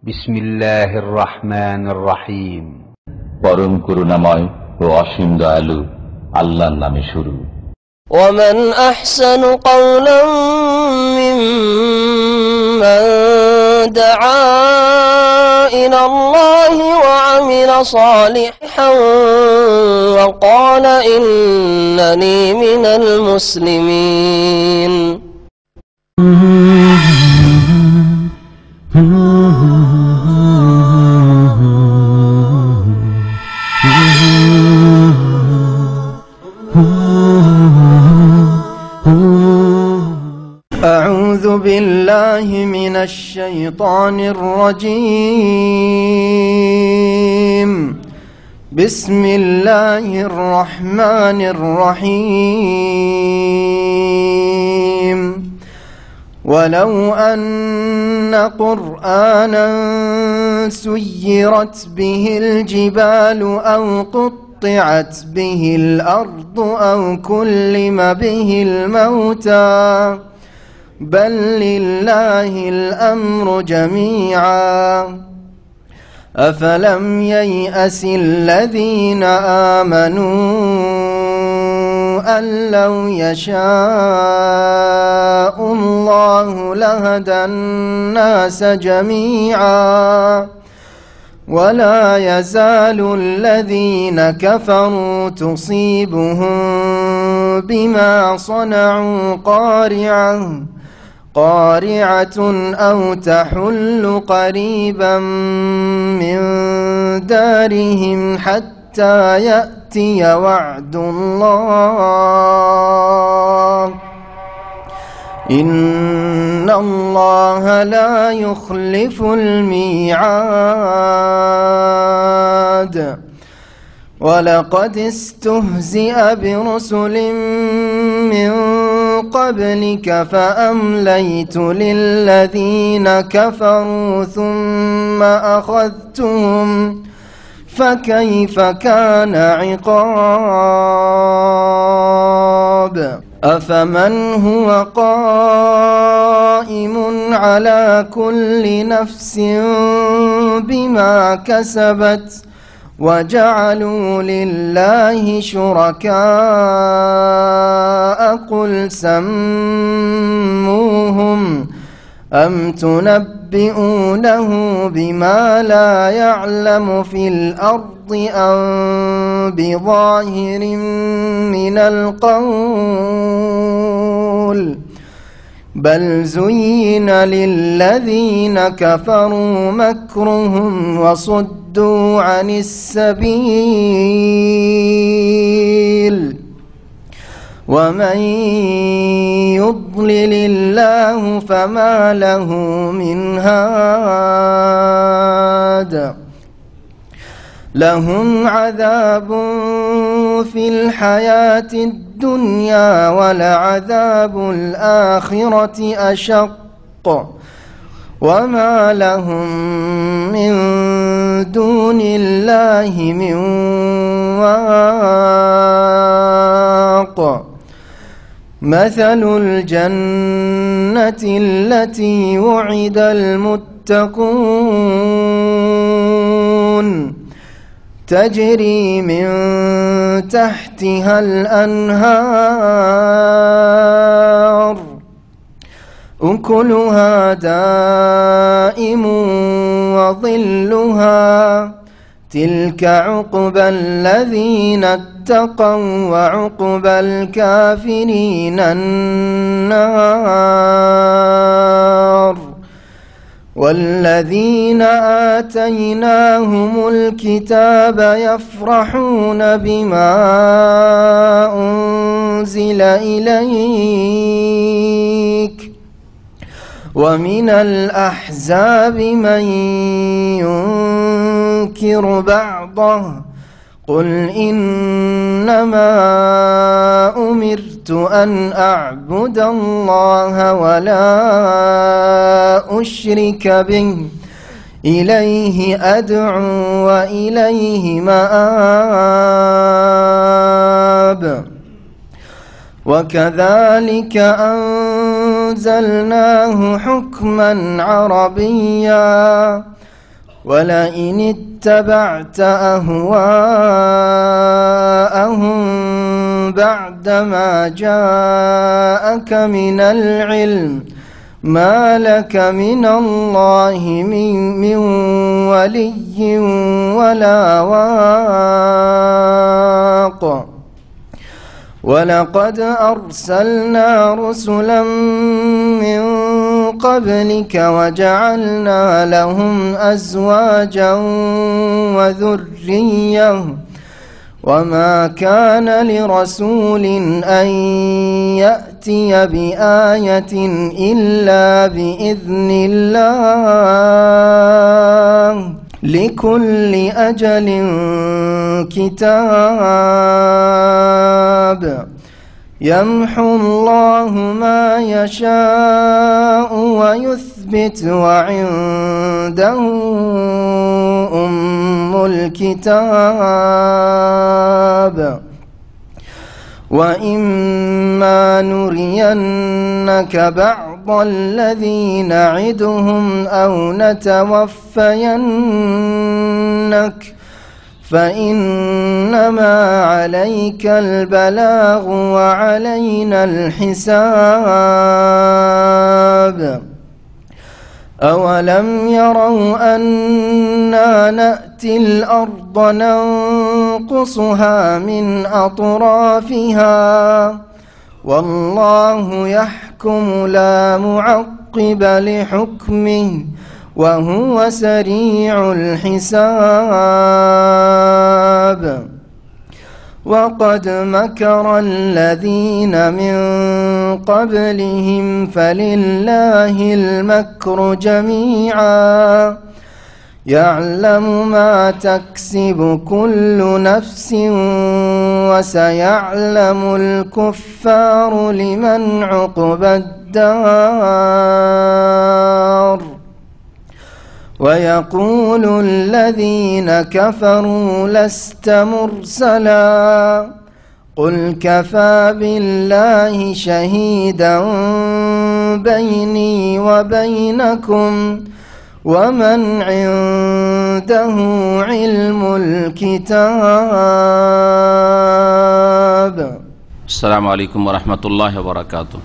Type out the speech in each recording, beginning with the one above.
বিসমিল্লাহির রহমানির রহিম। পরম করুণাময় ও অসীম দয়ালু আল্লাহর নামে শুরু। ومن أحسن قولا ممن دعا إلى الله وعمل صالحا وقال إنني من المسلمين. أعوذ بالله من الشيطان الرجيم. بسم الله الرحمن الرحيم. ولو أن قرآنا سيرت به الجبال أو قطعت به الأرض أو كلم به الموتى بل لله الأمر جميعا أفلم ييأس الذين آمنوا أن لو يشاء الله لهدى الناس جميعا ولا يزال الذين كفروا تصيبهم بما صنعوا قارعة أو تحل قريبا من دارهم حتى يأتي وعد الله إن الله لا يخلف الميعاد. ولقد استهزئ برسل من قبلك فأمليت للذين كفروا ثم أخذتهم فكيف كان عقاب. أفمن هو قائم على كل نفس بما كسبت وجعلوا لله شركاء قل سموهم أم تنبئونه بما لا يعلم في الأرض أم بظاهر من القول بل زين للذين كفروا مكرهم وصدوا عن السبيل ومن يضلل الله فما له من هاد. لهم عذاب في الحياة الدنيا ولعذاب الآخرة أشق وما لهم من دون الله من واق. مثل الجنة التي وعد المتقون تجري من تحتها الأنهار أكلها دائم وظلها تلك عقبى الذين اتقوا وعقبى الكافرين النار. والذين آتيناهم الكتاب يفرحون بما أنزل إليك ومن الأحزاب من ينكر بعضه قل إنما أمرت أن أعبد الله ولا أشرك به إليه أدعو وإليه مآب. وكذلك أنزلناه حكما عربيا ولئن اتبعت أهواءهم بعدما جاءك من العلم ما لك من الله من ولي ولا واق ولقد أرسلنا رسلا من قبلك وجعلنا لهم أزواجا وذرية وما كان لرسول أن يأتي بآية إلا بإذن الله لكل أجل كتاب يمحو الله ما يشاء ويثبت وعنده أم الكتاب وإما نرينك بعض الذي نعدهم أو نتوفينك فإنما عليك البلاغ وعلينا الحساب أولم يروا أنا نأتي الأرض ننقصها من أطرافها والله يحكم لا معقب لحكمه وهو سريع الحساب وقد مكر الذين من قبلهم فلله المكر جميعا يعلم ما تكسب كل نفس وسيعلم الكفار لمن عقبى الدار ويقول الذين كفروا لست مرسلا قل كفى بالله شهيدا بيني وبينكم ومن عنده علم الكتاب. السلام عليكم ورحمة الله وبركاته.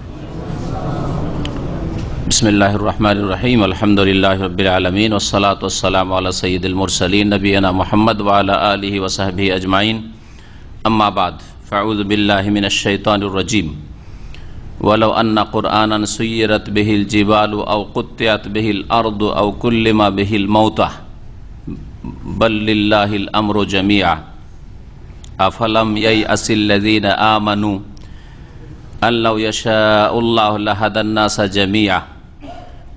بسم الله الرحمن الرحيم الحمد لله رب العالمين والصلاة والسلام على سيد المرسلين نبينا محمد وعلى آله وصحبه أجمعين أما بعد فأعوذ بالله من الشيطان الرجيم ولو أن قرآنا سيرت به الجبال أو قطعت به الأرض أو كلم به الموتى بل لله الأمر جميعا أفلم ييأس الذين آمنوا أن لو يشاء الله لهدى الناس جميعا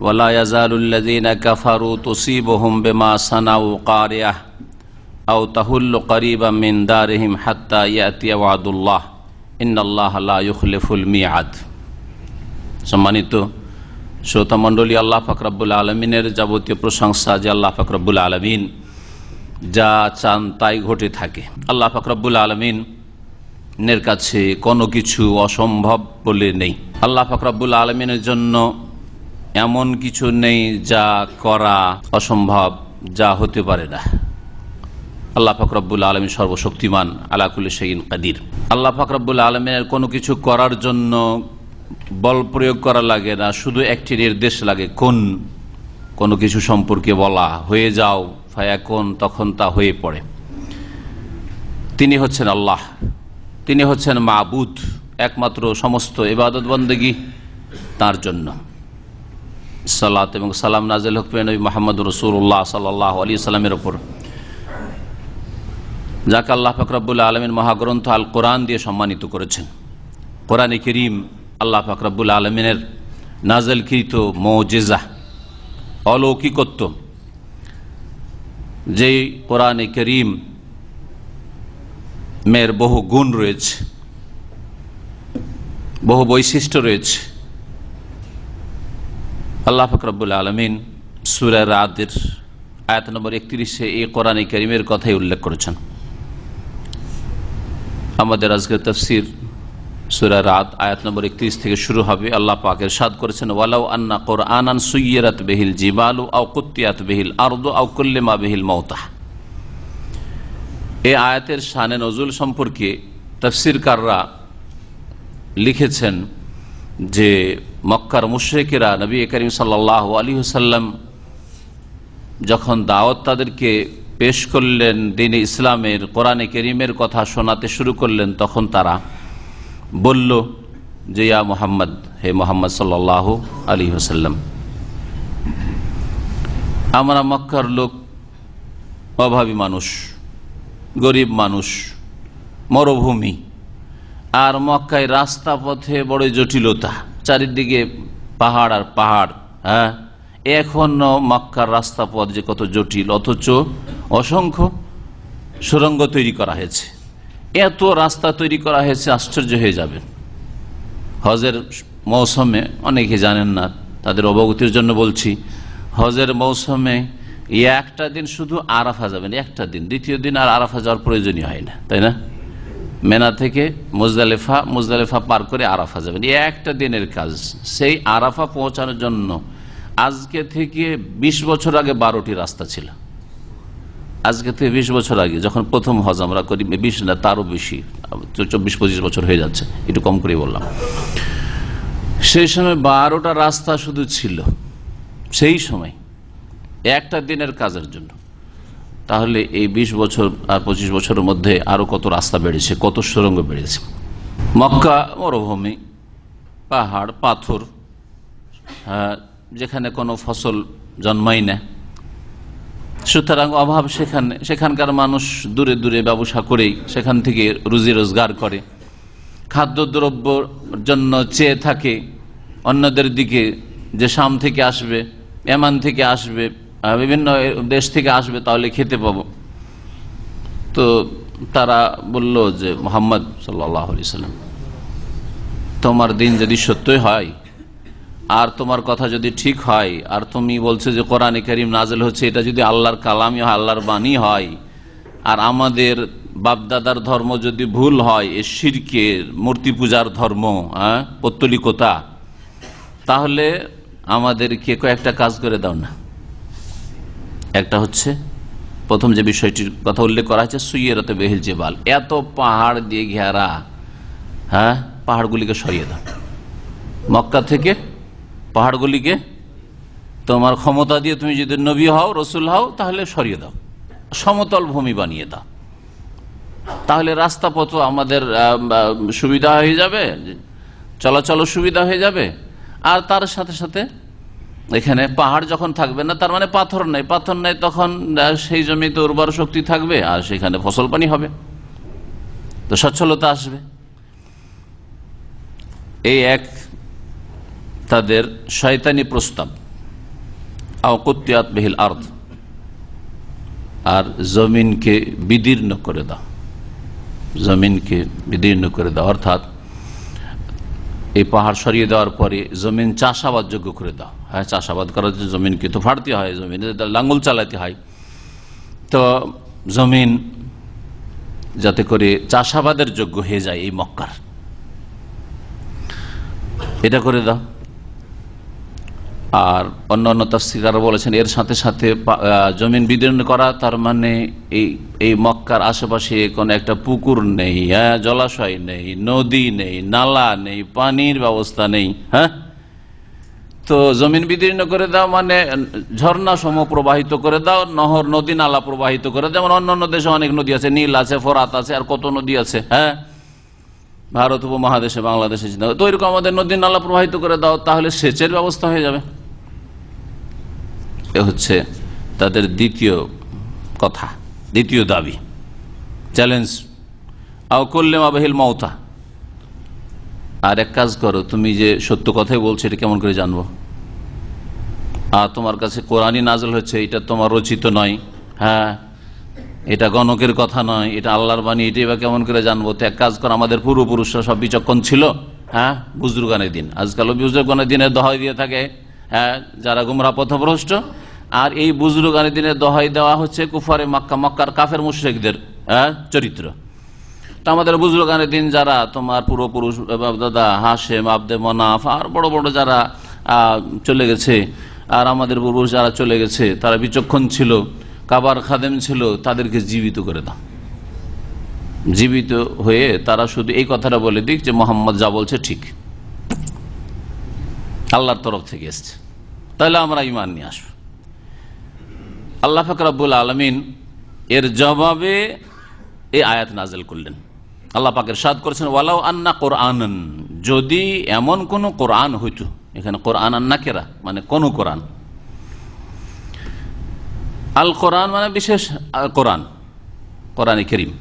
ولا يزال الذين كفروا تصيبهم بما صنعوا قارعة أو تحل قريبا من دارهم حتى يأتي وعد الله إن الله لا يخلف الميعاد. সম্মানিত শ্রোতা মণ্ডলী, আল্লাহ পাক রব্বুল আলমিনের যাবতীয় প্রশংসা যে আল্লাহ পাক রব্বুল আলমিন যা চান তাই ঘটে থাকে। আল্লাহ পাক রব্বুল আলমিনের কাছে কোনো কিছু অসম্ভব বলে নেই। আল্লাহ পাক রব্বুল আলমিনের জন্য এমন কিছু নেই যা করা অসম্ভব, যা হতে পারে না। আল্লাহ পাক রব্বুল আলমিন সর্বশক্তিমান, আলা কুল্লি শাইইন কাদির। আল্লাহ পাক রব্বুল আলমিনের কোনো কিছু করার জন্য বল প্রয়োগ করা লাগে না, শুধু একটি নির্দেশ লাগে, কোন, কোনো কিছু সম্পর্কে বলা, হয়ে যাও, ফায়াকুন, তখন তা হয়ে পড়ে। তিনি হচ্ছেন আল্লাহ, তিনি হচ্ছেন মাবুদ, একমাত্র সমস্ত ইবাদত বন্দেগী তার জন্য। সালাত এবং সালাম নাজিল হোক নবী মুহাম্মদ রাসূলুল্লাহ সাল্লাল্লাহু আলাইহি সাল্লামের উপর, যাকে আল্লাহ পাক রব্বুল আলামিন মহাগ্রন্থ আল কোরআন দিয়ে সম্মানিত করেছেন। কোরআনে কারীম আল্লাহ পাক রব্বুল আলামিনের নাজিলকৃত মুজিজা, অলৌকিকত্ব, যেই কোরআনে কারীম মের বহু গুণ রয়েছে, বহু বৈশিষ্ট্য রয়েছে। আল্লাহ পাক রব্বুল আলামিন সূরা রাদের আয়াত নম্বর 31-এ এই কোরআনে কারীমের কথাই উল্লেখ করেছেন। আমাদের আজকের তাফসীর সূরা রাদ আয়াত নম্বর 31 থেকে শুরু হবে। আল্লাহ পাক ইরশাদ করেছেন, ওয়ালাউ আন্না কুরআনান সুয়্যিরাত বিহিল জিবালু আও কুত্তিয়াত বিহিল আরদু আও কুল্লিমা বিহিল মাউতা। এই আয়াতের শানে নজুল সম্পর্কে তাফসীরকাররা লিখেছেন যে মক্কার মুশরিকেরা নবী করিম সাল্লাল্লাহু আলাইহি ওয়াসাল্লাম যখন দাওয়াত তাদেরকে পেশ করলেন, দ্বীন ইসলামের কোরআনে কারীমের কথা শোনাতে শুরু করলেন, তখন তারা বলল যে ইয়া মুহাম্মদ, হে মুহাম্মদ সাল্লাল্লাহু আলাইহি ওয়াসাল্লাম, আমরা মক্কার লোক, অভাবী মানুষ, গরিব মানুষ, মরুভূমি, আর মক্কায় রাস্তা পথে বড় জটিলতা, চারিদিকে পাহাড় আর পাহাড়। হ্যাঁ, এখনো মক্কার রাস্তা পথ যে কত জটিল, অথচ অসংখ্য সুড়ঙ্গ তৈরি করা হয়েছে, এত রাস্তা তৈরি করা হয়েছে, আশ্চর্য হয়ে যাবেন। হজের মৌসুমে, অনেকে জানেন না, তাদের অবগতির জন্য বলছি, হজের মৌসুমে একটা দিন শুধু আরাফা যাবেন, একটা দিন, দ্বিতীয় দিন আর আরাফা যাওয়ার প্রয়োজনই হয় না, তাই না? মেনা থেকে মুজদালিফা, মুজদালিফা পার করে আরাফা যাবেন, একটা দিনের কাজ। সেই আরাফা পৌঁছানোর জন্য আজকে থেকে 20 বছর আগে 12টি রাস্তা ছিল। আজকে থেকে 20 বছর আগে যখন প্রথম হজ আমরা করি, 20 না তারও বেশি, 24-25 বছর হয়ে যাচ্ছে, একটু কম করে বললাম। সেই সময় 12টা রাস্তা শুধু ছিল, সেই সময় একটা দিনের কাজের জন্য। তাহলে এই 20 বছর আর 25 বছরের মধ্যে আরো কত রাস্তা বেড়েছে, কত সুড়ঙ্গ বেড়েছে। মক্কা মরুভূমি, পাহাড়, পাথর, যেখানে কোনো ফসল জন্মাই না, সুতরাং অভাব সেখানে। সেখানকার মানুষ দূরে দূরে ব্যবসা করেই সেখান থেকে রুজি রোজগার করে, খাদ্যদ্রব্যর জন্য চেয়ে থাকে অন্যদের দিকে, যে শাম থেকে আসবে, ইয়ামান থেকে আসবে, বিভিন্ন দেশ থেকে আসবে, তাহলে খেতে পাবো। তো তারা বলল যে মুহাম্মদ সাল্লাল্লাহু আলাইহি ওয়াসাল্লাম, তোমার দিন যদি সত্যই হয় আর তোমার কথা যদি ঠিক হয়, আর তুমি বলছো যে কোরআনে কারীম নাযিল হচ্ছে, এটা যদি আল্লাহর কালামই হয়, আল্লাহর বাণী হয়, আর আমাদের বাপদাদার ধর্ম যদি ভুল হয়, এ শিরকের মূর্তি পূজার ধর্ম, পৌত্তলিকতা, তাহলে আমাদেরকে কয়েকটা কাজ করে দাও না। একটা হচ্ছে, প্রথম যে বিষয়টির কথা উল্লেখ করা হয়েছে, সুয়্যিরাত বিহিল জিবাল, এত পাহাড় দিয়ে ঘেরা, পাহাড়গুলিকে সরিয়ে দাও। মক্কা থেকে পাহাড়গুলিকে তোমার ক্ষমতা দিয়ে, তুমি যদি নবী হও, রসুল হও, তাহলে সরিয়ে দাও, সমতল ভূমি বানিয়ে দাও। তাহলে রাস্তা পথ আমাদের সুবিধা হয়ে যাবে, চলাচল সুবিধা হয়ে যাবে। আর তার সাথে সাথে এখানে পাহাড় যখন থাকবে না, তার মানে পাথর নেই, পাথর নেই, তখন সেই জমিতে উর্বর শক্তি থাকবে, আর সেখানে ফসল পানি হবে, তো সচ্ছলতা আসবে। এই এক তাদের শয়তানি প্রস্তাব। আও কুত্তিয়াত বিহিল আরদ, আর জমিনকে বিদীর্ণ করে দাও, জমিনকে বিদীর্ণ করে দাও, অর্থাৎ এই পাহাড় সরিয়ে দেওয়ার পরে জমিন চাষাবাদ যোগ্য করে দাও। হ্যাঁ, চাষাবাদ করার জন্য জমিনকে তো ফাড়তে হয়, জমিনে লাঙ্গল চালাতে হয়, তো জমিন যাতে করে চাষাবাদের যোগ্য হয়ে যায় এই মক্কার, এটা করে দাও। আর অন্যান্য তাফসীরকাররা বলেছেন, এর সাথে সাথে জমিন বিদীর্ণ করা, তার মানে এই মক্কার আশেপাশে কোনো একটা পুকুর নেই, জলাশয় নেই, নদী নেই, নালা নেই, পানির ব্যবস্থা নেই। হ্যাঁ, তো জমিন বিদীর্ণ করে দাও মানে ঝর্ণা সম প্রবাহিত করে দাও, নহর, নদী, নালা প্রবাহিত করে দাও। যেমন অন্যান্য দেশে অনেক নদী আছে, নীল আছে, ফোরাত আছে, আর কত নদী আছে। হ্যাঁ, ভারত উপমহাদেশে, বাংলাদেশে, তো এরকম আমাদের নদী নালা প্রবাহিত করে দাও, তাহলে সেচের ব্যবস্থা হয়ে যাবে। এ হচ্ছে তাদের দ্বিতীয় কথা, দ্বিতীয় দাবি, চ্যালেঞ্জ। আও কুল্লিমা বিহিল মাউতা, আর এক কাজ করো, তুমি যে সত্য কথাই বলছো, এটা কেমন করে জানবো? আর তোমার কাছে কোরআনই নাযিল হচ্ছে, এটা তোমার রচিত নয়, হ্যাঁ, এটা গণকের কথা নয়, এটা আল্লাহর বাণী, এটাই বা কেমন করে জানবো? তো এক কাজ কর, আমাদের পূর্বপুরুষরা সব বিচক্ষণ ছিল। হ্যাঁ, বুজুর্গানের দিন, আজকালও বুজুর্গানের দিনের দোহাই দিয়ে থাকে, হ্যাঁ, যারা গুমরাহ পথভ্রষ্ট। আর এই বুজুর্গানের দিনের দোহাই দেওয়া হচ্ছে কুফারে মক্কা, মক্কার কাফের মুশরিকদের চরিত্র। তো আমাদের বুজুর্গানের দিন যারা তোমার পূর্বপুরুষ দাদা হাশেম আব্দে মনাফ আর বড় বড় যারা চলে গেছে, আর আমাদের পূর্বপুরুষ যারা চলে গেছে তারা বিচক্ষণ ছিল, কাবার খাদেম ছিল, তাদেরকে জীবিত করে দাও। জীবিত হয়ে তারা শুধু এই কথাটা বলে দিক যে মোহাম্মদ যা বলছে ঠিক, আল্লাহর তরফ থেকে এসছে, তাহলে আমরা ঈমান নিয়ে আসবো। আল্লাহ পাক রব্বুল আলামিন এর জবাবে এই আয়াত নাযিল করলেন। আল্লাহ পাক ইরশাদ করেছেন, ওয়ালাউ আন্না কোরআনান, যদি এমন কোন কোরআন হইতো। এখানে কোরআন নাকিরা মানে কোন কোরআন, আল কোরআন মানে বিশেষ কোরআন, কোরআনে কারীম,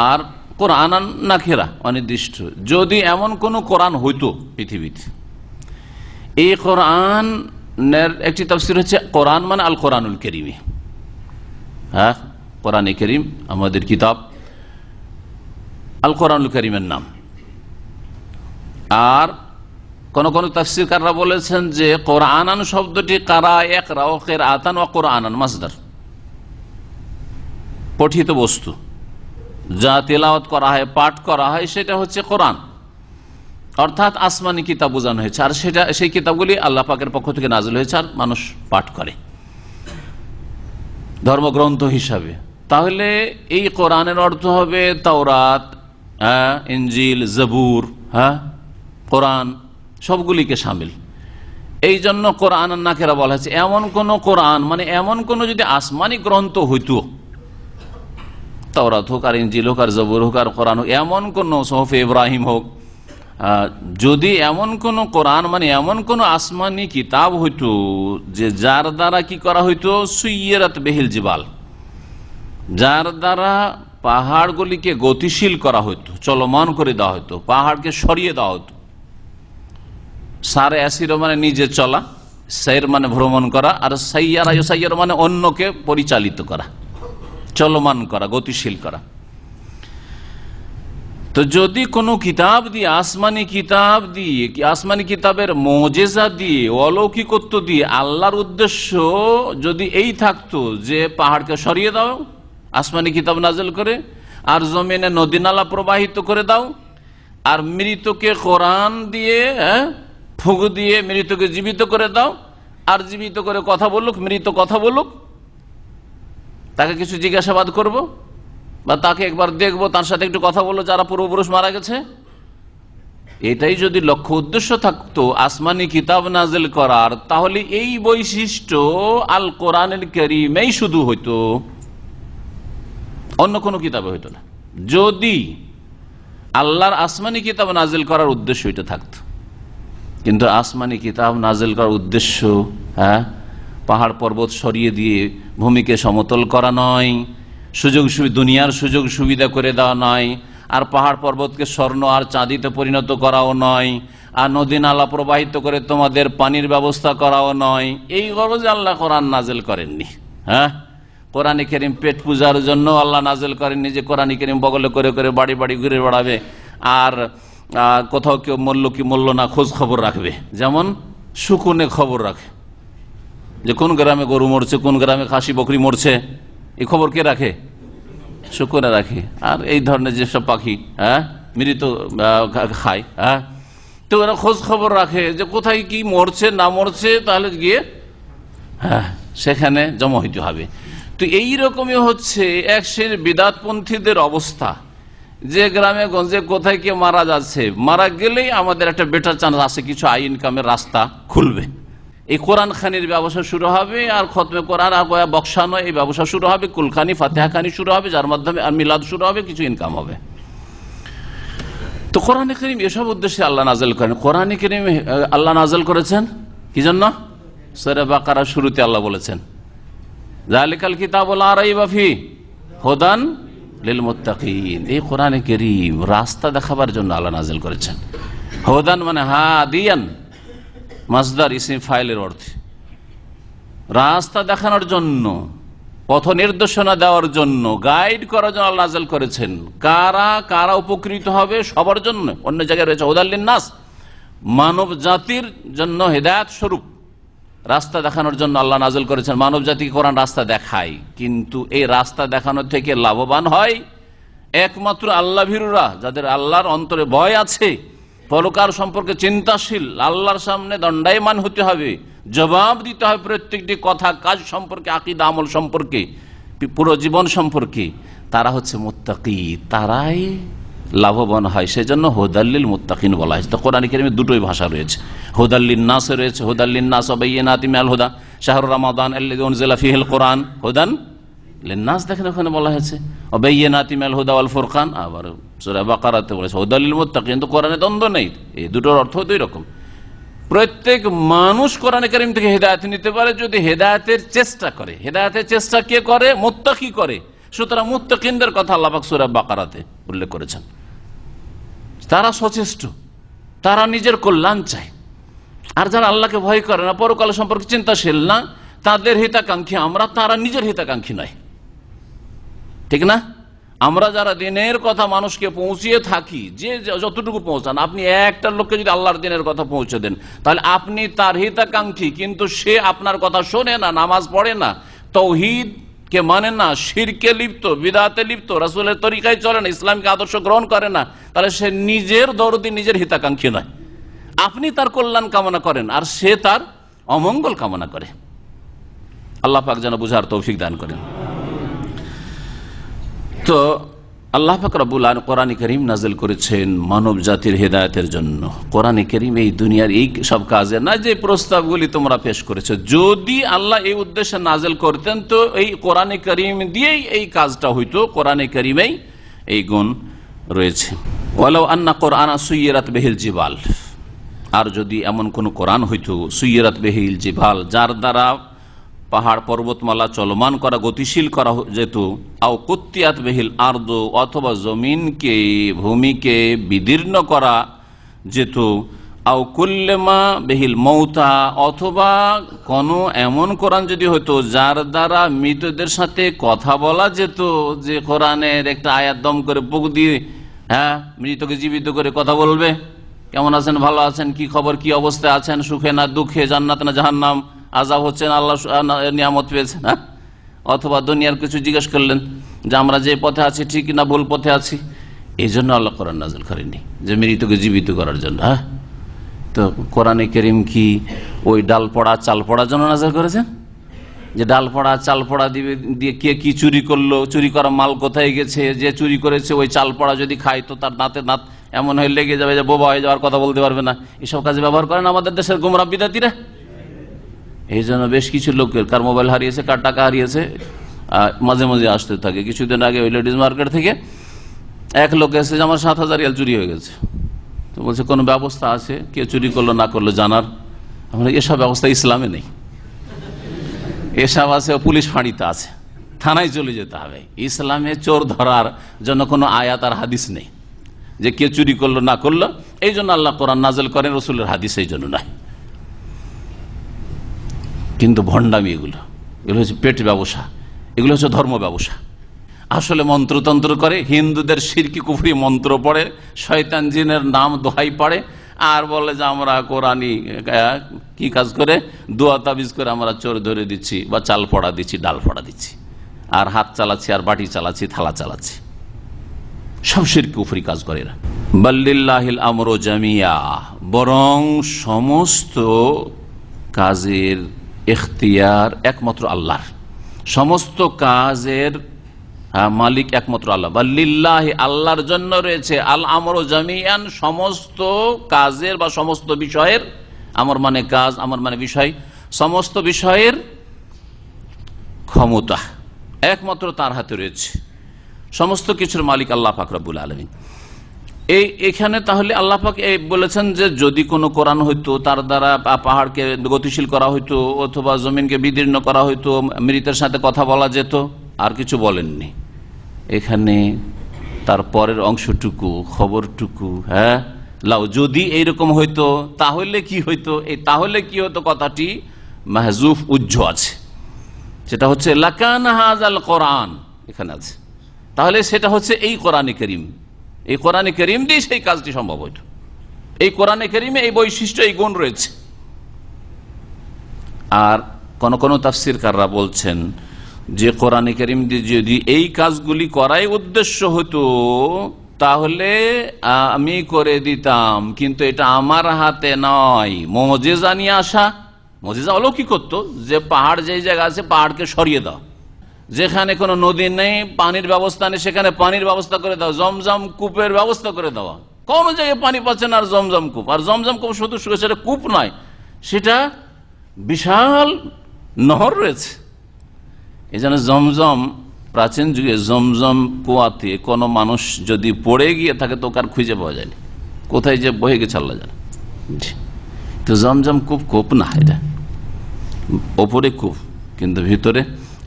আর কোরআন নাকিরা অনির্দিষ্ট। যদি এমন কোন কোরআন হইতো পৃথিবীতে, এই কোরআনের একটি তাফসীর হচ্ছে কোরআন মানে আল কোরআনুল কারীম। হ্যাঁ, কোরআনে কারীম আমাদের কিতাব আল কোরআনুল কারীমের নাম। আর কোন কোন তাফসীরকাররা বলেছেন যে কোরআনান শব্দটি কারা ইয়াকরাউ কিরাআতান ওয়া কোরআনান মাসদার, পঠিত বস্তু যা তেলাওয়াত করা হয়, পাঠ করা হয়, সেটা হচ্ছে কোরআন, অর্থাৎ আসমানি কিতাব বোঝানো হয়েছে। আর সেটা সেই কিতাবগুলি আল্লাহ পাকের পক্ষ থেকে নাযিল হয়েছে আর মানুষ পাঠ করে ধর্মগ্রন্থ হিসাবে। তাহলে এই কোরআনের অর্থ হবে তাওরাত, ইনজিল, জবুর, কোরআন সবগুলিকে শামিল। এই জন্য কোরআন নাকিরা বলা হয়েছে। এমন কোন কোরআন মানে এমন কোন যদি আসমানি গ্রন্থ হইতো, তাওরাত হোক আর ইনজিল হোক আর জবুর হোক আর কোরআন হোক, এমন কোন সুহফে ইব্রাহিম হোক, যদি এমন কোন কোরআন মানে এমন কোন আসমানি কিতাব হইতো যে যার দ্বারা কি করা হইতো, সুইয়্যারাত বিহিল জিবাল, যার দ্বারা পাহাড়গুলিকে গতিশীল করা হইতো, চলমান করে দেওয়া হইতো, পাহাড়কে সরিয়ে দেওয়া হইতো। সারে আসির মানে নিজে চলা, সাইর মানে ভ্রমণ করা, আর সাইয়ারা ইউসাইয়ার মানে অন্যকে পরিচালিত করা, চলমান করা, গতিশীল করা। তো যদি কোনো কিতাব দিয়ে, আসমানি কিতাব দিয়ে, আসমানি কিতাবের মুজিজা দিয়ে, অলৌকিকত্ব দিয়ে আল্লাহর উদ্দেশ্য যদি এই থাকতো যে পাহাড়কে সরিয়ে দাও, আসমানি কিতাব নাযিল করে, আর জমিনে নদী নালা প্রবাহিত করে দাও, আর মৃতকে কোরআন দিয়ে ফুঁক দিয়ে মৃতকে জীবিত করে দাও, আর জীবিত করে কথা বলুক, মৃত কথা বলুক, তাকে কিছু জিজ্ঞাসাবাদ করব বা তাকে একবার দেখবো, তার সাথে একটু কথা বলবো যারা পূর্বপুরুষ মারা গেছে, এটাই যদি লক্ষ্য উদ্দেশ্য থাকতো আসমানি কিতাব নাযিল করার, তাহলে এই বৈশিষ্ট্য আল কোরআনুল কারীমেই শুধু হইতো, অন্য কোনো কিতাবে হইতো না। যদি আল্লাহর আসমানি কিতাব নাযিল করার উদ্দেশ্য এটা থাকতো, কিন্তু আসমানি কিতাব নাযিল করার উদ্দেশ্য পাহাড় পর্বত সরিয়ে দিয়ে ভূমিকে সমতল করা নয়, দুনিয়ার সুযোগ সুবিধা করে দেওয়া নয়, আর পাহাড় পর্বতকে স্বর্ণ আর চাঁদিতে পরিণত করাও নয়, আর নদী নালা প্রবাহিত করে তোমাদের পানির ব্যবস্থা করাও নয়। এই গরজে আল্লাহ কোরআন নাযিল করেননি। কোরআনে কারীম পেট পূজার জন্য আল্লাহ নাযিল করেননি যে কোরআনে কারীম বগলে করে করে বাড়ি বাড়ি ঘুরে বেড়াবে আর কোথাও কেউ মরল কি মরল না খোঁজ খবর রাখবে, যেমন শুকুনে খবর রাখে যে কোন গ্রামে গরু মরছে, কোন গ্রামে খাসি বকরি মরছে, এই খবর কে রাখে? শুকুনে রাখে। আর এই ধরনের যেসব পাখি মৃত খায়, তো ওরা খোঁজ খবর রাখে যে কোথায় কি মরছে না মরছে, তাহলে গিয়ে সেখানে জমা হইতে হবে। তো এইরকমই হচ্ছে এক শ্রেণীর বিদাতপন্থীদের অবস্থা, যে গ্রামে গঞ্জে কোথায় কে মারা যাচ্ছে, মারা গেলেই আমাদের একটা বেটার চান্স আছে, কিছু আয় ইনকামের রাস্তা খুলবে, এই কোরআন খানির ব্যবসা শুরু হবে, আর খতমে কোরআন আর বক্সানো এই ব্যবসা শুরু হবে, কুলখানি ফাতিহা খানি শুরু হবে, যার মাধ্যমে আর মিলাদ শুরু হবে, কিছু ইনকাম হবে। তো কোরআনে কারীম এসব উদ্দেশ্যে আল্লাহ নাযিল করেন। কোরআনে কারীম আল্লাহ নাযিল করেছেন কি জন্য? সূরা বাকারার শুরুতে আল্লাহ বলেছেন, যালিকাল কিতাবু লা রাইবা ফি হুদান লিল মুত্তাকিন। এই কোরআনে কারীম রাস্তা দেখাবার জন্য আল্লাহ নাযিল করেছেন। হুদান মানে হাদিয়ান, মাসদার ইসম ফাইলের অর্থে, রাস্তা দেখানোর জন্য, পথ নির্দেশনা দেওয়ার জন্য, গাইড করার জন্য আল্লাহ নাযিল করেছেন। কারা কারা উপকৃত হবে সবার জন্য। অন্য জায়গায় রয়েছে হুদাল লিন্নাস, মানব জাতির জন্য হেদায়েত স্বরূপ রাস্তা দেখানোর জন্য আল্লাহ নাযিল করেছেন। মানব জাতিকে কোরআন রাস্তা দেখায়, কিন্তু এই রাস্তা দেখানো থেকে লাভবান হয় একমাত্র আল্লাহ ভীরুরা, যাদের আল্লাহর অন্তরে ভয় আছে, পরকাল সম্পর্কে চিন্তাশীল, আল্লাহর সামনে দণ্ডায়মান হতে হবে, জবাব দিতে হবে প্রত্যেকটি কথা কাজ সম্পর্কে, আকীদা আমল সম্পর্কে, পুরো জীবন সম্পর্কে, তারা হচ্ছে মুত্তাকি, তারাই লাভবান হয়। সেজন্য হুদাল্লিল মুত্তাকিন বলা হয়েছে। তো কোরআন কারীমে দুটোই ভাষা রয়েছে, হুদাল্লিন নাস রয়েছে, হুদাল্লিন নাস ওয়া বাইয়িনাতিম মিনাল হুদা শাহরু রমাদান আল্লাযী উনজিলা ফীহিল কোরআন হুদান লিন-নাস, দেখেন ওখানে বলা হয়েছে ওয়া বাইয়িনাতিম মিনাল হুদা ওয়াল ফুরকান। আবার সূরা বাকারাতে বলেছে হুদাল্লিল মুত্তাকিন। তো কোরআনে দ্বন্দ্ব নেই, এই দুটোর অর্থ দুই রকম। প্রত্যেক মানুষ কোরআন কারীম থেকে হেদায়েত নিতে পারে যদি হেদায়েতের চেষ্টা করে। হেদায়েতের চেষ্টা কে করে? মুত্তাকি করে। সুতরাং মুত্তাকিনদের কথা আল্লাহ পাক সূরা বাকারাতে উল্লেখ করেছেন। তারা সচেষ্ট, তারা নিজের কল্যাণ চায়। আর যারা আল্লাহকে ভয় করে না, পরকাল সম্পর্কে চিন্তাশীল না, তাদের হিতাকাঙ্ক্ষী আমরা, তারা নিজের হিতাকাঙ্ক্ষী নয়। ঠিক না? আমরা যারা দিনের কথা মানুষকে পৌঁছিয়ে থাকি, যে যতটুকু পৌঁছান, আপনি একটা লোককে যদি আল্লাহর দিনের কথা পৌঁছে দেন, তাহলে আপনি তার হিতাকাঙ্ক্ষী, কিন্তু সে আপনার কথা শোনে না, নামাজ পড়ে না, তাওহীদ কে মানে না, শিরকে লিপ্ত, বিদআতে লিপ্ত, রাসূলের তরিকায় চলে না, ইসলামকে আদর্শ গ্রহণ করে না, তাহলে সে নিজের দরদি, নিজের হিতাকাঙ্ক্ষী নয়। আপনি তার কল্যাণ কামনা করেন আর সে তার অমঙ্গল কামনা করে। আল্লাহ পাক যেন বুঝার তৌফিক দান করেন। তো আল্লাহ পাক রব্বুল আলামিন কোরআন কারীম নাযিল করেছেন মানব জাতির হেদায়েতের জন্য। কোরআন কারীম এই দুনিয়ার এই সব কাজে না, যে প্রস্তাবগুলি তোমরা পেশ করেছো, যদি আল্লাহ এই উদ্দেশ্যে নাযিল করতেন তো এই কোরআন কারীম দিয়েই এই কাজটা হইতো। কোরআন কারীমেই এই গুণ রয়েছে। ওয়ালাউ আন্না কোরআন সুয়িরাত বিহিল জিবাল, আর যদি এমন কোন কোরআন হইতো, সুয়িরাত বিহিল জিবাল, যার দ্বারা পাহাড় পর্বতমালা চলমান করা, গতিশীল করা যেত, আও কুত্তিয়াত বিহিল আরদ, অথবা জমিনকে, ভূমিকে বিদীর্ণ করা যেত, আও কুল্লেমা বিহিল মৌতা, অথবা কোন এমন কোরআন যদি হতো যার দ্বারা মৃতদের সাথে কথা বলা যেত, যে কোরআনের একটা আয়াত দম করে বুক দিয়ে মৃতকে জীবিত করে কথা বলবে, কেমন আছেন, ভালো আছেন, কি খবর, কি অবস্থায় আছেন, সুখে না দুঃখে, জান্নাত না জাহান্নাম, আযাব হচ্ছেন, আল্লাহ নিয়ামত পেয়েছেন, অথবা দুনিয়ার কিছু জিজ্ঞেস করলেন যে আমরা যে পথে আছি ঠিক না ভুল পথে আছি। এই জন্য আল্লাহ কোরআন নাযিল করেননি যে মৃতকে জীবিত করার জন্য। তো কোরআনে কারীম কি ওই ডাল পড়া চাল পড়ার জন্য নাযিল করেছেন? যে ডাল পড়া চাল পড়া দিয়ে কে কি চুরি করলো, চুরি করা মাল কোথায় গেছে, যে চুরি করেছে ওই চাল পড়া যদি খায় তো তার দাঁতে দাঁত এমন হয়ে লেগে যাবে যে বোবা হয়ে যাওয়ার, কথা বলতে পারবে না। এসব কাজে ব্যবহার করেন আমাদের দেশের গোমরাহ বিদাতিরা। এই জন্য বেশ কিছু লোকের, কার মোবাইল হারিয়েছে, কার টাকা হারিয়েছে, মাঝে মাঝে আসতে থাকে। কিছুদিন আগে ওই লেডিস মার্কেট থেকে এক লোক এসে যে আমার 7,000 রিয়াল চুরি হয়ে গেছে। তো বলছে কোনো ব্যবস্থা আছে কে চুরি করলো না করলো জানার? আমরা এসব ব্যবস্থা ইসলামে নেই। এসব আছে পুলিশ ফাঁড়িতে আছে, থানায় চলে যেতে হবে। ইসলামে চোর ধরার জন্য কোনো আয়াত আর হাদিস নেই যে কে চুরি করলো না করলো। এই জন্য আল্লাহ কোরআন নাযিল করেন, রাসূলের হাদিস এই জন্য নয়। কিন্তু ভণ্ডামি, এগুলো হচ্ছে পেট ব্যবসা, এগুলো হচ্ছে ধর্ম ব্যবসা। আসলে মন্ত্রতন্ত্র করে, হিন্দুদের শিরকি কুফরি মন্ত্র পড়ে, শয়তান জিনের নাম দোহাই পড়ে, আর বলে যে আমরা কোরআনি কি কাজ করে, দোয়া তাবিজ করে আমরা চোর ধরে দিচ্ছি, বা চাল পড়া দিচ্ছি, ডাল পড়া দিচ্ছি, আর হাত চালাচ্ছি, আর বাটি চালাচ্ছি, থালা চালাচ্ছি। সব শিরকি কুফরি কাজ করে এরা। বাল্লিল্লাহিল আমরু জামিয়া, বরং সমস্ত কাজের ইখতিয়ার একমাত্র আল্লাহর, সমস্ত কাজের মালিক একমাত্র আল্লাহ। বাল্লিল্লাহি, আল্লাহর জন্য রয়েছে, আল আমরু জামিয়ান, সমস্ত কাজের বা সমস্ত বিষয়ের, আমর মানে কাজ, আমর মানে বিষয়, সমস্ত বিষয়ের ক্ষমতা একমাত্র তার হাতে রয়েছে। সমস্ত কিছুর মালিক আল্লাহ পাক রব্বুল আলামিন। এখানে তাহলে আল্লাহ পাক বলেছেন যে যদি কোনো কোরআন হইতো, তার দ্বারা পাহাড়কে গতিশীল করা হইতো, অথবা জমিনকে বিদীর্ণ করা হইতো, মৃতের সাথে কথা বলা যেত, আর কিছু বলেননি। এখানে তার পরের অংশটুকু, খবরটুকু, লাও যদি এইরকম হইতো তাহলে কি হইতো, এই তাহলে কি হতো কথাটি মাহজুফ উজ্জ আছে, সেটা হচ্ছে লাকানা হাযাল কোরআন, এখানে আছে, তাহলে সেটা হচ্ছে এই কোরআনে কারীম। এই কোরআনে কারীম দিয়ে সেই কাজটি সম্ভব হইত। এই কোরআনে কারীমে এই বৈশিষ্ট্য, এই গুণ রয়েছে। আর কোন কোন তাফসীরকাররা বলছেন যে কোরআনে কারীম দিয়ে যদি এই কাজগুলি করাই উদ্দেশ্য হতো তাহলে আমি করে দিতাম, কিন্তু এটা আমার হাতে নয়। মুজিজা নিয়ে আসা, মুজিজা অলৌকিকত্ব, যে পাহাড় যেই জায়গা আছে পাহাড়কে সরিয়ে দাও, যেখানে কোনো নদী নেই, পানির ব্যবস্থা নেই, সেখানে পানির ব্যবস্থা করে দাও, জমজম কূপের ব্যবস্থা করে দেওয়া। কোন জায়গায় পানি পাচ্ছেন আর জমজম কূপ, আর জমজম কূপ শুধু সেটা কূপ নয়, সেটা বিশাল নহর রয়েছে। এই জন্য জমজম, প্রাচীন যুগে জমজম কুয়াতে কোনো মানুষ যদি পড়ে গিয়ে থাকে তো কার খুঁজে পাওয়া যায়নি, কোথায় যে বয়ে গেছে আল্লাহ জানে। তো জমজম কূপ কূপ না, এটা ওপরে কূপ কিন্তু ভিতরে।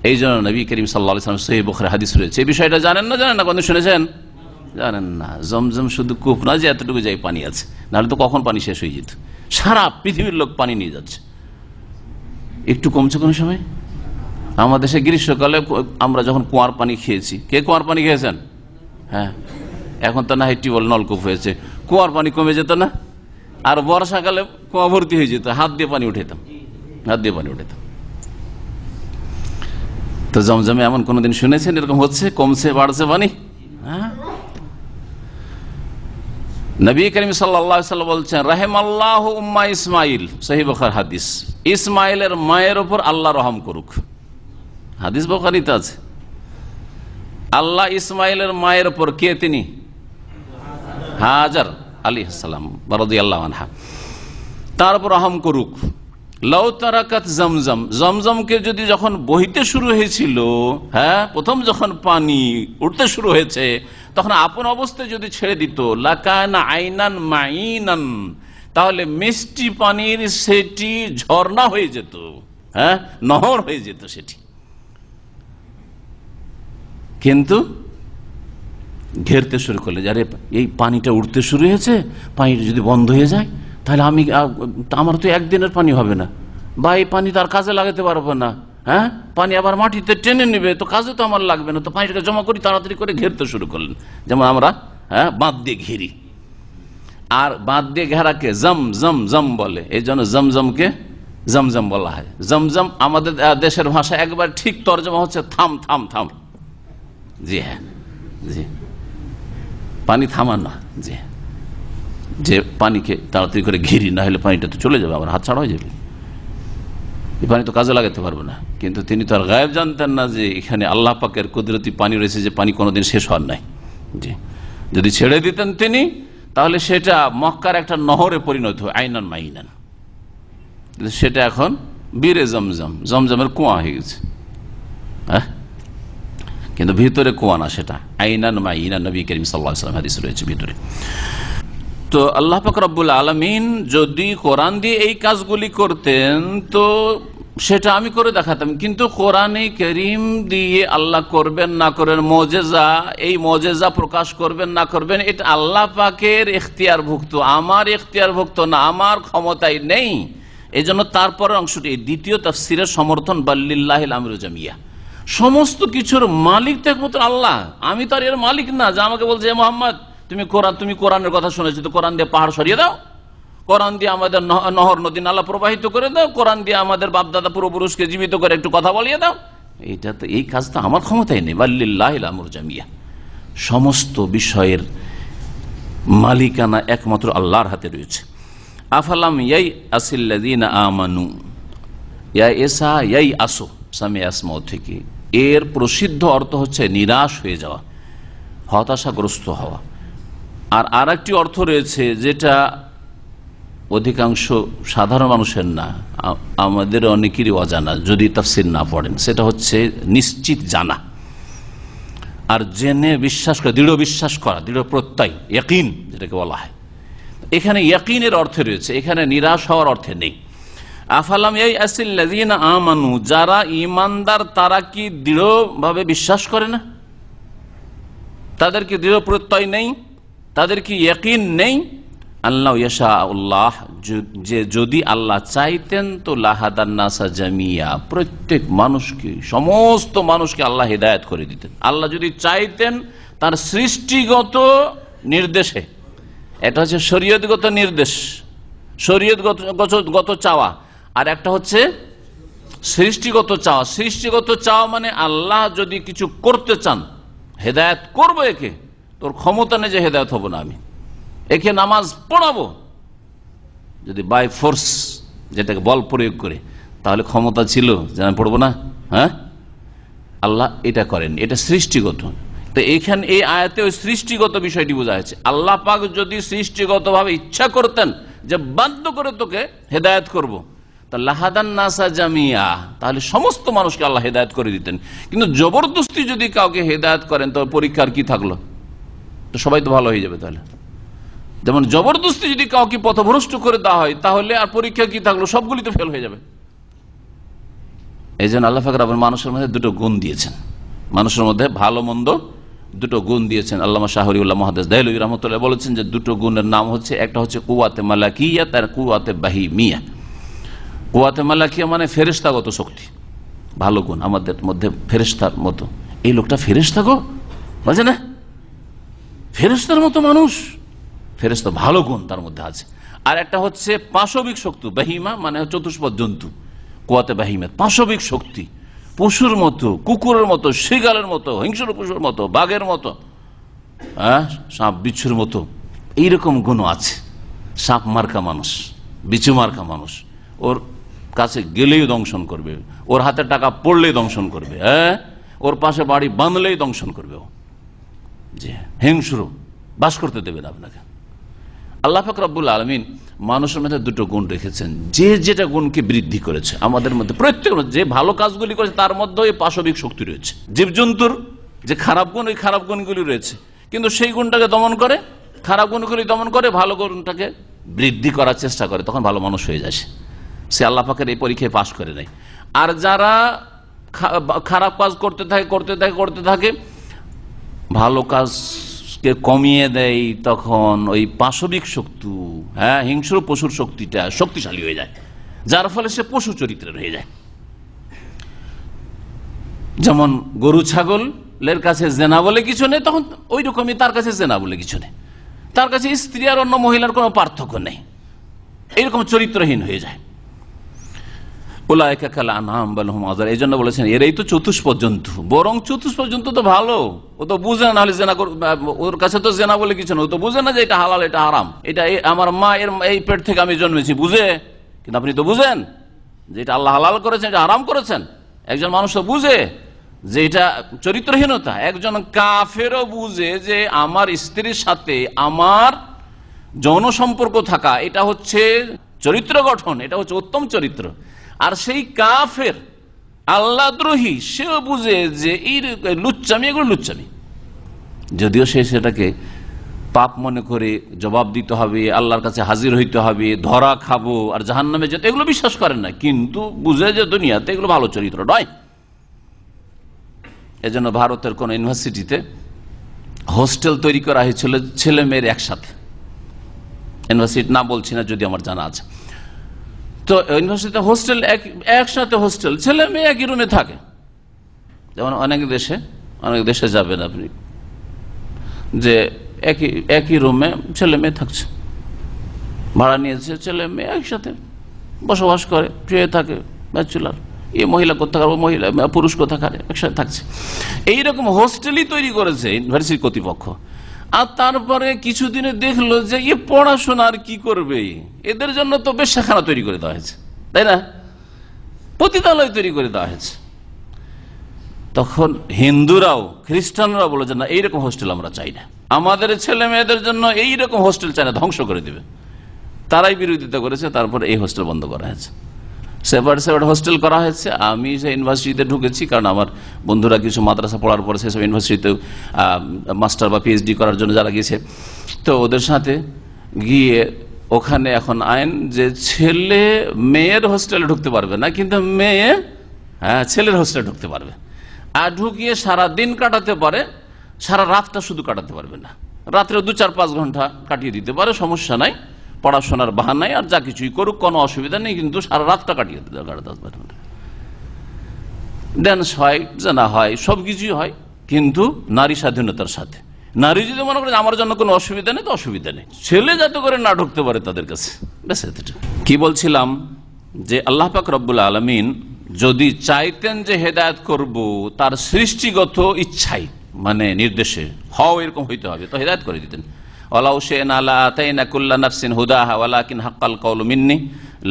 এই জন্য নবী করিম সাল্লাল্লাহু আলাইহি ওয়াসাল্লাম সহিহ বুখারী হাদিস রয়েছে, এই বিষয়টা জানেন না কোনদিন শুনেছেন? জানেন না। জমজম শুধু কূপ না যে এতটুকু যাই পানি আছে, নাহলে তো কখন পানি শেষ হয়ে যেত। সারা পৃথিবীর লোক পানি নিয়ে যাচ্ছে, একটু কমছে কোনো সময়। আমাদের দেশে গ্রীষ্মকালে আমরা যখন কুয়ার পানি খেয়েছি, কে কুয়ার পানি খেয়েছেন? হ্যাঁ, এখন তো না টিউবওয়েল নলকূপ হয়েছে, কুয়ার পানি কমে যেত না? আর বর্ষাকালে কুয়া ভর্তি হয়ে যেত, হাত দিয়ে পানি উঠাতাম। তো জমজমে এমন কোনদিন শুনেছেন এরকম হচ্ছে, কমছে বাড়ছে পানি? হ্যাঁ। নবী করিম সাল্লাল্লাহু আলাইহি ওয়াসাল্লাম বলছেন, রাহিমাল্লাহু উম্মা ইসমাইল, সহিহ বুখারী হাদিস, ইসমাইলের মায়ের উপর আল্লাহ রহম করুক। হাদিস বুখারীতে আছে। আল্লাহ ইসমাইলের মায়ের উপর, কে তিনি? হাজার আলাইহিস সালাম রাদিয়াল্লাহু আনহা, তার উপর রহম করুক। লাউ তারাকাত জমজম, জমজমকে যদি যখন বহিতে শুরু হয়েছিল, হ্যাঁ, প্রথম যখন পানি উঠতে শুরু হয়েছে, তখন আপন অবস্থায় যদি ছেড়ে দিত, লাকানা আইনান মাইনান, তাহলে মিষ্টি পানির সেটি ঝর্ণা হয়ে যেত, হ্যাঁ, নহর হয়ে যেত সেটি। কিন্তু ঘেরতে শুরু করলে, যারে এই পানিটা উঠতে শুরু হয়েছে, পানিটা যদি বন্ধ হয়ে যায় তাহলে আমার তো একদিনের পানি হবে না, বা এই পানি তার কাজে লাগাতে পারবো না, হ্যাঁ, পানি আবার মাটিতে টেনে নেবে, তো কাজে তো আমার লাগবে না, তো পানিটাকে জমা করি, তাড়াতাড়ি করে ঘেরতে শুরু করলেন। যেমন আমরা, হ্যাঁ, বাঁধ দিয়ে ঘিরি, আর বাঁধ দিয়ে ঘেরাকে জম জম জম বলে, এই জন্য জমজমকে জমজম বলা হয়। জমজম আমাদের দেশের ভাষা একবার ঠিক তর্জমা হচ্ছে থাম থাম থাম। জি হ্যাঁ, জি, পানি থামানো। জি, যে পানিকে তাড়াতাড়ি করে ঘিরি, না হলে পানিটা তো চলে যাবে, আবার হাত ছাড়া হয়ে যাবে, এই পানি তো কাজে লাগাতে পারবো না। কিন্তু তিনি তো আর গায়েব জানতেন না যে এখানে আল্লাহ পাকের কুদরতি পানি রয়েছে, যে পানি কোনোদিন শেষ হওয়ার নাই। জি, যদি ছেড়ে দিতেন তিনি, তাহলে সেটা মক্কার একটা নহরে পরিণত হয়, আইনান মাইনান। সেটা এখন বীরে জমজম, জমজমের কুয়া হয়ে গেছে। হ্যাঁ, কিন্তু ভিতরে কুয়া না, সেটা আইনান মাইনান। নবী করিম সাল্লাল্লাহু আলাইহি ওয়াসাল্লাম হাদিস রয়েছে ভিতরে। তো আল্লাহ পাক রব্বুল আলামিন যদি কোরআন দিয়ে এই কাজগুলি করতেন তো সেটা আমি করে দেখাতাম, কিন্তু কোরআনে কারীম দিয়ে আল্লাহ করবেন না করবেন, মুজিজা, এই মুজিজা প্রকাশ করবেন না করবেন, এটা আল্লাহ পাকের ইখতিয়ারভুক্ত, আমার ইখতিয়ারভুক্ত না, আমার ক্ষমতায় নেই। এই জন্য তারপরের অংশটি, এই দ্বিতীয় তাফসীরের সমর্থন, বাল্লিল্লাহিল আমরু জামিয়া, সমস্ত কিছুর মালিক তো একমাত্র আল্লাহ, আমি তো আর এর মালিক না যে আমাকে বলছে মোহাম্মদ তুমি কোরআনের কথা শুনেছো, তো কোরআন দিয়ে পাহাড় সরিয়ে দাও, কোরআন দিয়ে আমাদের নহর নদী নালা প্রবাহিত করে দাও, কোরআন দিয়ে আমাদের বাপদাদা পূর্বপুরুষকে জীবিত করে একটু কথা বলিয়ে দাও। এটা তো, এই কাজ তো আমার ক্ষমতায় নেই। বাল্লিল্লাহিল আমরু জামিয়া, সমস্ত বিষয়ের মালিকানা একমাত্র আল্লাহর হাতে রয়েছে। আফালাম ইয়াই আসিল্লাযীনা আমানু, ইয়া এসা ইয়াই আসো, সামে আসমাও থেকে, এর প্রসিদ্ধ অর্থ হচ্ছে নিরাশ হয়ে যাওয়া, হতাশাগ্রস্ত হওয়া। আর আরেকটি অর্থ রয়েছে যেটা অধিকাংশ সাধারণ মানুষের না, আমাদের অনেকেরই অজানা যদি তাফসীর না পড়েন, সেটা হচ্ছে নিশ্চিত জানা আর জেনে বিশ্বাস করা, দৃঢ় বিশ্বাস করা, দৃঢ় প্রত্যয়, ইয়াকিন যেটাকে বলা হয়। এখানে ইয়াকিনের অর্থে রয়েছে, এখানে নিরাশ হওয়ার অর্থে নেই। আফালাম ইয়াসিল্লাযীনা আমানু, যারা ঈমানদার তারা কি দৃঢ়ভাবে বিশ্বাস করে না? তাদের কি দৃঢ় প্রত্যয় নেই? তাদের কি ইয়াকিন নেই? আল্লাহ ইয়াশাউল্লাহ, যে যদি আল্লাহ চাইতেন তো লাহাদান নাসা জামিয়া, প্রত্যেক মানুষকে, সমস্ত মানুষকে আল্লাহ হিদায়াত করে দিতেন। আল্লাহ যদি চাইতেন তার সৃষ্টিগত নির্দেশে, এটা হচ্ছে শরীয়তগত নির্দেশ, শরীয়তগত চাওয়া, আর একটা হচ্ছে সৃষ্টিগত চাওয়া, সৃষ্টিগত চাওয়া মানে আল্লাহ যদি কিছু করতে চান, হেদায়েত করবো, একে তোর ক্ষমতা নেই যে হেদায়েত হবো না, আমি একে নামাজ পড়াবো, যদি বাই ফোর্স, যেটাকে বল প্রয়োগ করে, তাহলে ক্ষমতা ছিল যে আমি পড়বো না? হ্যাঁ, আল্লাহ এটা করেন, এটা সৃষ্টিগত। তো এখানে এই আয়াতে ওই সৃষ্টিগত বিষয়টি বোঝা হয়েছে। আল্লাহ পাক যদি সৃষ্টিগতভাবে ইচ্ছা করতেন যে বাধ্য করে তোকে হেদায়েত করব, তা লাহাদান নাসা জামিয়া, তাহলে সমস্ত মানুষকে আল্লাহ হেদায়েত করে দিতেন। কিন্তু জবরদস্তি যদি কাউকে হেদায়েত করেন, তো পরীক্ষার কি থাকলো? তো সবাই তো ভালো হয়ে যাবে। তাহলে যেমন জবরদস্তি যদি কাউকে পথভ্রষ্ট করে দেওয়া হয়, তাহলে আর পরীক্ষা কি থাকলো? সবগুলি তো ফেল হয়ে যাবে। এই জন্য আল্লাহ পাক রব্বুল মানুষের মধ্যে দুটো গুণ দিয়েছেন, মানুষের মধ্যে ভালো মন্দ দুটো গুণ দিয়েছেন। আল্লামা শাহরিউল্লাহ মুহাদ্দিস দেহলভী রাহমাতুল্লাহ বলেছেন যে দুটো গুণের নাম হচ্ছে, একটা হচ্ছে কুওয়াতে মালাকিয়া, আর কুওয়াতে বাহিমিয়া। কুওয়াতে মালাকিয়া মানে ফেরেশতাগত শক্তি, ভালো গুণ আমাদের মধ্যে ফেরেশতার মতো। এই লোকটা ফেরেশতা গো, বলছে না, ফেরেশতার মতো মানুষ, ফেরেশতা, ভালো গুণ তার মধ্যে আছে। আর একটা হচ্ছে পাশবিক শক্তি, বাহিমা মানে চতুষ্পদ জন্তু, কুওয়াতে বাহিমা পাশবিক শক্তি, পশুর মতো, কুকুরের মতো, শিগালের মতো, হিংস্র পশুর মতো, বাঘের মতো, হ্যাঁ, সাপ বিচ্ছুর মতো, এইরকম গুণ আছে। সাপ মার্কা মানুষ, বিচ্ছু মার্কা মানুষ, ওর কাছে গেলেই দংশন করবে, ওর হাতে টাকা পড়লেই দংশন করবে, হ্যাঁ, ওর পাশে বাড়ি বাঁধলেই দংশন করবে, ও যে হিংস্র, বাস করতে দেবে না আপনাকে। আল্লাহ পাক রব্বুল আলামিন মানুষের মধ্যে দুটো গুণ রেখেছেন, যে যেটা গুণকে বৃদ্ধি করেছে আমাদের মধ্যে, প্রত্যেক যে ভালো কাজগুলি করেছে তার মধ্যে ওই পাশবিক শক্তি রয়েছে। জীবজন্তুর যে খারাপ গুণ, ওই খারাপ গুণগুলি রয়েছে, কিন্তু সেই গুণটাকে দমন করে, খারাপ গুণগুলি দমন করে, ভালো গুণটাকে বৃদ্ধি করার চেষ্টা করে, তখন ভালো মানুষ হয়ে যায় সে। আল্লাহ পাকের এই পরীক্ষায় পাশ করে নেয়। আর যারা খারাপ কাজ করতে থাকে, ভালো কাজকে কমিয়ে দেয়, তখন ওই পাশবিক শক্তি, হ্যাঁ, হিংস্র পশুর শক্তিটা শক্তিশালী হয়ে যায়, যার ফলে সে পশু চরিত্রের হয়ে যায়। যেমন গরু ছাগলের কাছে জেনা বলে কিছু নেই, তখন ওই রকমই তার কাছে জেনা বলে কিছু নেই, তার কাছে স্ত্রী আর অন্য মহিলার কোনো পার্থক্য নেই, এইরকম চরিত্রহীন হয়ে যায়। উলাইকা কাল আনআম বাল হুম আযাল, এই জন্য বলেছেন এরাই তো চতুষ্পদ জন্তু, বরং চতুষ্পদ জন্তু তো ভালো, ও তো বুঝে না, হলে জেনা, ওর কাছে তো জেনা বলে কিছু না, ও তো বুঝে না যে এটা হালাল এটা হারাম, এটা আমার মা এর এই পেট থেকে আমি জন্মেছি, বুঝে। কিন্তু আপনি তো বুঝেন যে এটা আল্লাহ হালাল করেছেন, এটা হারাম করেছেন। একজন মানুষ তো বুঝে যে এটা চরিত্রহীনতা, একজন কাফেরও বুঝে যে আমার স্ত্রীর সাথে আমার যৌন সম্পর্ক থাকা এটা হচ্ছে চরিত্র গঠন, এটা হচ্ছে উত্তম চরিত্র। আর সেই কাফের আল্লাহদ্রোহী সেও বুঝে যে এই লুচ্চামি, এগুলো লুচ্চামি, যদিও সে সেটাকে পাপ মনে করে জবাব দিতে হবে, আল্লাহর কাছে হাজির হইতে হবে, ধরা খাবো আর জাহান্নামে যেতে, এগুলো বিশ্বাস করেন না, কিন্তু বুঝে যে দুনিয়াতে এগুলো ভালো চরিত্র নয়। এজন্য ভারতের কোন ইউনিভার্সিটিতে হোস্টেল তৈরি করা হয়েছিল ছেলে মেয়ের একসাথে, ইউনিভার্সিটি না বলছি না, যদি আমার জানা আছে। তো ইউনিভার্সিটিতে হোস্টেল, একসাথে হোস্টেল, ছেলে মেয়ে একই রুমে থাকে। যেমন অনেক দেশে যাবেন আপনি, যে একই রুমে ছেলে মেয়ে থাকছে, ভাড়া নিয়েছে, ছেলে মেয়ে একসাথে বসবাস করে, শুয়ে থাকে, ব্যাচেলর, এই মহিলা কোথাকার, ও মহিলা পুরুষ কোথাকার, একসাথে থাকছে। এইরকম হোস্টেলই তৈরি করেছে ইউনিভার্সিটি কর্তৃপক্ষ। আর তারপরে কিছুদিনে দেখলো যে এ পড়াশোনা আর কি করবে, এদের জন্য তো বেশ্যাখানা তৈরি করে দেওয়া হয়েছে, তাই না, পতিতালয় তৈরি করে দেওয়া হয়েছে। তখন হিন্দুরাও খ্রিস্টানরাও বলে যে না, এইরকম হোস্টেল আমরা চাই না, আমাদের ছেলে মেয়েদের জন্য এইরকম হোস্টেল চাই না, ধ্বংস করে দেবে। তারাই বিরোধিতা করেছে, তারপরে এই হোস্টেল বন্ধ করা হয়েছে, সেপারেট হোস্টেল করা হয়েছে। আমি সেই ইউনিভার্সিটিতে ঢুকেছি, কারণ আমার বন্ধুরা কিছু মাদ্রাসা পড়ার পরে সেসব ইউনিভার্সিটিতে মাস্টার বা পিএইচডি করার জন্য যারা গিয়েছে, তো ওদের সাথে গিয়ে ওখানে এখন আইন যে ছেলে মেয়ের হোস্টেলে ঢুকতে পারবে না, কিন্তু মেয়ে ছেলের হোস্টেলে ঢুকতে পারবে। আর ঢুকিয়ে সারা দিন কাটাতে পারে, সারা রাতটা শুধু কাটাতে পারবে না, রাত্রে 2-4-5 ঘন্টা কাটিয়ে দিতে পারে, সমস্যা নাই, পড়াশোনার বাহানায় আর যা কিছুই করুক কোনো অসুবিধা নেই, কিন্তু সারা রাতটা কাটিয়ে দিতে পারে। ড্যান্স হয়, জানা হয়, সবকিছুই হয়, কিন্তু নারী স্বাধীনতার সাথে। নারী যদি মনে করে আমার জন্য কোনো অসুবিধা নেই, তো অসুবিধা নেই, ছেলে যাতে করে না ঢুকতে পারে তাদের কাছে, ব্যাস এতটুকু। কি বলছিলাম যে আল্লাহ পাক রব্বুল আলামিন যদি চাইতেন যে হেদায়েত করব তার সৃষ্টিগত ইচ্ছাই মানে নির্দেশে হও এরকম হইতে হবে তো হেদায়েত করে দিতেন। ওয়ালাউ শি'না লাআতাইনা কুল্লা নাফসিন হুদাহা ওয়ালাকিন হাক্কাল কাওলু মিন্নি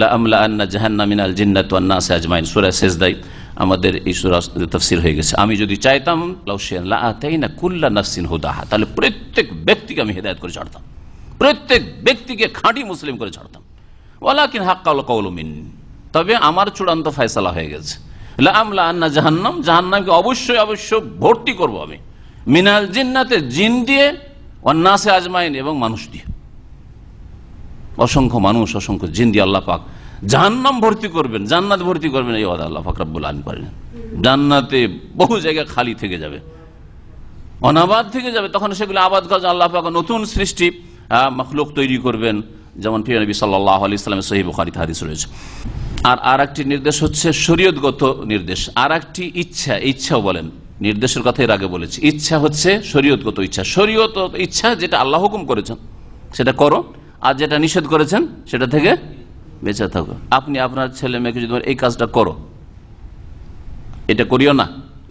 লাআমলাআন্না জাহান্নামা মিনাল জিন্নাতি ওয়ান নাসি আজমাইন। সূরা সিজদায় আমাদের এই সূরা তাফসীর হয়ে গেছে। আমি যদি চাইতাম লাউ শি'না লাআতাইনা কুল্লা নাফসিন হুদাহা, তাহলে প্রত্যেক ব্যক্তিকে আমি হেদায়েত করে ছাড়তাম, প্রত্যেক ব্যক্তিকে খাঁটি মুসলিম করে ছাড়তাম। ওয়ালাকিন হাক্কাল কাওলু মিন্নি, তবে আমার চূড়ান্ত ফয়সালা হয়ে গেছে। লাআমলাআন্না জাহান্নাম, জাহান্নামকে অবশ্যই অবশ্যই ভর্তি করব আমি, মিনাল জিন্নাতে জিন দিয়ে, ওয়ান নাসি আজমাইন এবং মানুষ দিয়ে। অসংখ্য মানুষ অসংখ্য জিন দিয়ে আল্লাহ পাক জাহান্নাম ভর্তি করবেন, জান্নাত ভর্তি করবেন, এই ওয়াদা আল্লাহ পাক রব্বুল আলামিন করেন। জান্নাতে বহু জায়গা খালি থেকে যাবে, অনাবাদ থেকে যাবে, তখন সেগুলো আবাদ করার জন্য আল্লাহ পাক নতুন সৃষ্টি মাখলুক তৈরি করবেন, যেমন প্রিয় নবী সাল্লাল্লাহু আলাইহি ওয়াসাল্লামের সহিহ বুখারীতে হাদিস রয়েছে। আর একটি নির্দেশ হচ্ছে শরীয়তগত নির্দেশ, আর একটি ইচ্ছা, ইচ্ছাও বলেন, নির্দেশের কথা এর আগে বলেছি, ইচ্ছা হচ্ছে শরীয়তগত ইচ্ছা। শরীয়ত ইচ্ছা যেটা আল্লাহ হুকুম করেছেন সেটা করো, আর যেটা নিষেধ করেছেন সেটা থেকে বেঁচে থাকো। আপনি আপনার ছেলে মেয়েকে যদি এই কাজটা করো, এটা করিও না,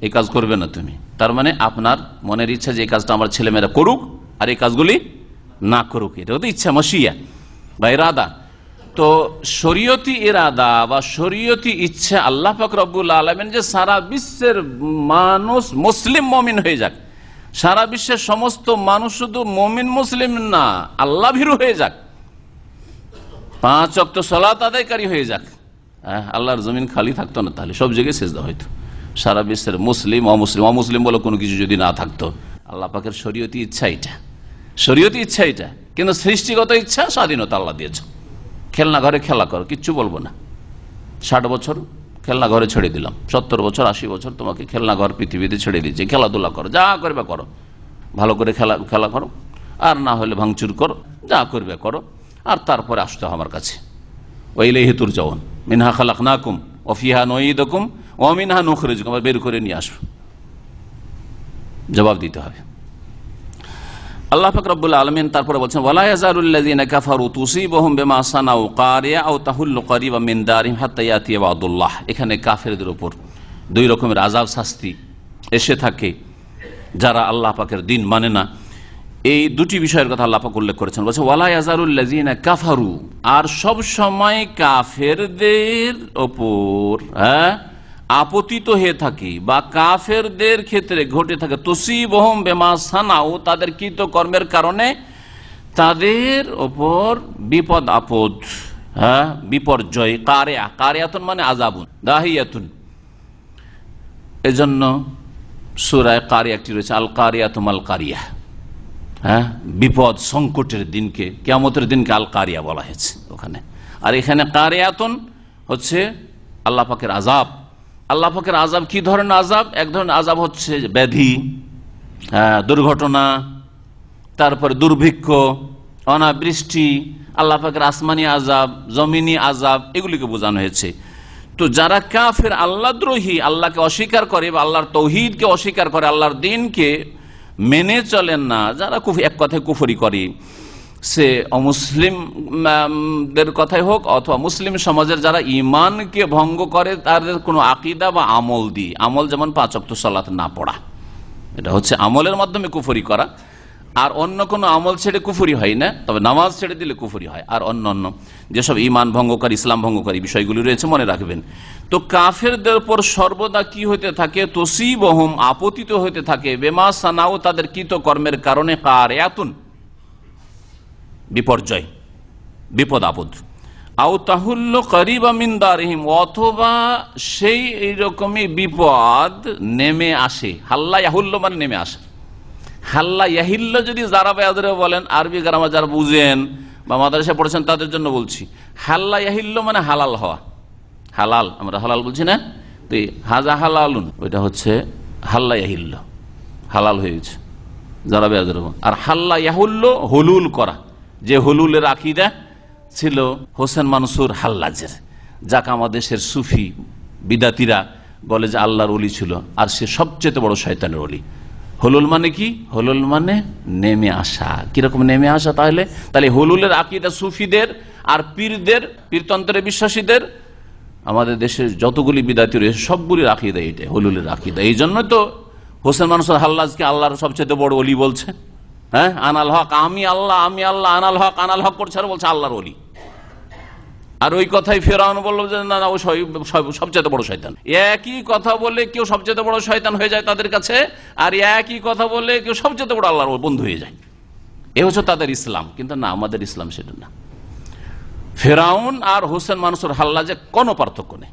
এই কাজ করবে না তুমি, তার মানে আপনার মনের ইচ্ছা যে এই কাজটা আমার ছেলে মেয়েরা করুক আর এই কাজগুলি না করুক, এটা হতো ইচ্ছা মশিয়া বা ইরাদা। তো শরীয়তি ইরাদা বা শরীয়তি ইচ্ছা আল্লাহ পাক রব্বুল আলামিন যে সারা বিশ্বের মানুষ মুসলিম মুমিন হয়ে যাক, সারা বিশ্বের সমস্ত মানুষ শুধু মুমিন মুসলিম না আল্লাহ ভীরু হয়ে যাক, 5 ওয়াক্ত সালাত আদায়কারী হয়ে যাক, আল্লাহর জমিন খালি থাকতো না, তাহলে সব জায়গায় সিজদা হইতো। সারা বিশ্বের মুসলিম অমুসলিম বলে কোনো কিছু যদি না থাকতো, আল্লাহ পাকের শরীয়তি ইচ্ছা এটা, শরীয়তি ইচ্ছা এটা। কিন্তু সৃষ্টিগত ইচ্ছা স্বাধীনতা আল্লাহ দিয়েছে। খেলনা ঘরে খেলা করো, কিচ্ছু বলবো না। 60 বছর খেলনা ঘরে ছেড়ে দিলাম, 70 বছর 80 বছর তোমাকে খেলনা ঘর পৃথিবীতে ছেড়ে দিয়েছে, খেলাধুলা করো, যা করবে করো, ভালো করে খেলা করো, আর না হলে ভাঙচুর করো, যা করবে করো, আর তারপরে আসতে আমার কাছে। ওয়া ইলাইহি তুরজাউন, মিনহা খালাকনাকুম ওয়া ফিহা নুঈদুকুম ওয়া মিনহা নুখরিজুকুম, বের করে নিয়ে আসো, জবাব দিতে হবে। আল্লাহ পাক রব্বুল আলামিন তারপরে বলছেন ওয়ালা ইয়াজালুল্লাযিনা কাফারু তুসিবুহুম বিমা সানাউ কারিয়া আও তাহুল্লু করিবা মিন দারিহিম হাত্তা ইয়াতি ওয়াদুল্লাহ। এখানে কাফেরদের উপর 2 রকমের আযাব শাস্তি এসে থাকে যারা আল্লাহ পাকের দ্বীন মানে না। এই 2টি বিষয়ের কথা আল্লাহ পাক উল্লেখ করেছেন। বলছে ওয়ালা ইয়াজালুল্লাযিনা কাফারু, আর সব সময় কাফেরদের উপর আপতিত হয়ে থাকে বা কাফেরদের ক্ষেত্রে ঘটে থাকে তুসিবহুম বিমা সানাউ, তাদের কৃত কর্মের কারণে তাদের ওপর বিপদ আপদ, বিপর্যয়, কারিয়াতুন মানে আযাবুন, দাহিয়াতুন। এজন্য সূরা কারিয়া একটি রয়েছে, আল কারিয়াতু মাল কারিয়া, বিপদ সংকটের দিনকে, কিয়ামতের দিনকে আল কারিয়া বলা হয়েছে ওখানে। আর এখানে কারিয়াতুন হচ্ছে আল্লাহ পাকের আযাব। আল্লাহ পাকের আযাব কি ধরনের আযাব? এক ধরনের আযাব হচ্ছে ব্যাধি, দুর্ঘটনা, তারপরে দুর্ভিক্ষ, অনাবৃষ্টি, আল্লাহ পাকের আসমানি আযাব, জমিনি আযাব, এগুলিকে বোঝানো হয়েছে। তো যারা কাফের, আল্লাহদ্রোহী, আল্লাহকে অস্বীকার করে বা আল্লাহর তৌহিদকে অস্বীকার করে, আল্লাহর দ্বীনকে মেনে চলেন না, যারা এক কথায় কুফরি করে, সে অমুসলিমদের কথাই হোক অথবা মুসলিম সমাজের যারা ইমানকে ভঙ্গ করে, তাদের কোনো আকীদা বা আমল দিয়ে, আমল যেমন 5 ওয়াক্ত সালাত না পড়া, এটা হচ্ছে আমলের মাধ্যমে কুফরি করা। আর অন্য কোনো আমল ছেড়ে কুফরি হয় না, তবে নামাজ ছেড়ে দিলে কুফরি হয়। আর অন্য যেসব ইমান ভঙ্গকারী, ইসলাম ভঙ্গকারী বিষয়গুলি রয়েছে মনে রাখবেন। তো কাফেরদের উপর সর্বদা কি হইতে থাকে? তুসিবহুম, আপতিত হইতে থাকে, বিমা সানাউ, তাদের কৃত কর্মের কারণে, কারিয়াতুন, বিপর্যয়, বিপদ আপদ, আও তাহুল্লু করিবা মিন দারিহিম, অথবা সেই এইরকমই বিপদ নেমে আসে। হাল্লা ইয়াহুল্লু মানে নেমে আসে। হাল্লা ইয়াহিল্ল যদি যারা বেয়াদরে বলেন, আরবি গ্রামার যারা বুঝেন বা মাদ্রাসায় পড়েছেন তাদের জন্য বলছি, হাল্লা ইয়াহিল্ল মানে হালাল হওয়া। হালাল, আমরা হালাল বলছি না, তো হাজা হালালুন, ওইটা হচ্ছে হাল্লা ইয়াহিল্ল, হালাল হয়ে গেছে যারা বেয়াদরে। আর হাল্লা ইয়াহুল্ল, হলুল করা, যে হলুলের আকীদা ছিল হোসেন মানসুর হাল্লাজের, যাকে আমাদের দেশের সুফি বিদাতিরা বলে যে আল্লাহর ওলি ছিল, আর সে সবচেয়ে বড় শয়তানের ওলি। হলুল মানে কি? হলুল মানে নেমে আসা। কিরকম নেমে আসা? তাহলে হলুলের আকীদা সুফিদের আর পীরদের, পীরতন্ত্রের বিশ্বাসীদের আমাদের দেশে যতগুলি বিদাতি রয়েছে সবগুলির আকীদা এটাই, হুলুলের আকীদা। এই জন্য তো হোসেন মানসুর হাল্লাজকে আল্লাহর সবচেয়ে বড় ওলি বলছে। হ্যাঁ, আনাল হক, আমি আল্লাহ আনাল হক করছে আর বলছে আল্লাহর ওলি। আর ওই কথাই ফেরাউন বলল যে না না, ও সবচেয়ে বড় শয়তান। একই কথা বলে কেউ সবচেয়ে বড় শয়তান হয়ে যায় তাদের কাছে, আর একই কথা বলে কেউ সবচেয়ে বড় আল্লাহর বন্ধু হয়ে যায়। এ হচ্ছে তাদের ইসলাম। কিন্তু না, আমাদের ইসলাম সেটা না। ফেরাউন আর হোসেন মানসুর হাল্লাজে কোনো পার্থক্য নেই।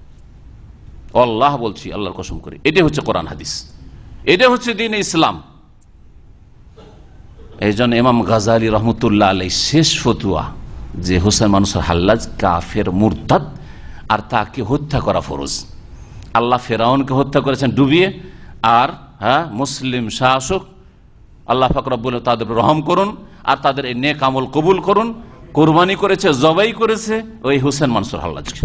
আল্লাহ বলছি, আল্লাহর কসম করি, এটাই হচ্ছে কোরআন হাদিস, এটা হচ্ছে দ্বীন ইসলাম। এই জন্য ইমাম গাজালি রহমতুল্লাহ আলাই শেষ ফতুয়া যে হোসেন মানসুর হাল্লাজ কাফের, মুরতাদ, আর তাকে হত্যা করা ফরজ। আল্লাহ ফেরাউনকে হত্যা করেছেন ডুবিয়ে, আর মুসলিম শাসক আল্লাহ পাক রব্বুল তাদের রহম করুন, আর তাদের এই নেক আমল কবুল করুন। কোরবানি করেছে, জবাই করেছে ওই হোসেন মানসুর হাল্লাজকে।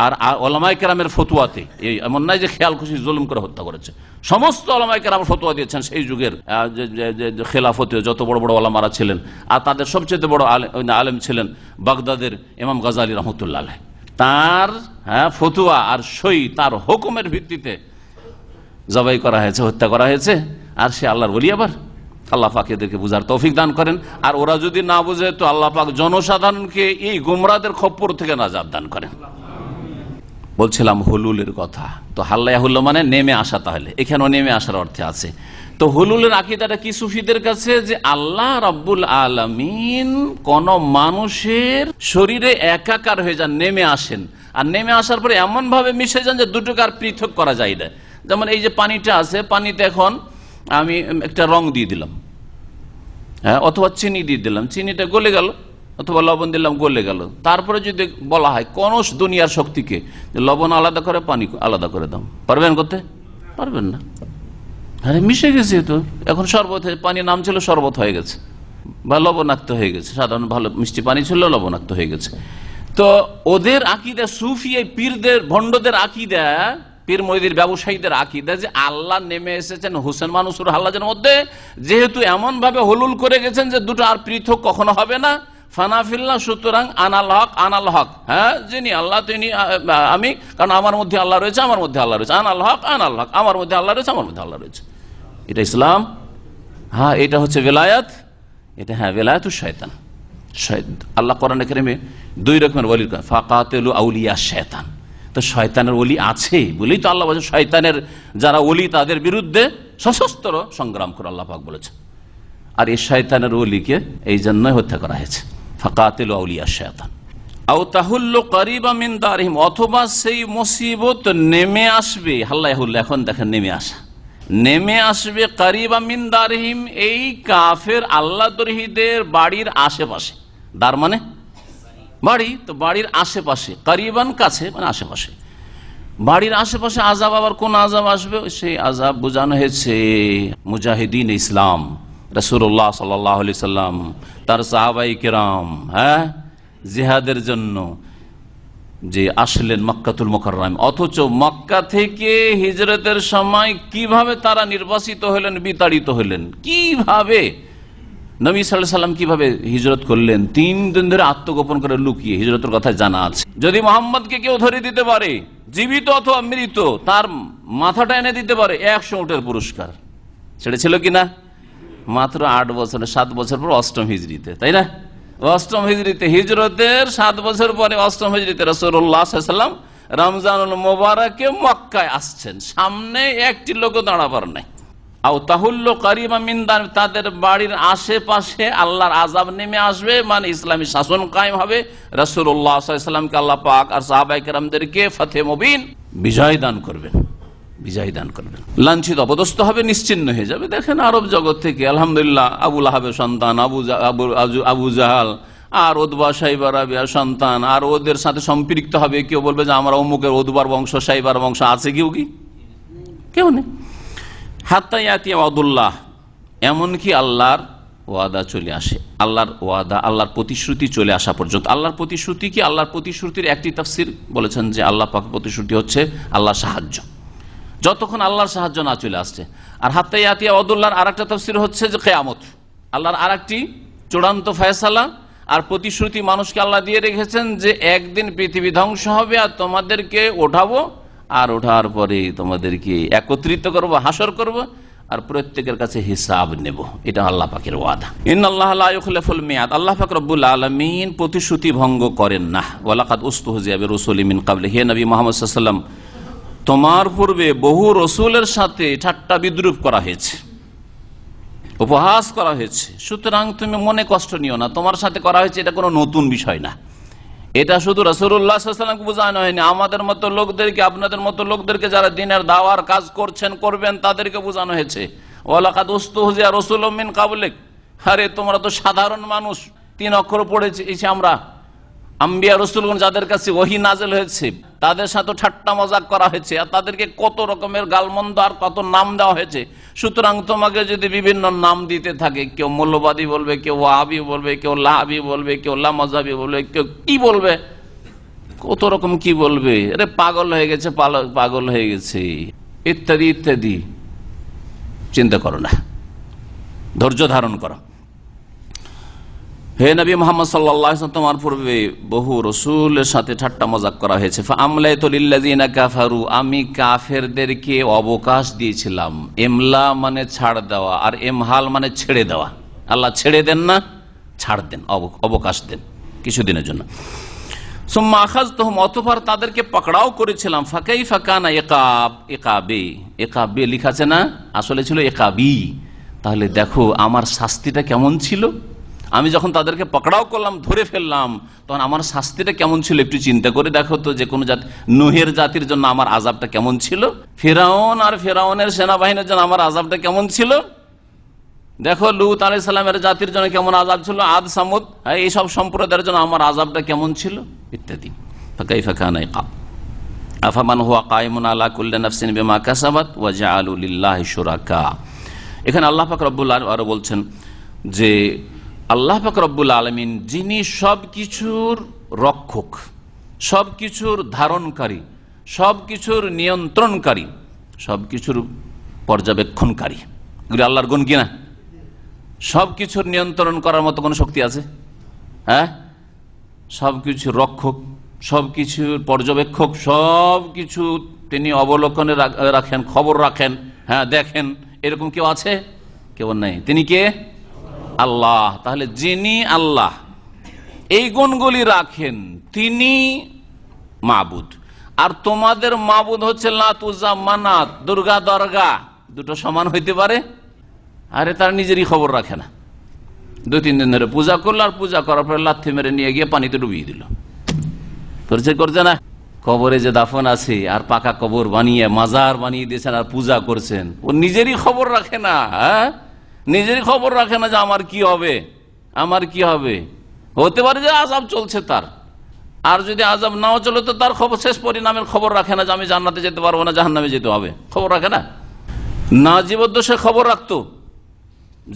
আর ওলামায়ে কেরামের ফতুয়াতে এমন নয় যে খেয়াল খুশি জুলুম করে হত্যা করেছে। সমস্ত ওলামায়ে কেরাম ফতুয়া দিয়েছেন সেই যুগের খেলাফতে যত বড় বড় ওলামারা ছিলেন, আর তাদের সবচেয়ে বড় আলেম ছিলেন বাগদাদের ইমাম গাজালি রহমতুল্লাহ আলাইহ। তার ফতুয়া আর সই, তার হুকুমের ভিত্তিতে জবাই করা হয়েছে, হত্যা করা হয়েছে। আর সে আল্লাহর ওলি। আবার আল্লাহ পাক এদেরকে বুঝার তৌফিক দান করেন। আর ওরা যদি না বুঝে তো আল্লাহ পাক জনসাধারণকে এই গুমরাদের খপ্পর থেকে নাজাত দান করেন। বলছিলাম হুলুলের কথা। তো হাল্লায়া হুল্লা মানে নেমে আসা, তাহলে এখানেও নেমে আসার অর্থে আছে। তো হুলুলের আকীদাটা কি সুফিদের কাছে? যে আল্লাহ রাব্বুল আলামিন কোন মানুষের শরীরে একাকার হয়ে যান, নেমে আসেন, আর নেমে আসার পরে এমন ভাবে মিশে যান যে দুটোকে আর পৃথক করা যায় না। যেমন এই যে পানিটা আছে, পানিতে এখন আমি একটা রং দিয়ে দিলাম, অথবা চিনি দিয়ে দিলাম, চিনিটা গলে গেল, অথবা লবণ দিলাম, গলে গেল। তারপরে যদি বলা হয় কোন দুনিয়ার শক্তিকে লবণ আলাদা করে পানি আলাদা করে দাও, পারবেন করতে? পারবেন না। আরে মিশে গেছে তো, এখন শরবত, পানি নাম ছিল শরবত হয়ে গেছে, বা লবণাক্ত হয়ে গেছে। সাধারণ ভালো মিষ্টি পানি ছিল, লবণাক্ত হয়ে গেছে। তো ওদের আকীদা, সুফি পীরদের, ভণ্ডদের আকীদা, পীর মুরিদের ব্যবসায়ীদের আকীদা যে আল্লাহ নেমে এসেছেন হোসেন মানসুর হাল্লাজের মধ্যে, যেহেতু এমন ভাবে হুলুল করে গেছেন যে দুটো আর পৃথক কখনো হবে না। ফানাফিল্লাহ, সুতরাং আনাল হক, হ্যাঁ যিনি আল্লাহ তিনি আমি, কারণ আমার মধ্যে আল্লাহ রয়েছে, আমার মধ্যে আল্লাহ রয়েছে। আনাল হক, আমার মধ্যে আল্লাহ রয়েছে, আমার মধ্যে আল্লাহ রয়েছে। এটা ইসলাম। হ্যাঁ, এটা হচ্ছে বেলায়াত। এটা বেলায়াতুশ শয়তান। আল্লাহ কোরআনে কারিমে দুই রকমের ওলি, ফাকাতিলু আউলিয়া শয়তান। তো শয়তানের ওলি আছে বলেই তো আল্লাহ বলেছে শয়তানের যারা ওলি তাদের বিরুদ্ধে সশস্ত্র সংগ্রাম করে, আল্লাহ পাক বলেছে। আর এই শয়তানের ওলিকে এই জন্যই হত্যা করা হয়েছে। ফাকাতিলু আউলিয়া শয়তান আও তাহুল্লু করিবা মিন দারহিম, অথবা সেই মুসিবত নেমে আসবে। হাল্লাহুল্লাহ, এখন দেখেন নেমে আসবে করিবা মিন দারহিম, এই কাফের আল্লাহ দ্রোহীদের বাড়ির আশেপাশে। দার মানে বাড়ি, তো বাড়ির আশেপাশে, করিবান কাছে মানে আশেপাশে, বাড়ির আশেপাশে আযাব। আবার কোন আযাব আসবে? সেই আযাব বোঝানো হয়েছে মুজাহিদিন ইসলাম, রাসূলুল্লাহ সাল্লাল্লাহু আলাইহি সাল্লাম, তার সাহাবায়ে কেরাম, জিহাদের জন্য যে আসলেন মক্কাতুল মুকাররম, অথচ মক্কা থেকে হিজরতের সময় কিভাবে তারা নির্বাসিত হলেন, বিতাড়িত হলেন, কিভাবে নবী সাল্লাল্লাহু আলাইহি সাল্লাম কিভাবে হিজরত করলেন, 3 দিন ধরে আত্মগোপন করে লুকিয়ে, হিজরতের কথা জানা আছে। যদি মোহাম্মদকে কেউ ধরে দিতে পারে, জীবিত অথবা মৃত, তার মাথাটা এনে দিতে পারে 100 উটের পুরস্কার। সেটা ছিল কিনা? মাত্র 8 বছর, 7 বছর পর 8ম হিজরিতে, তাই না? 8ম হিজরিতে, হিজরতের 7 বছর পরে 8ম হিজরিতে রাসূলুল্লাহ সাল্লাল্লাহু আলাইহি ওয়াসাল্লাম রমজানুল মুবারকে মক্কায় আসছেন, সামনে একটি লোক দাঁড়াবার নাই। আও তাহুল্লু করিবা মিন দার, তাদের বাড়ির আশেপাশে আল্লাহর আযাব নেমে আসবে, মানে ইসলামী শাসন কায়েম হবে। রাসূলুল্লাহ সাল্লাল্লাহু আলাইহি ওয়াসাল্লামকে আল্লাহ পাক আর সাহাবায়ে কেরামদেরকে ফতহে মুবিন, বিজয় দান করবেন, লাঞ্ছিত অপদস্থ হবে, নিশ্চিহ্ন হয়ে যাবে। দেখেন আরব জগৎ থেকে আলহামদুলিল্লাহ আবু লাহাবের সন্তান আবু জাহাল, আর উতবা শাইবা রাবিয়ার সন্তান, আর ওদের সাথে সম্পৃক্ত হবে। কেউ বলবে যে আমরা অমুকের উতবার বংশ, শাইবার বংশ, আছে কেউ নেই। হাত্তা ইয়াতি ওয়াদুল্লাহ, এমনকি আল্লাহর ওয়াদা চলে আসে, আল্লাহর ওয়াদা, আল্লাহর প্রতিশ্রুতি চলে আসা পর্যন্ত। আল্লাহর প্রতিশ্রুতি কি? আল্লাহর প্রতিশ্রুতির একটি তাফসীর বলেছেন যে আল্লাহ পাকের প্রতিশ্রুতি হচ্ছে আল্লাহর সাহায্য, যতক্ষণ আল্লাহর সাহায্য না চলে আসছে। আর হাত্তা ইয়াতি ওয়াদুল্লাহর আরেকটা তাফসীর হচ্ছে যে কিয়ামত, আল্লাহর আরেকটি চূড়ান্ত ফয়সালা, আর প্রতিশ্রুতি মানুষকে আল্লাহ দিয়ে রেখেছেন যে একদিন পৃথিবী ধ্বংস হবে আর তোমাদেরকে ওঠাবো, আর ওঠার পরে তোমাদেরকে একত্রিত করব, হাসর করব, আর প্রত্যেকের কাছে হিসাব নেব। এটা আল্লাহ পাকের ওয়াদা। ইন্নাল্লাহা লা ইউখলিফুল মিয়াদ, আল্লাহ পাক রব্বুল আলামিন প্রতিশ্রুতি ভঙ্গ করেন না। ওয়ালাকাদ উস্তুহজিয়া বিরুসুলিন মিন ক্বাবলি, হে নবী মুহাম্মদ সাল্লাল্লাহু আলাইহি ওয়াসাল্লাম, তোমার পূর্বে বহু রসুলের সাথে ঠাট্টা বিদ্রুপ করা হয়েছে, উপহাস করা হয়েছে। সুতরাং তুমি মনে কষ্ট নিও না, তোমার সাথে করা হয়েছে এটা কোনো নতুন বিষয় না। এটা শুধু রাসূলুল্লাহ সাল্লাল্লাহু আলাইহি ওয়াসাল্লামকে বোঝানো হয়নি, আমাদের মতো লোকদেরকে, আপনাদের মতো লোকদেরকে যারা দিনের দাওয়ার কাজ করছেন, করবেন, তাদেরকে বোঝানো হয়েছে। ওয়ালাকাদ উস্তুহজিয়া রাসূলুম মিন ক্বাবলিক, আরে তোমরা তো সাধারণ মানুষ, 3 অক্ষর পড়েছি আমরা। আম্বিয়া রাসূলগণ যাদের কাছে ওহী নাযিল হয়েছে তাদের সাথে ঠাট্টা মজাক করা হয়েছে, আর তাদেরকে কত রকমের গালমন্দ আর কত নাম দেওয়া হয়েছে। সুতরাং তোমাকে যদি বিভিন্ন নাম দিতে থাকে, কেউ মৌলবাদী বলবে, কেউ ওয়াহাবি বলবে, কেউ লাহাবি বলবে, কেউ লামাজাবি বলবে, কেউ কি বলবে, কত রকম কি বলবে, আরে পাগল হয়ে গেছে, পাগল হয়ে গেছে, ইত্যাদি ইত্যাদি। চিন্তা করো না, ধৈর্য ধারণ করো। হে নবী মুহাম্মদ সাল্লাল্লাহু আলাইহি ওয়াসাল্লাম, তোমার পূর্বে বহু রসুলের সাথে ঠাট্টা মজাক করা হয়েছে। ফাআমলাইতু লিল্লাযিনা কাফারু, আমি কাফেরদেরকে অবকাশ দিয়েছিলাম। ইমলা মানে ছাড় দেওয়া, আর ইমহাল মানে ছেড়ে দেওয়া। আল্লাহ ছেড়ে দেন না, ছাড় দেন, অবকাশ দেন কিছুদিনের জন্য। সুম্মা আখাযতুহুম, অতঃপর তাদেরকে পাকড়াও করেছিলাম। ফাকাইফা কানা ইকাব, ইকাবে, ইকাবে লেখা আছে না, আসলে ছিল ইকাবি। তাহলে দেখো আমার শাস্তিটা কেমন ছিল। আমি যখন তাদেরকে পকড়াও করলাম, ধরে ফেললাম, তখন আমার শাস্তিটা কেমন ছিল একটু চিন্তা করে দেখো তো। যে কোনো জাতি, নূহের জাতির জন্য আমার আযাবটা কেমন ছিল, ফিরআউন আর ফিরআউনের সেনাবাহিনীর জন্য আমার আযাবটা কেমন ছিল, দেখো লূত আলাইহিস সালামের জাতির জন্য কেমন আযাব ছিল, আদ সামুদ এইসব সম্প্রদায়ের জন্য আমার আযাবটা কেমন ছিল ইত্যাদি। ফাকাইফা কানা ইকাব আফামান হুয়া কায়িমুন আলা কুল্লি নাফসিন বিমা কাসাবাত ওয়া জাআলু লিল্লাহি শুরাকা। এখানে আল্লাহ পাক রব্বুল আলামিন আরো বলছেন যে আল্লাহ পাক রব্বুল আলামিন যিনি সবকিছুর রক্ষক, সবকিছুর ধারণকারী, সবকিছুর নিয়ন্ত্রণকারী, সবকিছুর পর্যবেক্ষণকারী। এগুলি আল্লাহর গুণ কিনা? সবকিছুর নিয়ন্ত্রণ করার মতো কোনো শক্তি আছে? হ্যাঁ, সবকিছুর রক্ষক, সবকিছুর পর্যবেক্ষক, সবকিছু তিনি অবলোকনে রাখেন, খবর রাখেন, হ্যাঁ দেখেন, এরকম কেউ আছে? কেউ নেই। তিনি কে? আল্লাহ। তাহলে যিনি আল্লাহ এই গুণগুলি রাখেন তিনি মাবুদ। আর তোমাদের মাবুদ হচ্ছে লাত, উজ্জা, মানাত, দুর্গা, দরগা। দুটো সমান হইতে পারে? আরে তার নিজেরই খবর রাখে না। 2-3 দিন ধরে পূজা করলো, আর পূজা করার পরে লাথি মেরে নিয়ে গিয়ে পানিতে ডুবিয়ে দিল। করছে না? কবরে যে দাফন আছে আর পাকা কবর বানিয়ে মাজার বানিয়ে দিয়েছেন আর পূজা করছেন, ও নিজেরই খবর রাখে না। হ্যাঁ, নিজেরই খবর রাখে না যে আমার কি হবে, আমার কি হবে। হতে পারে যে আযাব চলছে তার, আর যদি আযাব নাও চলে তো তার খবর, শেষ পরিণামের খবর রাখে না যে আমি জান্নাতে যেতে পারবো না, জাহান্নামে যেতে হবে, খবর রাখে না। না জীবদ্দশা খবর রাখতো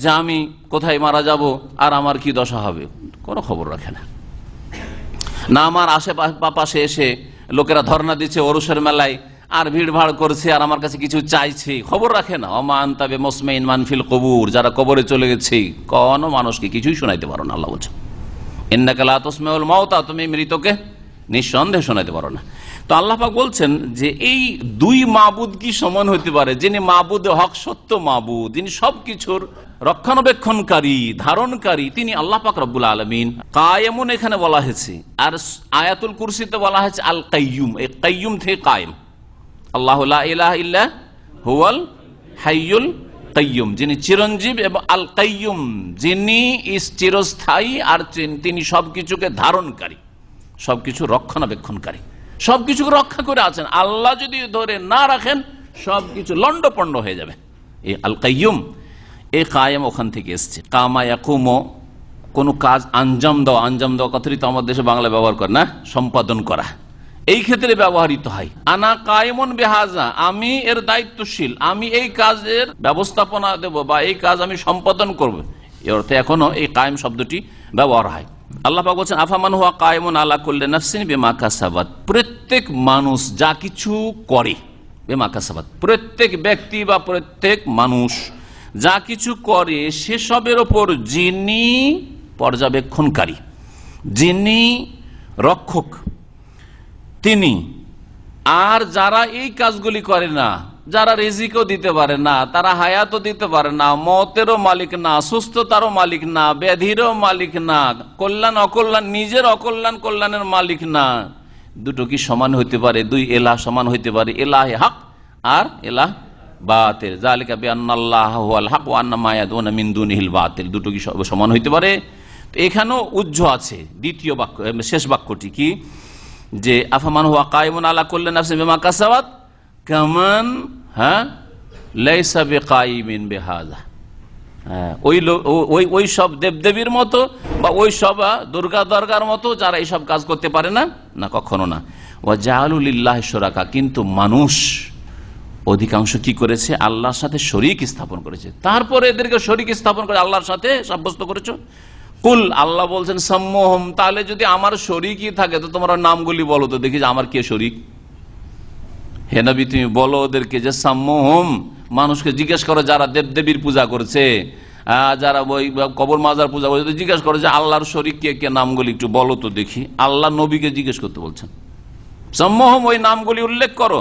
যে আমি কোথায় মারা যাব আর আমার কি দশা হবে, কোনো খবর রাখে না। না আমার আশেপাশে এসে লোকেরা ধর্ণা দিচ্ছে ওরসের মেলায় আর ভিড়ভাড় করছে আর আমার কাছে কিছু চাইছে, খবর রাখে না। ওমা আনতা বিমুসমিন মান ফিল কুবুর, যারা কবরে চলে গেছে কোনো মানুষকে কিছুই শোনাইতে পারো না। আল্লাহ বলছে ইন্নাকা লা তুসমিউল মাউতা, তুমি মৃতকে নিঃসন্দেহে শোনাইতে পারো না। তো আল্লাহ পাক বলছেন যে এই দুই মাবুদ কি সমান হতে পারে? যিনি মাবুদ হক, সত্য মাবুদ, যিনি সবকিছুর রক্ষণাবেক্ষণকারী, ধারণকারী, তিনি আল্লাহ পাক রব্বুল আলামিন। কায়েমুন এখানে বলা হয়েছে, আর আয়াতুল কুরসিতে বলা হয়েছে আল কাইয়ুম। এই কাইয়ুম থেকে কায়েম। আল্লাহু লা ইলাহা ইল্লা হুয়াল হাইয়ুল কাইয়ুম, যিনি চিরঞ্জীব, এবং আল কাইয়ুম যিনি চিরস্থায়ী, আর তিনি সবকিছুকে ধারণকারী, সবকিছু রক্ষণাবেক্ষণকারী, সবকিছুকে রক্ষা করে আছেন। আল্লাহ যদি ধরে না রাখেন সবকিছু লন্ডপন্ড হয়ে যাবে। এই আল কাইয়ুম, এই কায়েম ওখান থেকে এসছে। কামা ইয়াকুমো, কোনো কাজ আঞ্জাম দেওয়া, আঞ্জাম দেওয়া কথাটি তো আমাদের দেশে বাংলা ব্যবহার করে না, সম্পাদন করা, এই ক্ষেত্রে ব্যবহৃত হয়। আনা কায়েমুন বিহাজা, আমি এর দায়িত্বশীল, আমি এই কাজের ব্যবস্থাপনা দেব বা এই কাজ আমি সম্পাদন করব, এর অর্থে এখনো এই কায়েম শব্দটি ব্যবহার হয়। আল্লাহ পাক বলছেন আফামান হুয়া কায়েমুন আলা কুল্লি নাফসিন বিমা কাসাবাত, প্রত্যেক মানুষ যা কিছু করে, বিমা কাসাবাত, প্রত্যেক ব্যক্তি বা প্রত্যেক মানুষ যা কিছু করে সেসবের ওপর যিনি পর্যবেক্ষণকারী, যিনি রক্ষক তিনি। আর যারা এই কাজগুলি করে না, যারা রিজিকও দিতে পারে না, তারা হায়াতও দিতে পারে না, মতেরও মালিক না, সুস্থতারও মালিক না, ব্যাধিরও মালিক না, কল্যাণ অকল্যাণ, নিজের অকল্যাণ কল্যাণের মালিক না, দুটো কি সমান হইতে পারে? দুই এলাহ সমান হইতে পারে? এলাহে হক আর এলাহ বাতিল। যালিকা বিআন্নাল্লাহা হুয়াল হক ওয়া আন্না মা ইয়াদউনা মিন দুনিহিল বাতিল। দুটো কি সমান হইতে পারে? তো এখানেও উজ্জ আছে দ্বিতীয় বাক্য, শেষ বাক্যটি কি, যে আফামান হুয়া কায়িমুন আলা কুল্লি নাফসিন বিমা কাসাবাত কামান লাইসা বিকাইমিন বিহাযা। ওই সব দেবদেবীর মতো বা ওই সব দুর্গা দরগার মতো যারা এইসব কাজ করতে পারে না, না কখনো না। ওয়া জাআলু লিল্লাহি শুরাকা, কিন্তু মানুষ অধিকাংশ কি করেছে? আল্লাহর সাথে শরীক স্থাপন করেছে। তারপরে এদেরকে শরীক স্থাপন করে আল্লাহর সাথে সাব্যস্ত করেছো। কুল, আল্লাহ বলছেন সাম্মুহুম, তাহলে যদি আমার শরীকই থাকে তো তোমরা নামগুলি বলো তো দেখি যে আমার কে শরীক। হে নবী তুমি বলো ওদেরকে যে সাম্মুহুম, মানুষকে জিজ্ঞেস করো যারা দেবদেবীর পূজা করছে, যারা ওই কবর মাজার পূজা করছে, জিজ্ঞেস করো যে আল্লাহর শরীক কে কে, নামগুলি একটু বলো তো দেখি। আল্লাহ নবীকে জিজ্ঞেস করতে বলছেন, সাম্মুহুম, ওই নামগুলি উল্লেখ করো।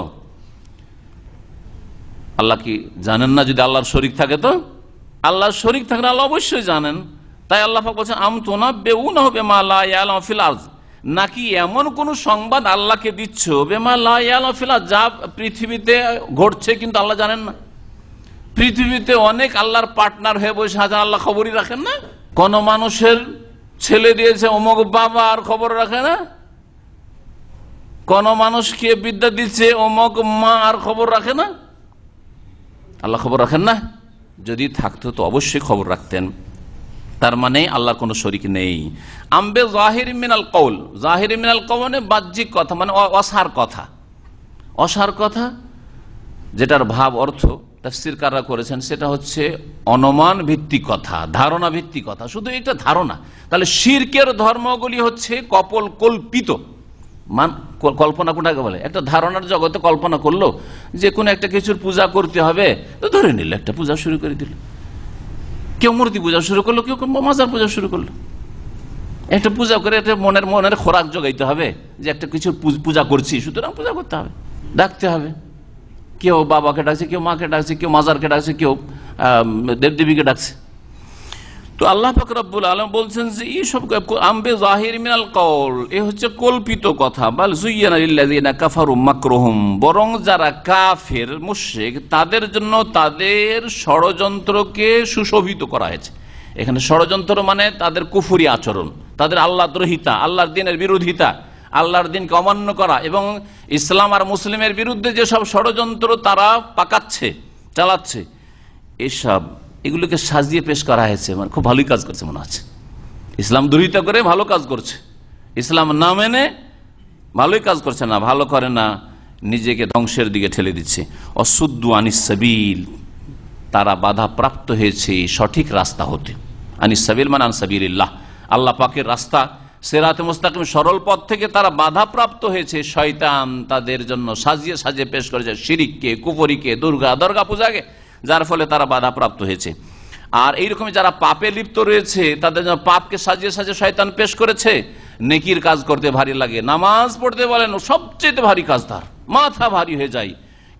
আল্লাহ কি জানেন না যদি আল্লাহর শরীক থাকে? তো আল্লাহর শরীক থাকলে আল্লাহ অবশ্যই জানেন। তাই আল্লাহ পাক বলছেন আম তুনাব্বিউনাহু বিমা লা ইয়ালামু ফিল আরদ, নাকি এমন কোন সংবাদ আল্লাহকে দিচ্ছ বিমা লা ইয়ালামু ফিল আরদ, যা পৃথিবীতে ঘটছে কিন্তু আল্লাহ জানেন না। পৃথিবীতে অনেক আল্লাহর পার্টনার হয়ে বসে আছেন, আল্লাহ খবরই রাখেন না। কোন মানুষের ছেলে দিয়েছে অমুক বাবা, আর খবর রাখে না। কোন মানুষকে বিদ্যা দিচ্ছে অমুক মা, আর খবর রাখে না। আল্লাহ খবর রাখেন না? যদি থাকতো তো অবশ্যই খবর রাখতেন। তার মানে আল্লাহর কোনো শরীক নেই। আম্বে জাহির মিনাল কওল, জাহির মিনাল কওল মানে বাহ্যিক কথা, মানে অসার কথা। অসার কথা যেটার ভাব অর্থ তাফসীরকাররা করেছেন সেটা হচ্ছে অনুমান ভিত্তিক কথা, ধারণা ভিত্তিক কথা, শুধু এটা ধারণা। তাহলে শিরকের ধর্মগুলি হচ্ছে কল্পিত, কল্পনা কোনটাকে বলে? একটা ধারণার জগতে কল্পনা করলো যে কোনো একটা কিছুর পূজা করতে হবে, তো ধরে নিল একটা পূজা শুরু করে দিল। কেউ মূর্তি পূজা শুরু করলো, কেউ মাজার পূজা শুরু করলো। একটা পূজা করে একটা মনের খোরাক জোগাইতে হবে যে একটা কিছু পূজা করছি, সুতরাং পূজা করতে হবে, ডাকতে হবে। কেউ বাবাকে ডাকছে, কেউ মাকে ডাকছে, কেউ মাজারকে ডাকছে, কেউ দেবদেবীকে ডাকছে। তো আল্লাহ পাক রব্বুল আলামিন বলছেন যে এই সব আম্বে জাহির মিনাল কওল, এ হচ্ছে কল্পিত কথা। বাল যুয়্যিনা লিল্লাযিনা কাফারু মাকরুহুম, বরং যারা কাফের মুশরিক তাদের জন্য তাদের ষড়যন্ত্রকে সুশোভিত করা হয়েছে। এখানে ষড়যন্ত্র মানে তাদের কুফরি আচরণ, তাদের আল্লাহদ্রোহিতা, আল্লাহর দ্বীনের বিরোধিতা, আল্লাহর দ্বীনকে অমান্য করা এবং ইসলাম আর মুসলিমের বিরুদ্ধে যেসব ষড়যন্ত্র তারা পাকাচ্ছে, চালাচ্ছে, এগুলোকে সাজিয়ে পেশ করা হয়েছে। মানে খুব ভালোই কাজ করছে মনে হচ্ছে, ইসলাম দুহিতা করে ভালো কাজ করছে, ইসলাম না মেনে ভালোই কাজ করছে না, ভালো করে না, নিজেকে ধ্বংসের দিকে ঠেলে দিচ্ছে। অসুদ্দু আনিস সাবিল, তারা বাধা প্রাপ্ত হয়েছে সঠিক রাস্তা হতে। আনিস সাবিল মানে আন সাবিলিল্লাহ, আল্লাহ পাকের রাস্তা সিরাতে মুস্তাকিম সরল পথ থেকে তারা বাধা প্রাপ্ত হয়েছে। শয়তান তাদের জন্য সাজিয়ে সাজিয়ে পেশ করেছে শিরিককে, কুফরিকে, দরগা পূজাকে, যার ফলে তারা বাধাপ্রাপ্ত হয়েছে। আর এইরকমই যারা পাপে লিপ্ত রয়েছে তাদের জন্য পাপকে সাজিয়ে সাজিয়ে শয়তান পেশ করেছে। নেকির কাজ করতে ভারী লাগে, নামাজ পড়তে বলেন সবচেয়ে ভারী কাজ, তার মাথা ভারী হয়ে যায়।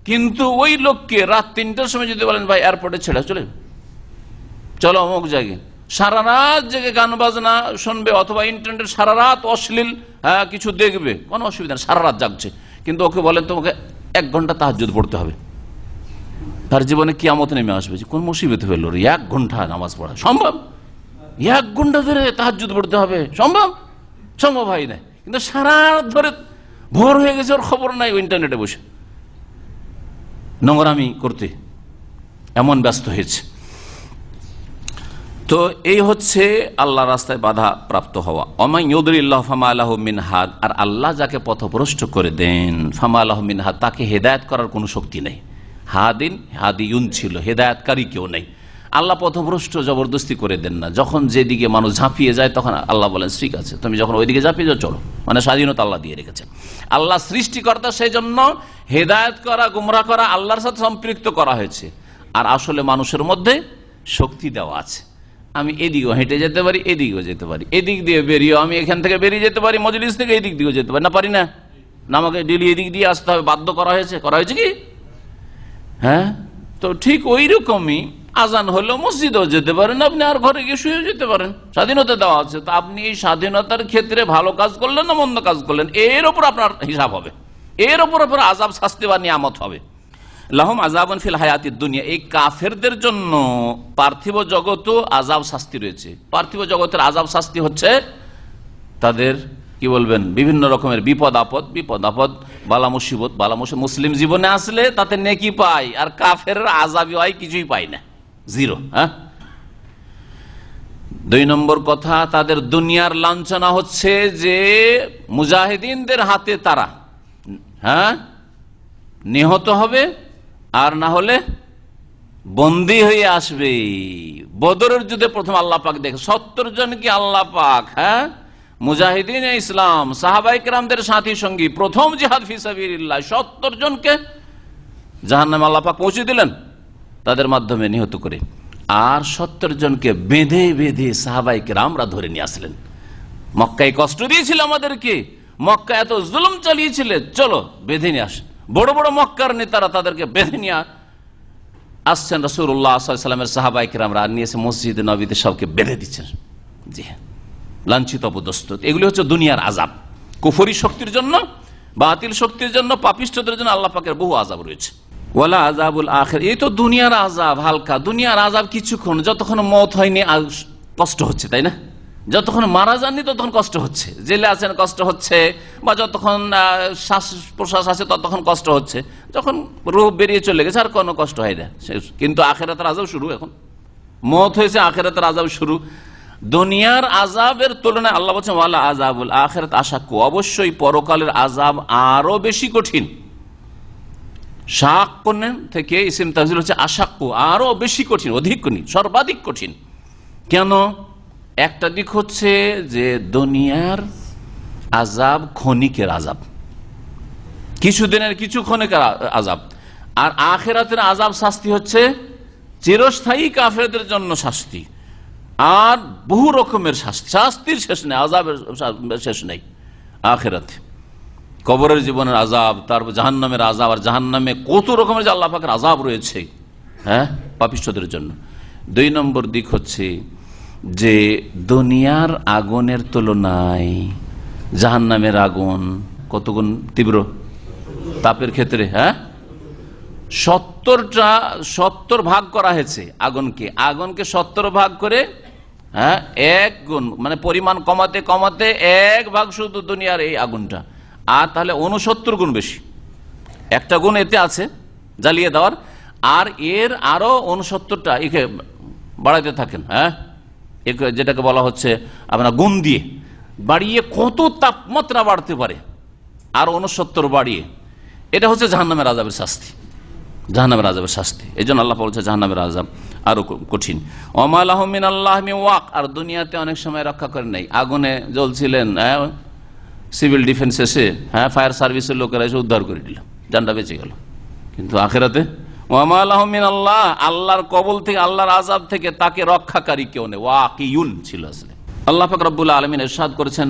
কিন্তু ওই লোককে রাত 3টার সময় যদি বলেন ভাই এয়ারপোর্টে ছেড়ে চলে চলো অমুক জায়গায়, সারা রাত জেগে গান বাজনা শুনবে অথবা ইন্টারনেটে সারা রাত অশ্লীল কিছু দেখবে, কোনো অসুবিধা নেই, সারা রাত জাগছে। কিন্তু ওকে বলেন তোমাকে 1 ঘন্টা তাহাজ্জুদ পড়তে হবে, তার জীবনে কিয়ামত নেমে আসবে। কোন মুসিবত হলো রে, 1 ঘন্টা নামাজ পড়া সম্ভব? 1 ঘন্টা ধরে তাহাজ্জুদ পড়তে হবে সম্ভব? সম্ভব হয় না। কিন্তু সারা রাত ধরে ভোর হয়ে গেছে, ওর খবর নাই, ইন্টারনেটে বসে নোংরামি করতে এমন ব্যস্ত হয়েছে। তো এই হচ্ছে আল্লাহ রাস্তায় বাধা প্রাপ্ত হওয়া। ওমাই ইউদরিল্লাহ ফামা লাহু মিন হাদ, আর আল্লাহ যাকে পথভ্রষ্ট করে দেন, ফামা লাহু মিন হাদ, তাকে হেদায়েত করার কোনো শক্তি নেই। হাদিন হাদিউন ছিল, হেদায়েতকারী কেউ নেই। আল্লাহ পথভ্রষ্ট জবরদস্তি করে দেন না। যখন যেদিকে মানুষ ঝাঁপিয়ে যায় তখন আল্লাহ বলেন ঠিক আছে তুমি যখন ওইদিকে ঝাঁপিয়ে যাও চলো, মানে স্বাধীনতা আল্লাহ দিয়ে রেখেছেন। আল্লাহ সৃষ্টিকর্তা, সেই জন্য হেদায়েত করা, গুমরাহ করা আল্লাহর সাথে সম্পৃক্ত করা হয়েছে। আর আসলে মানুষের মধ্যে শক্তি দেওয়া আছে, আমি এদিকেও হেঁটে যেতে পারি, এদিকেও যেতে পারি, এদিক দিয়ে বেরিয়েও আমি এখান থেকে বেরিয়ে যেতে পারি, মজলিস থেকে এদিক দিয়েও যেতে পারি, না পারি না? না আমাকে ডেলি এদিক দিয়ে আসতে হবে, বাধ্য করা হয়েছে কি? হ্যাঁ, তো ঠিক ওই রকমই আজান হলো মসজিদেও যেতে পারেন আপনি, আর ঘরে গিয়ে শুয়ে যেতে পারেন, স্বাধীনতা দেওয়া আছে। তো আপনি এই স্বাধীনতার ক্ষেত্রে ভালো কাজ করলেন না মন্দ কাজ করলেন, এর ওপর আপনার হিসাব হবে, এর ওপর আযাব, শাস্তি বা নিয়ামত হবে। লাহুম আযাবুন ফিল হায়াতিদ দুনিয়া, এই কাফেরদের জন্য পার্থিব জগতেও আযাব শাস্তি রয়েছে। পার্থিব জগতের আযাব শাস্তি হচ্ছে তাদের কি বলবেন বিভিন্ন রকমের বিপদ আপদ, বালা মুসিবত, মুসলিম জীবনে আসলে তাতে নেকি পায়, আর কাফের আযাবই হয় কিছুই পায় না, জিরো। হ্যাঁ, 2 নম্বর কথা, তাদের দুনিয়ার লাঞ্ছনা হচ্ছে যে মুজাহিদিনদের হাতে তারা নিহত হবে, আর না হলে বন্দী হয়ে আসবে। বদরের যুদ্ধে প্রথম আল্লাহ পাক দেখে 70 জনকে আল্লাহ পাক মুজাহিদিন ইসলাম সাহাবায়ে কেরামদের সাথী সঙ্গী প্রথম জিহাদ ফি সাবিলিল্লাহ 70 জনকে জাহান্নামে আল্লাহ পাক পৌঁছে দিলেন তাদের মাধ্যমে নিহত করে, আর 70 জনকে বেঁধে বেঁধে সাহাবায়ে কেরামরা ধরে নিয়ে আসলেন। মক্কায় কষ্ট দিয়েছিল আমাদেরকে, মক্কা এত জুলুম চালিয়েছিল, চলো বেঁধে নিয়ে আস। বড় বড় মক্কার নেতারা তাদেরকে বেঁধে নিয়ে আসছেন, রাসূলুল্লাহ সাল্লাল্লাহু আলাইহি ওয়াসাল্লামের সাহাবায়ে কেরামরা নিয়ে এসে মসজিদে নববীতে সবকে বেঁধে দিচ্ছেন। জি হ্যাঁ, লাঞ্ছিত অপদস্থ। এগুলি হচ্ছে দুনিয়ার আযাব। কুফরি শক্তির জন্য, বাতিল শক্তির জন্য, পাপিষ্ঠদের জন্য আল্লাহ পাকের বহু আযাব রয়েছে। ওয়ালা আযাবুল আখির, এই তো দুনিয়ার আযাব হালকা, দুনিয়ার আযাব কিছুক্ষণ, যতক্ষণ মওত হয়নি কষ্ট হচ্ছে, তাই না? যতক্ষণ মারা যাননি ততক্ষণ কষ্ট হচ্ছে, জেলে আছেন কষ্ট হচ্ছে, বা যতক্ষণ শ্বাস প্রশ্বাস আছে ততক্ষণ কষ্ট হচ্ছে, যখন রূহ বেরিয়ে চলে গেছে আর কোনো কষ্ট হয় না। কিন্তু আখিরাতের আযাব শুরু, এখন মওত হয়েছে, আখিরাতের আযাব শুরু। দুনিয়ার আযাবের তুলনায় আল্লাহ বলছেন ওয়ালা আযাবুল আখিরাত আশাক্কু, অবশ্যই পরকালের আযাব আরো বেশি কঠিন। শাক্কুন থেকে ইসম তাফসীর হচ্ছে আশাক্কু, আরো বেশি কঠিন, অধিক কঠিন, সর্বাধিক কঠিন। কেন? একটা দিক হচ্ছে যে দুনিয়ার আযাব ক্ষণিকের আযাব, কিছুদিনের কিছু ক্ষণিকের আযাব, আর আখিরাতের আযাব শাস্তি হচ্ছে চিরস্থায়ী কাফেরদের জন্য শাস্তি, আর বহু রকমের শাস্তি, শাস্তির শেষ নেই, আযাবের শেষ নেই। আখিরাতে কবরের জীবনের আযাব, তারপর জাহান্নামের আযাব, আর জাহান্নামে কত রকমের যে আল্লাহ পাকের আযাব রয়েছে পাপিষ্ঠদের জন্য। 2 নম্বর দিক হচ্ছে যে দুনিয়ার আগুনের তুলনায় জাহান্নামের আগুন কত গুণ তীব্র তাপের ক্ষেত্রে। 70 ভাগ করা হয়েছে আগুনকে 70 ভাগ করে 1 গুণ, মানে পরিমাণ কমাতে কমাতে 1 ভাগ শুধু দুনিয়ার এই আগুনটা, আর তাহলে 69 গুণ বেশি। একটা গুণ এতে আছে জ্বালিয়ে দেওয়ার, আর এর আরো 69টা একে বাড়াইতে থাকেন। যেটাকে বলা হচ্ছে আপনার গুণ দিয়ে বাড়িয়ে কত তাপমাত্রা বাড়তে পারে, আর 69 বাড়িয়ে, এটা হচ্ছে জাহান্নামের আযাবের শাস্তি, জাহান্নামের আযাবের শাস্তি। এই জন্য আল্লাহ বলছে জাহান্নামের আযাব আরো কঠিন। ওমা লাহুম মিনাল্লাহি মিন ওয়াক, আর দুনিয়াতে অনেক সময় রক্ষা করেন নাই, আগুনে জ্বলছিলেন, সিভিল ডিফেন্স এসে ফায়ার সার্ভিসের লোকেরা এসে উদ্ধার করে দিল, জানটা বেঁচে গেল। কিন্তু আখিরাতে ওমা লাহুম মিনাল্লাহ, আল্লাহর কবল থেকে, আল্লাহর আযাব থেকে তাকে রক্ষাকারী কেউ নেই, ওয়াকিউন ছিল আসলে। আল্লাহ পাক রব্বুল আলামিন ইরশাদ করেছেন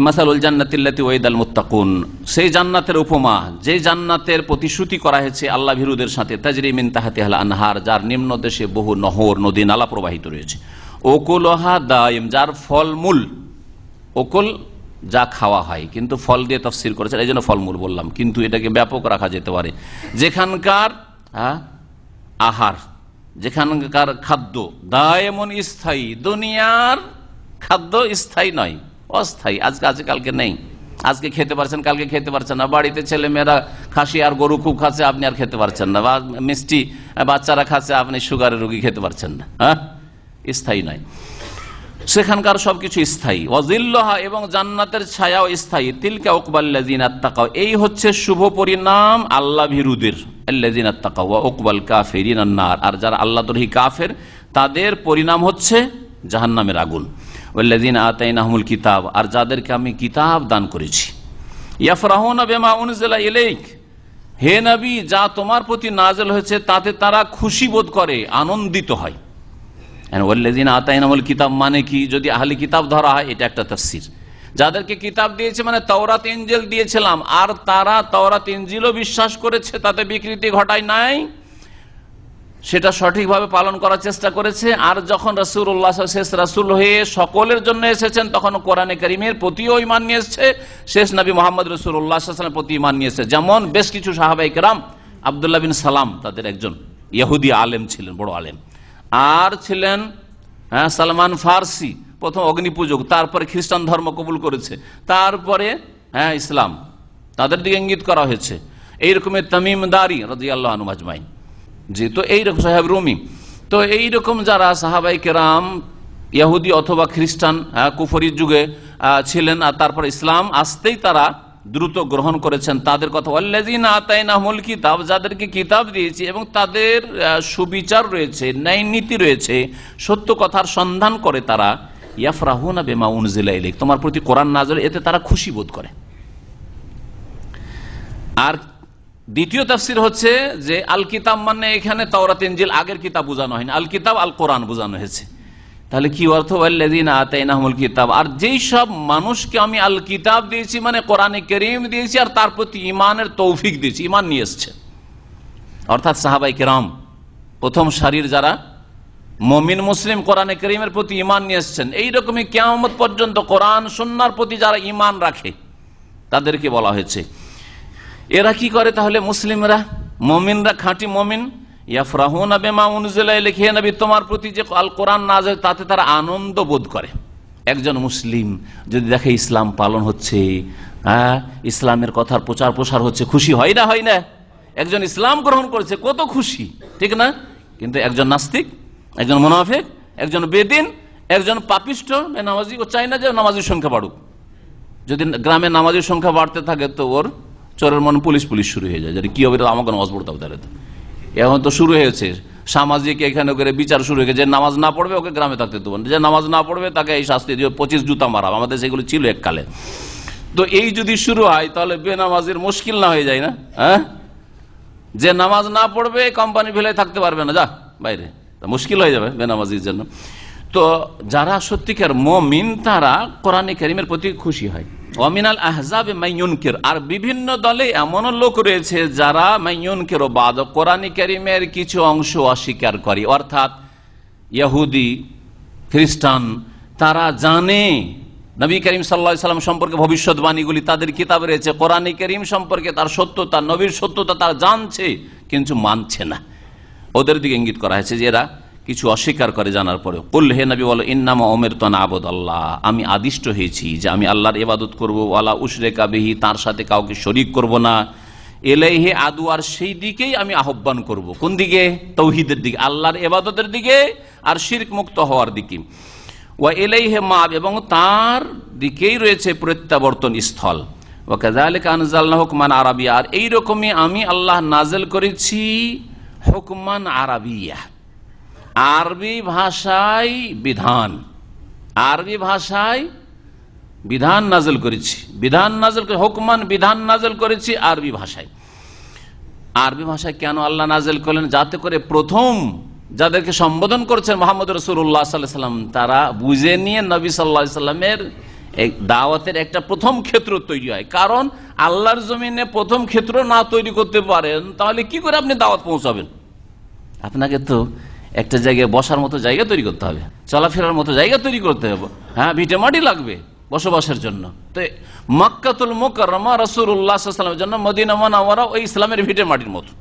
মাসালুল জান্নাতিল্লাতী ওয়াইদাল মুত্তাকুন, সেই জান্নাতের উপমা যে জান্নাতের প্রতিশ্রুতি করা হয়েছে আল্লাহ ভীরুদের সাথে, তাজরি মিন তাহতিহাল আনহার, যার নিম্ন দেশে বহু নহর নদী নালা প্রবাহিত রয়েছে, ওকুলহা দাইম, যার ফলমূল, ওকুল যা খাওয়া হয়, কিন্তু ফল দিয়ে তাফসীর করেছেন, এই জন্য ফলমূল বললাম, কিন্তু এটাকে ব্যাপক রাখা যেতে পারে। যেখানকার আহার, যেখানকার খাদ্য দায়মন স্থায়ী, দুনিয়ার খাদ্য স্থায়ী নয়, অস্থায়ী, আজকে আছে কালকে নেই, আজকে খেতে পারছেন কালকে খেতে পারছেন না, বাড়িতে ছেলে মেয়েরা খাসি আর গরু খুব খাচ্ছে, আপনি আর খেতে পারছেন না, বা মিষ্টি বাচ্চারা খাচ্ছে, আপনি সুগারের রোগী খেতে পারছেন না, স্থায়ী নয়। সেখানকার সবকিছু স্থায়ী। ওয়াজিল্লাহা, এবং জান্নাতের ছায়াও স্থায়ী। তিলকা উকবাল্লাযিনা তাকাও, এই হচ্ছে শুভ পরিণাম আল্লাহ ভীরুদের। আল্লাযিনা তাকাও ওয়া উকবাল কাফিরিনান নার, আর যারা আল্লাহদ্রোহী কাফের তাদের পরিণাম হচ্ছে জাহান্নামের আগুন। ওয়াল্লাযিনা আতাইনাহুমুল কিতাব, আর যাদেরকে আমি কিতাব দান করেছি। ইয়াফরাহুনা বিমা উনজিলা ইলাইক, হে নবী যা তোমার প্রতি নাযিল হয়েছে তাতে তারা খুশি বোধ করে, আনন্দিত হয়। ওয়াল্লাযিনা আতাইনাহুমুল কিতাব মানে কি, যদি আহলি কিতাব ধরা হয় এটা একটা তাফসীর। যাদেরকে কিতাব দিয়েছে মানে তাওরাত ইনজিল দিয়েছিলাম, আর তারা তাওরাত ইনজিলও বিশ্বাস করেছে, তাতে বিকৃতি ঘটায় নাই, সেটা সঠিকভাবে পালন করার চেষ্টা করেছে। আর যখন রাসূলুল্লাহ শেষ রাসূল হয়ে সকলের জন্য এসেছেন, তখন কোরআনে কারীমের প্রতিও ঈমান নিয়ে এসেছে, শেষ নবী মুহাম্মদ রাসূলুল্লাহ সাল্লাল্লাহু আলাইহি ওয়াসাল্লামের প্রতি ঈমান নিয়ে এসেছে। যেমন বেশ কিছু সাহাবায়ে কেরাম, আব্দুল্লাহ বিন সালাম তাদের একজন ইহুদি আলেম ছিলেন, বড় আলেম, আর ছিলেন সালমান ফারসি, প্রথম অগ্নিপূজক, তারপরে খ্রিস্টান ধর্ম কবুল করেছে, তারপরে ইসলাম, তাদের দিকে ইঙ্গিত করা হয়েছে। এইরকমের তামিম দারি রাদিয়াল্লাহু আনহু আজমাইন, যেহেতু এইরকম সাহেব রুমি, তো এইরকম যারা সাহাবাই কেরাম ইহুদি অথবা খ্রিস্টান কুফরির যুগে ছিলেন, আর তারপর ইসলাম আসতেই তারা দ্রুত গ্রহণ করেছেন, তাদের কথা ওয়াল্লাযিনা আতাইনাহুমুল কিতাব, যাদেরকে কিতাব দিয়েছি এবং তাদের সুবিচার রয়েছে, ন্যায় নীতি রয়েছে, সত্য কথার সন্ধান করে তারা, ইয়াফরাহুনা বিমা উনজিলা ইলাইক, তোমার প্রতি কোরআন নাযিল, এতে তারা খুশি বোধ করে। আর দ্বিতীয় তাফসীর হচ্ছে যে আল কিতাব মানে এখানে তাওরাত ইনজিল আগের কিতাব বোঝানো হয়নি, আল কিতাব আল কোরআন বোঝানো হয়েছে। তাহলে কি অর্থ, ওয়াল্লাযিনা আতাইনাহুমুল কিতাব, আর যেই সব মানুষকে আমি আল কিতাব দিয়েছি মানে কোরআনে কারীম দিয়েছি, আর তার প্রতি ঈমানের তৌফিক দিয়েছি, ঈমান নিয়ে এসছে, অর্থাৎ সাহাবায়ে কেরাম প্রথম সারির যারা মুমিন মুসলিম কোরআনে কারীমের প্রতি ঈমান নিয়ে এসেছেন, এইরকমই কিয়ামত পর্যন্ত কোরআন সুন্নাহর প্রতি যারা ঈমান রাখে তাদেরকে বলা হয়েছে। এরা কি করে তাহলে? মুসলিমরা, মুমিনরা, খাঁটি মুমিন, ইয়াফরাহুনা বিমা উনজিলা ইলাইহি, হে নবী তোমার প্রতি যে আল কোরআন নাযিল তাতে তারা আনন্দ বোধ করে। একজন মুসলিম যদি দেখে ইসলাম পালন হচ্ছে, ইসলামের কথার প্রচার প্রসার হচ্ছে, খুশি হয় না? হয় না? একজন ইসলাম গ্রহণ করেছে, কত খুশি, ঠিক না? কিন্তু একজন নাস্তিক, একজন মুনাফিক, একজন বেদিন, একজন পাপিষ্ঠ বেনামাজি, ও চায় না যে নামাজির সংখ্যা বাড়ুক। যদি গ্রামে নামাজির সংখ্যা বাড়তে থাকে তো ওর চোরের মন পুলিশ শুরু হয়ে যায়, কি হবে আমাকে নামাজ পড়তে হবে। তাহলে তো এখন তো শুরু হয়েছে সামাজিক এখানে করে বিচার শুরু হয়ে গেছে, যে নামাজ না পড়বে ওকে গ্রামে থাকতে দেবো না, যে নামাজ না পড়বে তাকে এই শাস্তি দিয়ে 25 জুতা মারাম, আমাদের সেগুলো ছিল এককালে। তো এই যদি শুরু হয় তাহলে বেনামাজির মুশকিল না হয়ে যায় না? যে নামাজ না পড়বে কোম্পানি ভেলায় থাকতে পারবে না, যা বাইরে, মুশকিল হয়ে যাবে বেনামাজির জন্য। তো যারা সত্যিকার মুমিন তারা কোরআনে কারীমের প্রতি খুশি হয়। ওয়ামিনাল আহজাবে মাইয়ুনকির, আর বিভিন্ন দলে এমন লোক রয়েছে যারা মাইয়ুনকির বাদ, কোরআনে কারীমের কিছু অংশ অস্বীকার করে, অর্থাৎ ইহুদি খ্রিস্টান, তারা জানে নবী করিম সাল্লাল্লাহু আলাইহি সাল্লাম সম্পর্কে ভবিষ্যৎবাণীগুলি তাদের কিতাবে রয়েছে, কোরআনে কারীম সম্পর্কে তার সত্যতা, নবীর সত্যতা তারা জানছে কিন্তু মানছে না। ওদের দিকে ইঙ্গিত করা হয়েছে যে এরা কিছু অস্বীকার করে জানার পরে। কুল, হে নবী বলো, ইন্নামা উমিরতু আন আ'বুদাল্লাহ, আমি আদিষ্ট হয়েছি যে আমি আল্লাহর ইবাদত করব, ওয়ালা উশরিকা বিহি, তার সাথে কাউকে শরীক করব না, ইলাইহি আদু, আর সেই দিকেই আমি আহ্বান করব। কোন দিকে? তাওহীদের দিকে, আল্লাহর ইবাদতের দিকে আর শিরক মুক্ত হওয়ার দিকে। ওয়া ইলাইহি মাআব, এবং তার দিকেই রয়েছে প্রত্যাবর্তন স্থল। ওয়া কাযালিকা আনজালনাহু হুকমান আরাবিয়্যা, আর এইরকমই আমি আল্লাহ নাযিল করেছি হুকমান আরাবিয়্যা, আরবি ভাষায় বিধান, আরবি ভাষায় বিধান নাযিল করেছি, বিধান নাযিল করে হুকমান, বিধান নাযিল করেছি আরবি ভাষায়। আরবি ভাষায় কেন আল্লাহ নাযিল করলেন? যাতে করে প্রথম যাদেরকে সম্বোধন করছেন মুহাম্মদ রাসূলুল্লাহ সাল্লাল্লাহু আলাইহি ওয়াসাল্লাম, তারা বুঝে নিয়ে নবী সাল্লাল্লাহু আলাইহি ওয়াসাল্লামের দাওয়াতের একটা প্রথম ক্ষেত্র তৈরি হয়। কারণ আল্লাহর জমিনে প্রথম ক্ষেত্র না তৈরি করতে পারেন তাহলে কি করে আপনি দাওয়াত পৌঁছাবেন? আপনাকে তো একটা জায়গায় বসার মতো জায়গা তৈরি করতে হবে, চলাফেরার মতো জায়গা তৈরি করতে হবে, ভিটে মাটি লাগবে বসবাসের জন্য। তো মক্কাতুল মুকাররমা রাসূলুল্লাহ সাল্লাল্লাহু আলাইহি ওয়াসাল্লামের জন্য মদিনা মুনাওয়ারা ওই ইসলামের ভিটে মাটির মতো।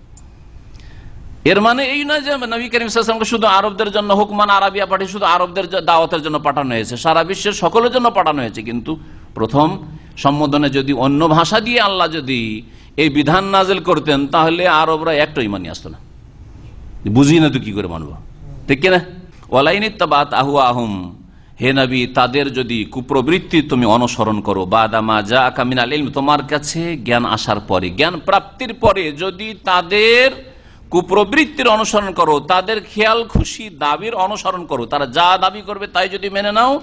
এর মানে এই নয় যে নবী করিম সাল্লাল্লাহু আলাইহি ওয়াসাল্লামকে শুধু আরবদের জন্য হুকমান আরাবিয়া পাঠিয়ে শুধু আরবদের দাওয়াতের জন্য পাঠানো হয়েছে, সারা বিশ্বের সকলের জন্য পাঠানো হয়েছে। কিন্তু প্রথম সম্বোধনে যদি অন্য ভাষা দিয়ে আল্লাহ যদি এই বিধান নাযিল করতেন তাহলে আরবরা একটা ঈমান নিয়ে আসতো না, বুঝি না তো কি করে মানবো, ঠিক কিনা? ওয়ালাইনিত্তাবাত আহওয়াহুম, হে নবী তাদের যদি কুপ্রবৃত্তি তুমি অনুসরণ করো, বাদামা জাআকা মিনাল ইলম, তোমার কাছে জ্ঞান আসার পরে, জ্ঞান প্রাপ্তির পরে যদি তাদের কুপ্রবৃত্তির অনুসরণ করো, তাদের খেয়াল খুশি দাবির অনুসরণ করো, তারা যা দাবি করবে তাই যদি মেনে নাও,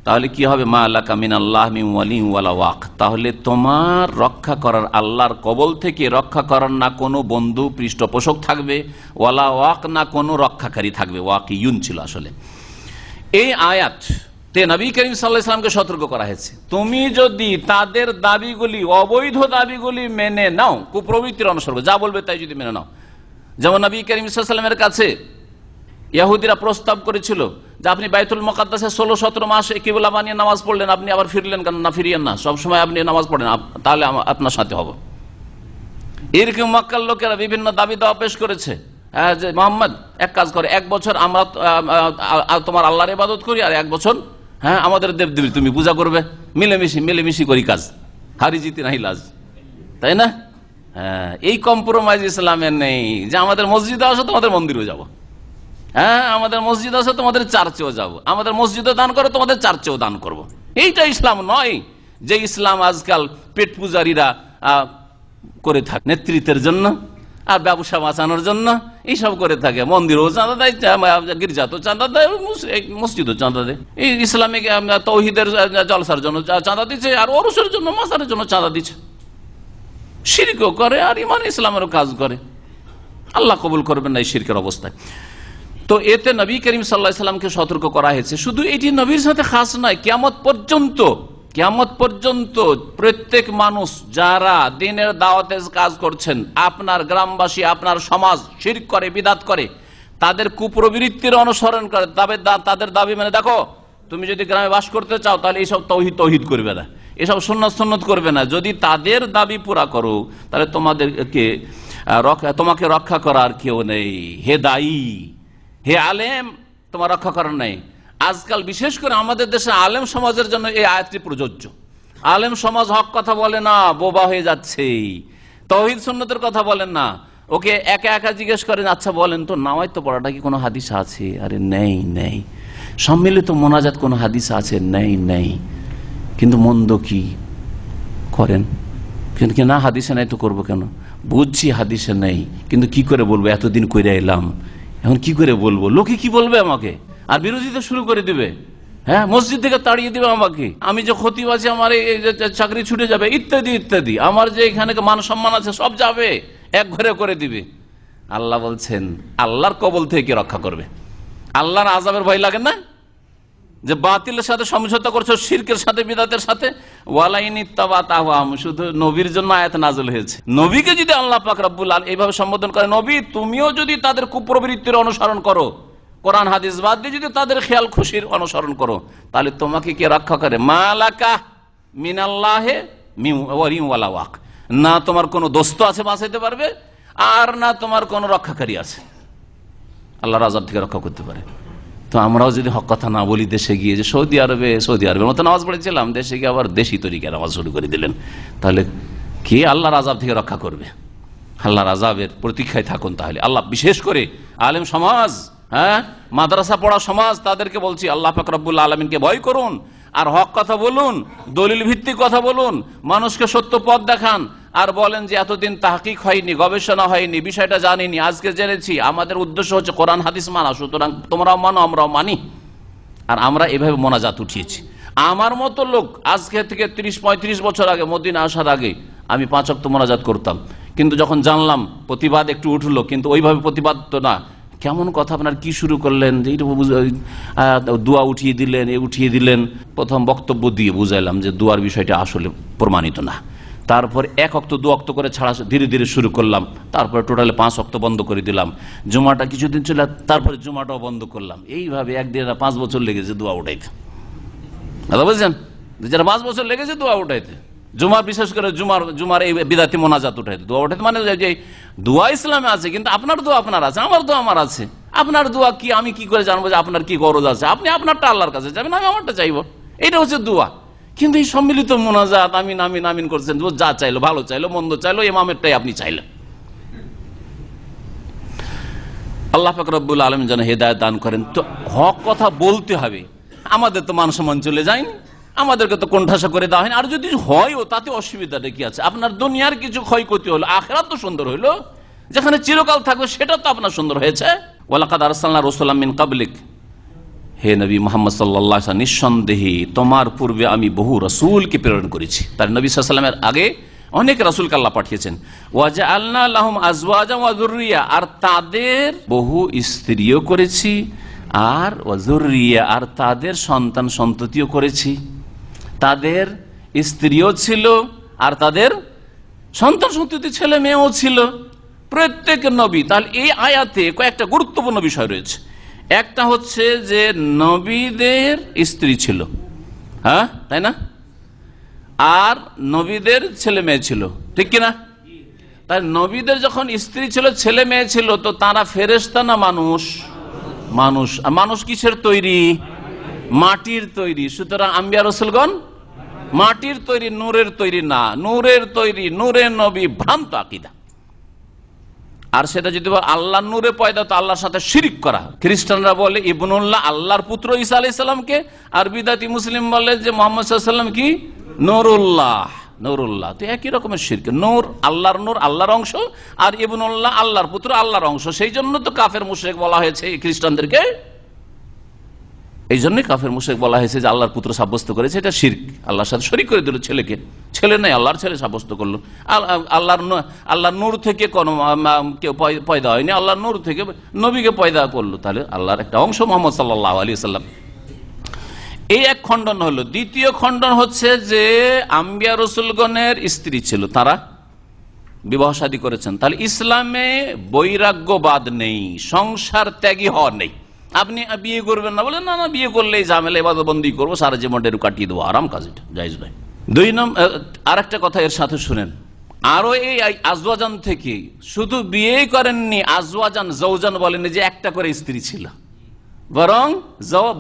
তাহলে কি হবে? মা লাকা মিনাল্লাহ মিন ওয়ালিয়্যিন ওয়ালা ওয়াক, তাহলে তোমার রক্ষা করার, আল্লাহর কবল থেকে রক্ষা করার না কোনো বন্ধু পৃষ্ঠপোষক থাকবে, ওয়ালা ওয়াক না কোনো রক্ষাকারী থাকবে। ওয়াকিয়ুন ছিল আসলে। এই আয়াত তে নবী করিম সাল্লাল্লাহু আলাইহি ওয়াসাল্লামকে সতর্ক করা হয়েছে, তুমি যদি তাদের দাবিগুলি, অবৈধ দাবিগুলি মেনে নাও, কুপ্রবৃত্তির অনুসরণ, যা বলবে তাই যদি মেনে নাও। যেমন নবী করিম সাল্লাল্লাহু আলাইহি ওয়াসাল্লামের কাছে ইহুদিরা প্রস্তাব করেছিল যে আপনি বাইতুল মুকাদ্দাসে 16-17 মাস কিবলা বানিয়ে নামাজ পড়লেন, আপনি আবার ফিরলেন কেন? না, ফিরিয়েন না, সবসময় আপনি নামাজ পড়েন, তাহলে আপনার সাথে হব। এরকম মক্কার লোকেরা বিভিন্ন দাবি দাওয়া পেশ করেছে যে মোহাম্মদ এক কাজ করে, 1 বছর আমরা তোমার আল্লাহর ইবাদত করি, আর 1 বছর আমাদের দেবদেবী তুমি পূজা করবে, মিলেমিশি করি কাজ, হারি জিতি নাই লাজ, তাই না? এই কম্প্রোমাইজ ইসলামের নেই যে আমাদের মসজিদে আসো তোমাদের মন্দিরেও যাবো, আমাদের মসজিদ আছে তোমাদের চার্চেও যাবো, আমাদের মসজিদে দান করো তোমাদের চার্চেও দান করব। এইটা ইসলাম নয়। যে ইসলাম আজকাল পেট পূজারীরা করে থাকে নেতৃত্বের জন্য আর ব্যবসা বাঁচানোর জন্য, এইসব করে থাকে। মন্দিরও চাঁদা দেয়, গির্জাতেও চাঁদা দেয়, মসজিদও চাঁদা দেয়। এই ইসলামিক তৌহিদের জলসার জন্য চাঁদা দিচ্ছে, আর ওরসের জন্য, মাজারের জন্য চাঁদা দিচ্ছে। শিরকও করে আর ইমান ইসলামেরও কাজ করে। আল্লাহ কবুল করবেন না এই শিরকের অবস্থায়। তো এতে নবী করিম সাল্লাল্লাহু আলাইহি ওয়াসাল্লামকে সতর্ক করা হয়েছে। শুধু এটি নবীর সাথে খাস নয়, কিয়ামত পর্যন্ত প্রত্যেক মানুষ যারা দ্বীনের দাওয়াতের কাজ করছেন, আপনার গ্রামবাসী, আপনার সমাজ শিরক করে, বিদআত করে, তাদের কুপ্রবৃত্তির অনুসরণ করে, তাদের দাবি মানে দেখো তুমি যদি গ্রামে বাস করতে চাও তাহলে এইসব তৌহিদ করবে না, এসব সুন্নাত করবে না। যদি তাদের দাবি পুরা করো তাহলে তোমাকে রক্ষা করার কেউ নেই। হে দায়ী, হে আলেম, তোমার রক্ষা করার নাই। আজকাল বিশেষ করে আমাদের দেশে আলেম সমাজের জন্য এই আয়াতটি প্রযোজ্য। আলেম সমাজ হক কথা বলে না, বোবা হয়ে যাচ্ছে, তাওহীদ সুন্নতের কথা বলেন না। ওকে একা একা জিজ্ঞেস করেন, আচ্ছা বলেন তো নামাজ তো পড়াটা কি কোনো হাদিস আছে? আরে নেই। সম্মিলিত মোনাজাত কোনো হাদিস আছে? নেই। কিন্তু মন্দ কি করেন? কিন্তু না হাদিসে নাই তো করবো কেন? বুঝছি হাদিসে নেই, কিন্তু কি করে বলবো? এতদিন কইরা এলাম, এখন কি করে বলবো? লোকে কি বলবে আমাকে? আর বিরোধিতা শুরু করে দিবে, মসজিদ থেকে তাড়িয়ে দিবে আমাকে, আমি যে খতিব আছি আমার চাকরি ছুটে যাবে, ইত্যাদি। আমার যে এখানে মান সম্মান আছে সব যাবে, এক ঘরে করে দিবে। আল্লাহ বলছেন আল্লাহর কবল থেকে রক্ষা করবে। আল্লাহর আযাবের ভয় লাগে না? যে বাতিলের সাথে সমঝোতা করছো, শিরকের সাথে, বিদআতের সাথে। শুধু নবীর জন্য আয়াত নাযিল হয়েছে। নবীকে যদি আল্লাহ পাক রব্বুল আলামিন এইভাবে সম্বোধন করে, নবী তুমিও যদি তাদের কুপ্রবৃত্তির অনুসরণ করো, কোরআন হাদিস বাদ দিয়ে যদি তাদের খেয়াল খুশির অনুসরণ করো, তাহলে তোমাকে কে রক্ষা করে? মালাকা মিনাল্লাহি মিন ওয়ালিয়্যিন ওয়ালা ওয়াক, না তোমার কোনো দোস্ত আছে বাঁচাইতে পারবে, আর না তোমার কোনো রক্ষাকারী আছে আল্লাহর আযাব থেকে রক্ষা করতে পারে। তো আমরাও যদি হক কথা না বলি, দেশে গিয়ে যে সৌদি আরবের মতো নামাজ পড়েছিলাম, দেশে গিয়ে আবার দেশি তরিকা নামাজ শুরু করে দিলেন, তাহলে কে আল্লাহর আযাব থেকে রক্ষা করবে? আল্লাহর আযাবের প্রতীক্ষায় থাকুন। তাহলে আল্লাহ বিশেষ করে আলেম সমাজ, মাদ্রাসা পড়া সমাজ, তাদেরকে বলছি আল্লাহ পাক রব্বুল আলামিনকে ভয় করুন, আর হক কথা বলুন, দলিল ভিত্তিক কথা বলুন, মানুষকে সত্য পথ দেখান, আর বলেন যে এতদিন তাহকিক হয়নি, গবেষণা হয়নি, বিষয়টা জানিনি, আজকে জেনেছি। আমাদের উদ্দেশ্য হচ্ছে কোরআন হাদিস মানা, সুতরাং তোমরাও মানো, আমরাও মানি। আর আমরা এভাবে মোনাজাত উঠিয়েছি। আমার মতো লোক আজকে থেকে 30-35 বছর আগে, মদিনা আসার আগে আমি 5 ওয়াক্ত মোনাজাত করতাম, কিন্তু যখন জানলাম প্রতিবাদ একটু উঠলো, কিন্তু ওইভাবে প্রতিবাদ তো না। কেমন কথা, আপনার কি শুরু করলেন যে দোয়া উঠিয়ে দিলেন, উঠিয়ে দিলেন। প্রথম বক্তব্য দিয়ে বুঝাইলাম যে দোয়ার বিষয়টা আসলে প্রমাণিত না। তারপর 1 ওয়াক্ত 2 ওয়াক্ত করে ছাড়া ধীরে শুরু করলাম, তারপরে টোটালে 5 ওয়াক্ত বন্ধ করে দিলাম। জুমাটা কিছুদিন ছিল, তারপরে জুমাটাও বন্ধ করলাম। এইভাবে 1-1.5 বছর লেগেছে দোয়া উঠাইতে। দাদা বুঝছেন, যারা 5 বছর লেগেছে দোয়া উঠাইতে, জুমা বিশেষ করে জুমার এই বিদাতি মোনাজাত উঠাইতে, দোয়া উঠাইতে। মানে যে দোয়া ইসলামে আছে, কিন্তু আপনার দোয়া আপনার আছে, আমার দোয়া আমার আছে। আপনার দোয়া কি আমি কি করে জানবো যে আপনার কি গরজ আছে? আপনি আপনারটা আল্লাহর কাছে যাবেন, আমি আমারটা চাইবো, এটা হচ্ছে দোয়া। কিন্তু এই সম্মিলিত মোনাজাত, আমিন করছেন, যা চাইলো, ভালো চাইলো, মন্দ চাইলো, ইমামেরটাই আপনি চাইলেন। আল্লাহ পাক রব্বুল আলামিন যেন হেদায়েত দান করেন। তো হক কথা বলতে হবে। আমাদের তো মান সম্মান চলে যায়নি, আমাদেরকে তো কোণঠাসা করে দেওয়া হয়নি। আর যদি হয়ও তাতে অসুবিধাটা কি আছে? আপনার দুনিয়ার কিছু ক্ষয়ক্ষতি হলো, আখিরাত তো সুন্দর হইলো, যেখানে চিরকাল থাকবে সেটা তো আপনার সুন্দর হয়েছে। ওয়ালাকাদ আরসালনা রাসূলাম মিন ক্বাবলিক, হে নবী মুহাম্মদ সাল্লাল্লাহু আলাইহি ওয়াসাল্লাম, নিঃসন্দেহে তোমার পূর্বে আমি বহু রাসূলকে প্রেরণ করেছি। তার নবী সাল্লাল্লাহু আলাইহি ওয়াসাল্লামের আগে অনেক রাসূলকে আল্লাহ পাঠিয়েছেন। ওয়াজআলনা লাহুম আজওয়াজা ওয়া যুররিয়া, আর তাদের বহু স্ত্রীও করেছি, আর ওয়া যুররিয়া, আর তাদের সন্তান সন্ততিও করেছি। তাদের স্ত্রীও ছিল আর তাদের সন্তান সন্ততি ছেলে মেয়েও ছিল প্রত্যেক নবী। তাহলে এই আয়াতে কয়েকটা গুরুত্বপূর্ণ বিষয় রয়েছে। একটা হচ্ছে যে নবীদের স্ত্রী ছিল, হ্যাঁ তাই না, আর নবীদের ছেলে মেয়ে ছিল, ঠিক কিনা? তাই নবীদের যখন স্ত্রী ছিল, ছেলে মেয়ে ছিল, তো তারা ফেরেশতা না মানুষ? মানুষ। আর মানুষ কিসের তৈরি? মাটির তৈরি। সুতরাং আম্বিয়া রাসূলগণ মাটির তৈরি, নূরের তৈরি না। নূরের তৈরি, নূরের নবী, ভ্রান্ত আকীদা। আর সেটা যদি আল্লাহর নূরে পয়দা, তো আল্লাহর সাথে শিরিক করা। খ্রিস্টানরা বলে ইবনুল্লাহ, আল্লাহর পুত্র ঈসা আলাইহিস সালামকে, আর বিদাতি মুসলিম বলে যে মুহাম্মদ সাল্লাল্লাহু আলাইহি ওয়াসাল্লাম কি নূরুল্লাহ। নূরুল্লাহ তো একই রকমের শিরক। নূর আল্লাহর নূর, আল্লাহর অংশ, আর ইবনুল্লাহ আল্লাহর পুত্র, আল্লাহর অংশ। সেই জন্য তো কাফের মুশরিক বলা হয়েছে খ্রিস্টানদেরকে। এই জন্যই কাফের মুশরিক বলা হয়েছে যে আল্লাহর পুত্র সাব্যস্ত করেছে, এটা শিরক। আল্লাহর সাথে শরীক করে দিল ছেলেকে, ছেলে নেই আল্লাহর ছেলে সাব্যস্ত করলো। আল্লাহর নূর থেকে কোনো কেউ পয়দা হয়নি, আল্লাহর নূর থেকে নবীকে পয়দা করলো, তাহলে আল্লাহর একটা অংশ মুহাম্মদ সাল্লাল্লাহু আলাইহি ওয়াসাল্লাম। এই এক খণ্ডন হলো। দ্বিতীয় খণ্ডন হচ্ছে যে আম্বিয়া রাসূলগণের স্ত্রী ছিল, তারা বিবাহ শাদী করেছেন। তাহলে ইসলামে বৈরাগ্যবাদ নেই, সংসার ত্যাগী হওয়া নেই। আপনি বিয়ে করবেন না, বলেন না না বিয়ে করলেই ঝামেলা, ইবাদত বন্দি করবো, সারা জীবনটা কাটিয়ে দেবো, আরাম কাজ, এটা জায়েজ নয়। দুই নম্বর আরেকটা কথা এর সাথে শুনেন, আরো এই আজওয়াজান থেকে শুধু বিয়ে করেননি, আজওয়াজান জওজান বলেন যে একটা করে স্ত্রী ছিল, বরং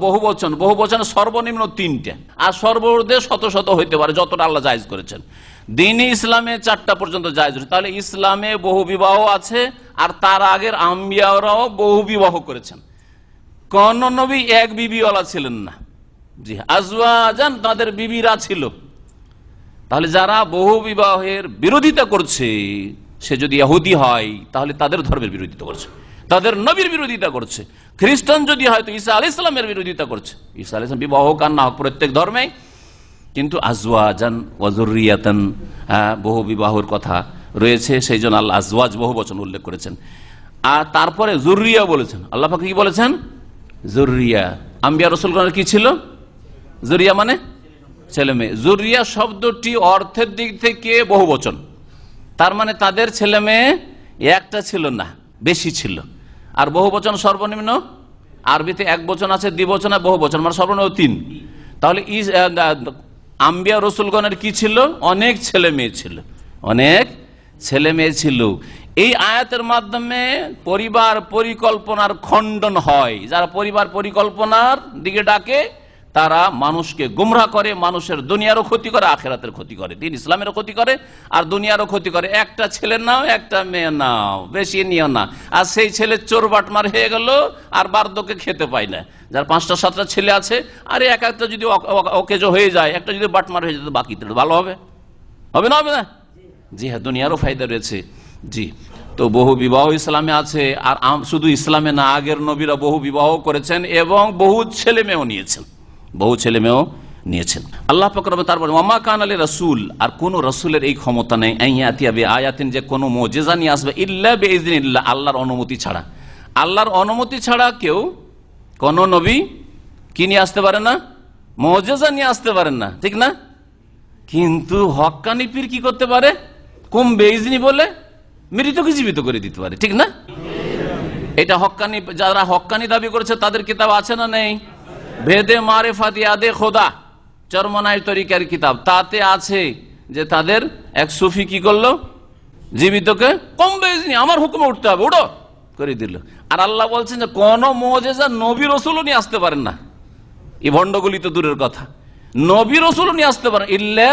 বহু বচন, বহু বচন সর্বনিম্ন 3টে, আর সর্বর্ধে শত শত হইতে পারে, যতটা আল্লাহ জায়েজ করেছেন। দ্বীনে ইসলামে 4টা পর্যন্ত জায়েজ। তাহলে ইসলামে বহু বিবাহ আছে, আর তার আগের আম্বিয়ারাও বহু বিবাহ করেছেন। কোন নবী এক বিবিওয়ালা ছিলেন না। জি, আজওয়াজান তাদের বিবিরা ছিল। তাহলে যারা বহু বিবাহের বিরোধিতা করছে, সে যদি ইহুদি হয় তাহলে তাদের ধর্মের বিরোধিতা করছে, তাদের নবীর বিরোধিতা করছে। খ্রিস্টান যদি হয় তো ঈসা আলাইহিস সালামের বিরোধিতা করছে। ঈসা আলাইহিস সালাম বিবাহ হোক আর না হোক প্রত্যেক ধর্মে, কিন্তু আজওয়াজান ওয়া যুররিয়াতান, বহু বিবাহের কথা রয়েছে, সেই জন্য আল্লাহ আজওয়াজ বহু বচন উল্লেখ করেছেন। আর তারপরে যুররিয়া বলেছেন। আল্লাহ পাক কি বলেছেন? যুররিয়া। আম্বিয়া রাসূলগণের কি ছিল? যুররিয়া মানে ছেলে মেয়ে। যুররিয়া শব্দটি অর্থের দিক থেকে বহু বচন, তার মানে তাদের ছেলে মেয়ে একটা ছিল না, বেশি ছিল। আর বহু বচন সর্বনিম্ন, আরবিতে এক বচন আছে, দ্বিবচন আর বহু বচন, মানে সর্বনিম্ন 3। তাহলে আম্বিয়া রাসূলগণের কি ছিল? অনেক ছেলে মেয়ে ছিল, অনেক ছেলে মেয়ে ছিল। এই আয়াতের মাধ্যমে পরিবার পরিকল্পনার খণ্ডন হয়। যারা পরিবার পরিকল্পনার দিকে ডাকে তারা মানুষকে গুমরাহ করে, মানুষের দুনিয়ারও ক্ষতি করে, আখিরাতের ক্ষতি করে, দ্বীন ইসলামেরও ক্ষতি করে, আর দুনিয়ারও ক্ষতি করে। একটা ছেলে নাও, একটা মেয়ে নাও, বেশি নিও না। আর সেই ছেলে চোর বাটমার হয়ে গেল, আর বার্ধক্যে খেতে পায় না। যার 5টা 7টা ছেলে আছে, আরে এক একটা যদি অকেজো হয়ে যায়, একটা যদি বাটমার হয়ে যেত, বাকি তো ভালো হবে, হবে না? হবে না? জি হ্যাঁ, দুনিয়ারও ফায়দা রয়েছে। জি, তো বহু বিবাহ ইসলামে আছে। আর শুধু ইসলামে না, আগের নবীরা বহু বিবাহ করেছেন এবং বহু ছেলে মেয়েও নিয়েছেন, বহু ছেলে মেয়েও নিয়েছেন। আল্লাহ পাক রব্বুল তারপর ওয়ামা কানা লিরাসূল, আর কোন রাসূলের এই ক্ষমতা নেই, আইয়াতিয়া বিআয়াতিন, যে কোনো মুজিজা নিয়ে আসবে, ইল্লা বিইজনিল্লাহ, আল্লাহর অনুমতি ছাড়া। আল্লাহর অনুমতি ছাড়া কেউ, কোন নবী কি নিয়ে আসতে পারে না? মুজিজা নিয়ে আসতে পারেন না, ঠিক না? কিন্তু হক্কানি পীর কি করতে পারে? কুম বেইজনি বলে মৃতকে জীবিত করে দিতে পারে, ঠিক না? এটা হক্কানি, যারা হক্কানি দাবি করেছে তাদের কিতাব আছে না নেই? ভেদে মারেফাত ইয়াদে খোদা, চরমনাই তরিকার কিতাব, তাতে আছে যে তাদের এক সুফি কি করলো? জীবিতকে কম বেইজনি, আমার হুকুমে উঠতে হবে, উঠো করে দিল। আর আল্লাহ বলছেন যে কোন মুজিজা নবী রাসূলও নিয়ে আসতে পারেন না। এই ভণ্ডগুলি তো দূরের কথা, নবী রাসূলও নিয়ে আসতে পারেন, ইল্লা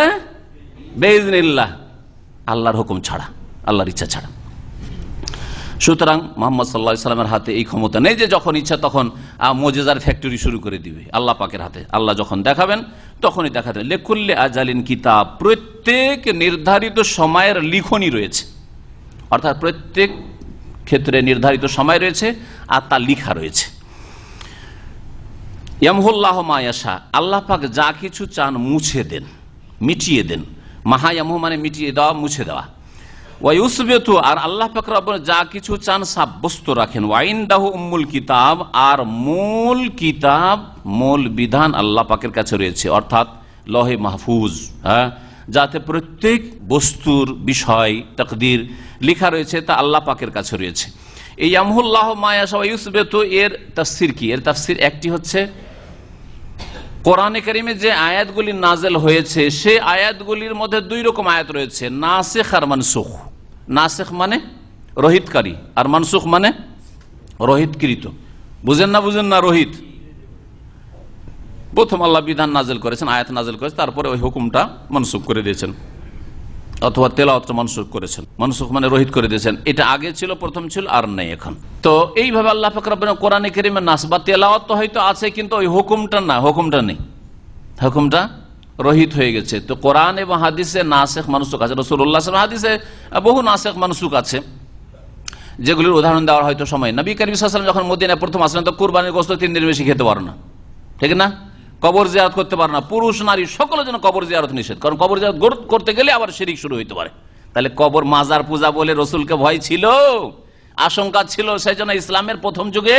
বিইজনিল্লাহ, আল্লাহর হুকুম ছাড়া, আল্লাহর ইচ্ছা ছাড়া। সুতরাং মুহাম্মদ সাল্লাল্লাহু আলাইহি ওয়াসাল্লামের হাতে এই ক্ষমতা নেই যে যখন ইচ্ছা তখন মুজিজার ফ্যাক্টরি শুরু করে দিবে। আল্লাহ পাকের হাতে, আল্লাহ যখন দেখাবেন তখনই দেখাবেন। লিকুল্লি আজালিন কিতাব, প্রত্যেক নির্ধারিত সময়ের লিখনি রয়েছে, অর্থাৎ প্রত্যেক ক্ষেত্রে নির্ধারিত সময় রয়েছে আর তা লিখা রয়েছে। ইয়ামহুল্লাহ মা ইয়াশা, আল্লাহ পাক যা কিছু চান মুছে দেন, মিটিয়ে দেন। মাহা ইয়ামহু মানে মিটিয়ে দেওয়া, মুছে দেওয়া। ওয়া ইউসবিতু, আর আল্লাহ পাক রব্বুল যা কিছু চান সাব্যস্ত রাখেন। ওয়া ইনদাহু উম্মুল কিতাব, আর মূল কিতাব, মূল বিধান আল্লাহ পাকের কাছে রয়েছে, অর্থাৎ লহে মাহফুজ, হ্যাঁ, যাতে প্রত্যেক বস্তুর বিষয় তাকদীর লেখা রয়েছে তা আল্লাহ পাকের কাছে রয়েছে। এই ইয়ামহুল্লাহ মা ইয়াশা ওয়া ইউসবিতু এর তাফসীর কি? এর তাফসীর একটি হচ্ছে কোরআনে কারিমে যে আয়াতগুলি নাজেল হয়েছে সে আয়াতগুলির মধ্যে দুই রকম আয়াত রয়েছে, নাসিখ আর মানসুখ। নাসিখ মানে রহিতকারী, আর মানসুখ মানে রহিতকৃত। বুঝেন না রহিত। প্রথম আল্লাহ বিধান নাজেল করেছেন, আয়াত নাজেল করেছেন, তারপরে ওই হুকুমটা মনসুখ করে দিয়েছেন, অথবা তেলাওয়াতটা মনসুখ করেছেন। মনসুখ মানে রহিত করে দিয়েছেন। এটা আগে ছিল, প্রথম ছিল, আর নেই এখন। তো এইভাবে আল্লাহ পাক রব্বুল আলামিন কোরআনে কারিমে নাস বা তেলাওয়াত তো হয়তো আছে, কিন্তু ওই হুকুমটা না, হুকুমটা নেই, হুকুমটা রহিত হয়ে গেছে। তো কোরআন এবং হাদিসে নাসিখ মানসুখ আছে। রাসূলুল্লাহ সাল্লাল্লাহু আলাইহি ওয়াসাল্লাম হাদিসে বহু নাসিখ মানসুখ আছে, যেগুলির উদাহরণ দেওয়ার হয়তো সময়। নবী করিম সাল্লাল্লাহু আলাইহি ওয়াসাল্লাম যখন মদিনায় প্রথম আসলেন তো কুরবানির গোশত 3 দিনের বেশি খেতে পারে না, ঠিক না? কবর জিয়ারত করতে পারে না, পুরুষ নারী সকলের জন্য কবর জিয়ারত নিষেধ, কারণ কবর জিয়ারত করতে গেলে আবার শিরক শুরু হইতে পারে। তাহলে কবর মাজার পূজা বলে রসুলকে ভয় ছিল, আশঙ্কা ছিল, সেই জন্য ইসলামের প্রথম যুগে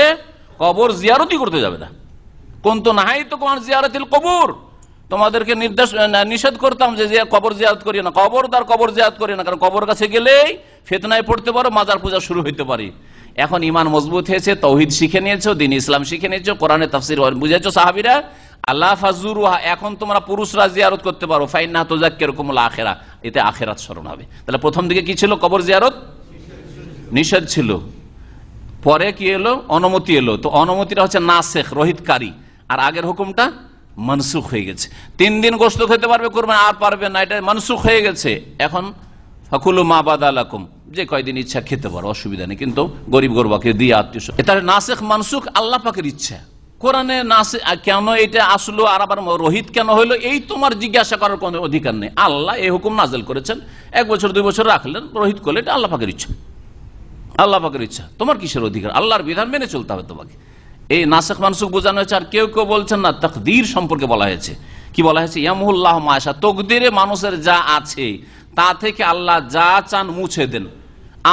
কবর জিয়ারতই করতে যাবে না। কুনতু নাহাইতুকুম আন জিয়ারাতিল কবর, তোমাদেরকে নিষেধ করতাম যে কবর জিয়ারত করিও না, খবরদার কবর জিয়ারত করিও না, কারণ কবর কাছে গেলেই ফিতনায় পড়তে পারো, মাজার পূজা শুরু হইতে পারে। এখন ইমান মজবুত হয়েছে, তৌহিদ শিখে নিয়েছো, দ্বীন ইসলাম শিখে নিয়েছো, কোরআনের তাফসীর বুঝেছো সাহাবীরা, আল্লাহ ফাজুরুহা, এখন তোমরা পুরুষরা জিয়ারত করতে পারো, ফাইন্নাহা তুযাক্কিরুকুমুল আখিরাহ, এতে আখিরাত স্মরণ হবে। তাহলে প্রথম দিকে কি ছিল? কবর জিয়ারত নিষেধ ছিল, পরে কি এলো? অনুমতি এলো। তো অনুমতিটা হচ্ছে নাসিখ, রহিতকারী, আর আগের হুকুমটা মনসুখ হয়ে গেছে। 3 দিন গোশত খেতে পারবে কুরবানি, আর পারবে না, এটা মনসুখ হয়ে গেছে। এখন ফাকুলু মা বাদালাকুম, যে কয়দিন ইচ্ছা খেতে পারো, অসুবিধা নেই, কিন্তু গরিব গরবাকে দিয়ে, আত্মীয়। এটা নাসিখ মানসুখ আল্লাহ পাকের ইচ্ছা। কোরআনে নাসিখ কেন এটা আসলো আর আবার রহিত কেন হইলো, এই তোমার জিজ্ঞাসা করার কোনো অধিকার নেই। আল্লাহ এই হুকুম নাজেল করেছেন, 1 বছর 2 বছর রাখলেন, রহিত করলে, এটা আল্লাহ পাকের ইচ্ছা, আল্লাহ পাকের ইচ্ছা। তোমার কিসের অধিকার? আল্লাহর বিধান মেনে চলতে হবে তোমাকে। এই নাসিখ মানসুখ বোঝানো হয়েছে। আর কেউ কেউ বলছেন না, তাকদীর সম্পর্কে বলা হয়েছে। কি বলা হয়েছে? ইয়ামহুল্লাহ মা ইয়াশা, তকদিরে মানুষের যা আছে তা থেকে আল্লাহ যা চান মুছে দেন।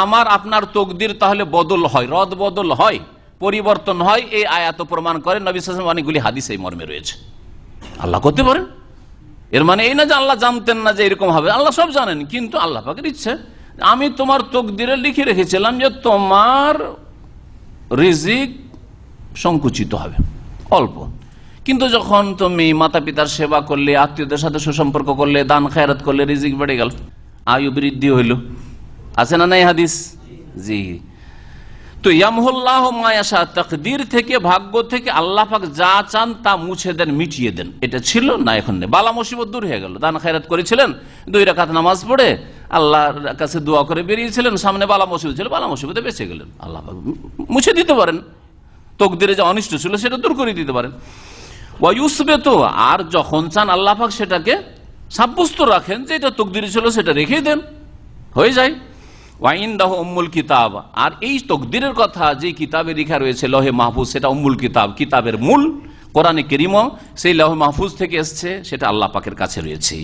আমার আপনার তকদির তাহলে বদল হয়, রদ বদল হয়, পরিবর্তন হয়, এই আয়াত প্রমাণ করে। নবী সাল্লাল্লাহু আলাইহি ওয়াসাল্লাম অনেকগুলি হাদিস এই মর্মে রয়েছে। আল্লাহ করতে পারেন, এর মানে এই না যে আল্লাহ জানতেন না যে এরকম হবে, আল্লাহ সব জানেন, কিন্তু আল্লাহ পাকের ইচ্ছে। আমি তোমার তকদিরে লিখে রেখেছিলাম যে তোমার রিজিক সংকুচিত হবে, অল্প, কিন্তু যখন তুমি মাতা পিতার সেবা করলে, আত্মীয়দের সাথে সুসম্পর্ক করলে, দান খায়রাত করলে, রিজিক বেড়ে গেল, আয়ু বৃদ্ধি হইল। আছে না নাই হাদিস? জি। তো ইয়ামহুল্লাহ মা ইয়াশা, তাকদীর থেকে, ভাগ্য থেকে আল্লাহ পাক যা চান তা মুছে দেন, মিটিয়ে দেন। এটা ছিল না, এখন নেই। বালা মুসিবত দূর হয়ে গেল। দান খায়রাত করেছিলেন, 2 রাকাত নামাজ পড়ে আল্লাহর কাছে দোয়া করে বেরিয়েছিলেন, সামনে বালা মুসিবত ছিল, বালা মুসিবতে বেঁচে গেলেন। আল্লাহ পাক মুছে দিতে পারেন, তকদিরে যে অনিষ্ট ছিল সেটা দূর করে দিতে পারেন। ওয়া ইউসবিতু, আর যখন চান আল্লাহ পাক সেটাকে সাব্যস্ত রাখেন, যে এটা তকদিরে ছিল সেটা রেখে দেন, হয়ে যায়। ওয়া ইনদাহু উম্মুল কিতাব, আর এই তকদিরের কথা যে কিতাবে লেখা রয়েছে লহে মাহফুজ, সেটা উম্মুল কিতাব, কিতাবের মূল কোরআনে কারীমও সেই লহে মাহফুজ থেকে এসেছে, সেটা আল্লাহ পাকের কাছে রয়েছে।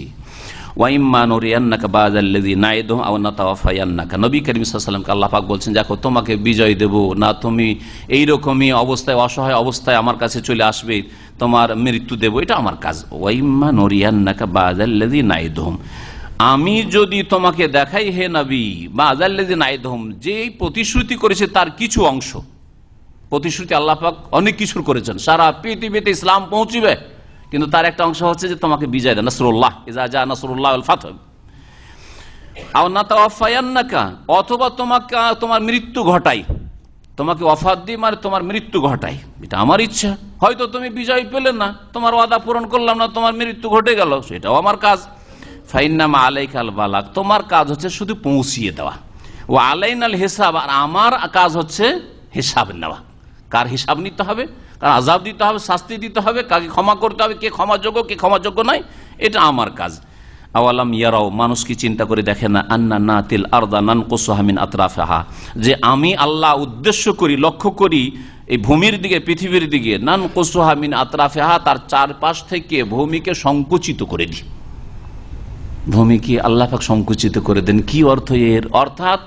ওয়া ইম্মা নুরিয়ান্নাকা বাযাল্লাযী নাইদুহু আও নাতাওয়াফায়ান্নাকা, নবী করিম সাল্লাল্লাহু আলাইহি ওয়াসাল্লামকে আল্লাহ পাক বলছেন, দেখো তোমাকে বিজয় দেব না, তুমি এইরকমই অবস্থায়, অসহায় অবস্থায় আমার কাছে চলে আসবে, তোমার মৃত্যু দেব, এটা আমার কাজ। ওয়া ইম্মা নুরিয়ান্নাকা বাযাল্লাযী নাইদুহুম, আমি যদি তোমাকে দেখাই হে নবী, বাযাল্লাযী নাইদুহুম, যে প্রতিশ্রুতি করেছে তার কিছু অংশ, প্রতিশ্রুতি আল্লাহ পাক অনেক কিছুর করেছেন, সারা পৃথিবীতে ইসলাম পৌঁছিবে, কিন্তু তার একটা অংশ হচ্ছে যে তোমাকে বিজয় দেন, নাসরুল্লাহ, ইযা জা নাসরুল্লাহ ওয়াল ফাতহ। আও নাতাওয়াফায়ান্নাকা, অথবা তোমাকে, তোমার মৃত্যু ঘটাই, তোমাকে ওয়াফাত দিই মানে তোমার মৃত্যু ঘটাই, এটা আমার ইচ্ছা। হয়তো তুমি বিজয় পেলে না, তোমার ওয়াদা পূরণ করলাম না, তোমার মৃত্যু ঘটে গেল, সেটাও আমার কাজ। ফাইন্নামা আলাইকাল বালাগ, তোমার কাজ হচ্ছে শুধু পৌঁছিয়ে দেওয়া। ও আলাইনাল হিসাব, আর আমার কাজ হচ্ছে হিসাব নেওয়া। কার হিসাব নিতে হবে, কার আযাব দিতে হবে, শাস্তি দিতে হবে, কাকে ক্ষমা করতে হবে, কে ক্ষমাযোগ্য কে ক্ষমাযোগ্য নয়, এটা আমার কাজ। আওয়ালাম ইয়ারাও, মানুষ কি চিন্তা করে দেখে না, আন্না নাতিল আরদা নানকুসুহা মিন আতরাফিহা, যে আমি আল্লাহ উদ্দেশ্য করি, লক্ষ্য করি এই ভূমির দিকে, পৃথিবীর দিকে, নানকুসুহা মিন আতরাফিহা, তার চারপাশ থেকে ভূমিকে সংকুচিত করে দিই। ভূমিকে আল্লাহ পাক সংকুচিত করে দেন। কি অর্থ এর? অর্থাৎ